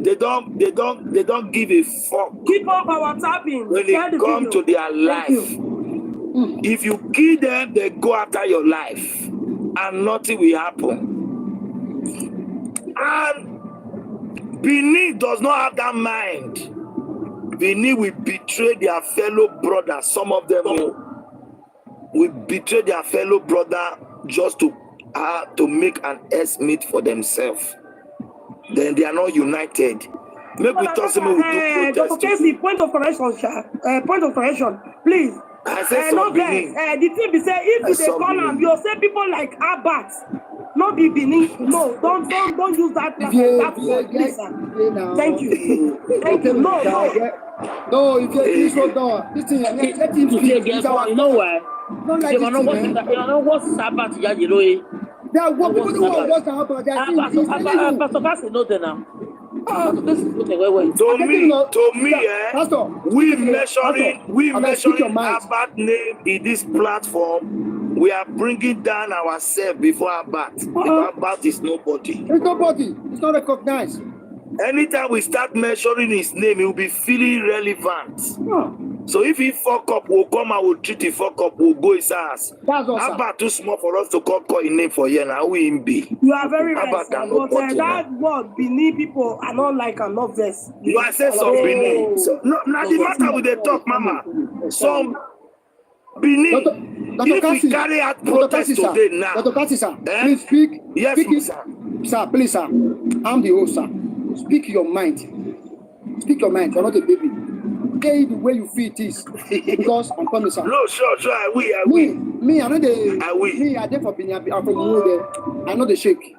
S10: they don't give a fuck.
S11: Keep up our tapping.
S10: When they come to their life. If you kill them, they go after your life, and nothing will happen. And Benin does not have that mind. Benin will betray their fellow brother. Some of them will betray their fellow brother just to make an ends meet for themselves. Then they are not united. Maybe we talk some we do protest.
S11: Dr. Kassy, point of correction, please.
S10: I said
S11: No guys, the thing be say if they call them, you say people like Abat, not be Benin. No, don't use that word, please. Thank you. Thank you.
S1: No, if you slow down, this thing, let him speak.
S3: You know why?
S1: Don't like this thing, man.
S3: You know what's Sabbath, yeah, you know.
S1: There are people who want what's about their thing.
S3: Pastor Kassy know them now.
S10: To me,
S1: Pastor,
S10: we measuring Abbat name in this platform. We are bringing down ourselves before Abbat. Abbat is nobody.
S1: It's nobody. It's not recognized.
S10: Anytime we start measuring his name, he will be feeling relevant. So if he fuck up, we'll come and we'll treat him fuck up, we'll go his ass.
S1: That's all,
S10: Abbat too small for us to call his name for here now. We him be.
S11: You are very right, sir, but that word Benin people are not like an obvious.
S10: You are saying some Benin. So, no, now the matter with the talk, Mama. Some Benin. If we carry out protest today now.
S1: Dr. Kassy, sir, please speak.
S10: Yes,
S1: sir. Sir, please, sir. I'm the host, sir. Speak your mind. Speak your mind. You're not a baby. Say it the way you feel it is. Because I'm coming, sir.
S10: No, sure. I will.
S1: Me, I know the.
S10: I will.
S1: Me, I there for Benin. I'm from Mode. I know the shake.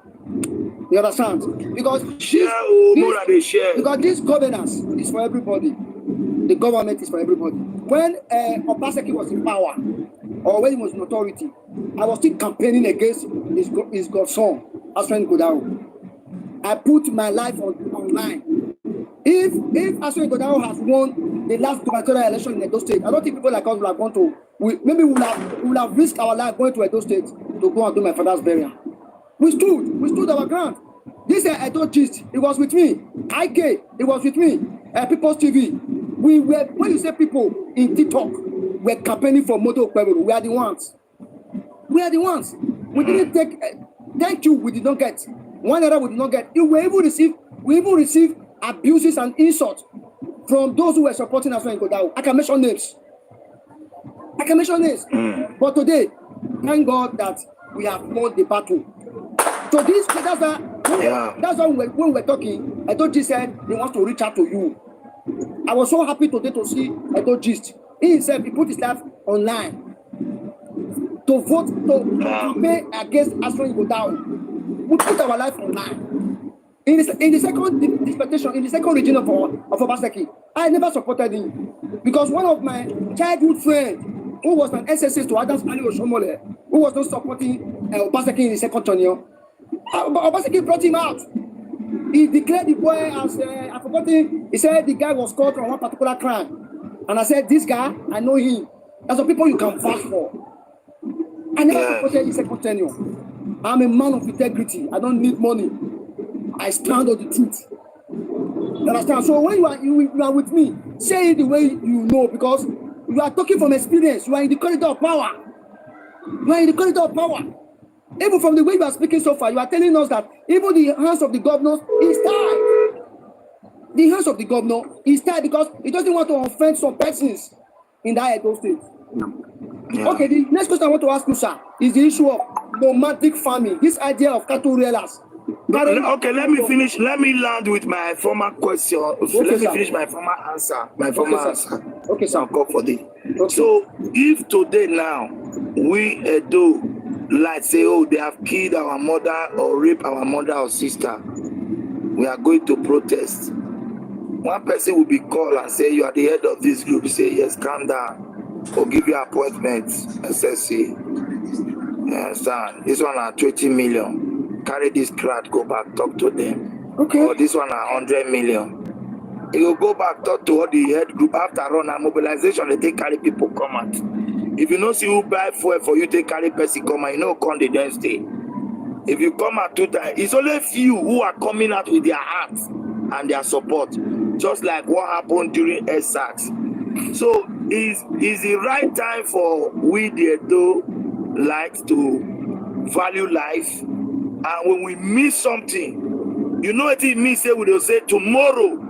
S1: You understand? Because this governance is for everybody. The government is for everybody. When Obaseki was in power, or when he was in authority, I was still campaigning against his godson, Asren Godao. I put my life online. If Asren Godao has won the last gubernatorial election in Edo State, I don't think people like us will have gone to. We would have risked our life going to Edo State to go and do my father's burial. We stood our ground. This Edo gist, it was with me. IK, it was with me. People's TV. When you say people in TikTok, we're campaigning for Moto Kwebulu. We are the ones. We didn't take. Thank you. We did not get. One error we did not get. We even receive abuses and insults from those who were supporting us in Kodao. I can mention names. But today, thank God that we have won the battle. So that's why when we're talking, Edo Gist said he wants to reach out to you. I was so happy today to see Edo Gist. He himself, he put his life online to vote to campaign against Asren Godao. We put our life online. In the second dispensation, in the second region of Obaseki, I never supported him because one of my childhood friends, who was an SSS to Adams Ali Oshomole, who was not supporting Obaseki in the second tenure, Obaseki brought him out. He declared the boy as I forgot him. He said the guy was caught on one particular crime, and I said, "This guy, I know him. That's the people you can vouch for." I never supported his second tenure. I'm a man of integrity. I don't need money. I stand on the truth. You understand? So when you are with me, say it the way you know, because you are talking from experience. You are in the corridor of power. Even from the way you are speaking so far, you are telling us that even the hands of the governor is tied. The hands of the governor is tied because he doesn't want to offend some persons in that Edo State. Yeah. Okay, the next question I want to ask you, sir, is the issue of nomadic farming. This idea of cattle railers.
S10: Okay, let me finish. Let me land with my former question. Let me finish my former answer. Okay, sir. I'll go for this. Okay. So, if today now we do like say, oh, they have killed our mother or raped our mother or sister, we are going to protest. One person will be called and say, you are the head of this group. You say, yes, calm down. Or give you appointments. SSC. You understand? This one are 20 million. Carry this crowd, go back, talk to them. Okay. Or this one are 100 million. You will go back, talk to all the head group. After run a mobilization, they take carry people come out. If you don't see who buy fuel for you, take carry person come out, you know, come the next day. If you come out 2 times, it's only few who are coming out with their hearts and their support. Just like what happened during SACs. So is the right time for we the Edo like to value life, and when we miss something, You know what it means? Say we will say tomorrow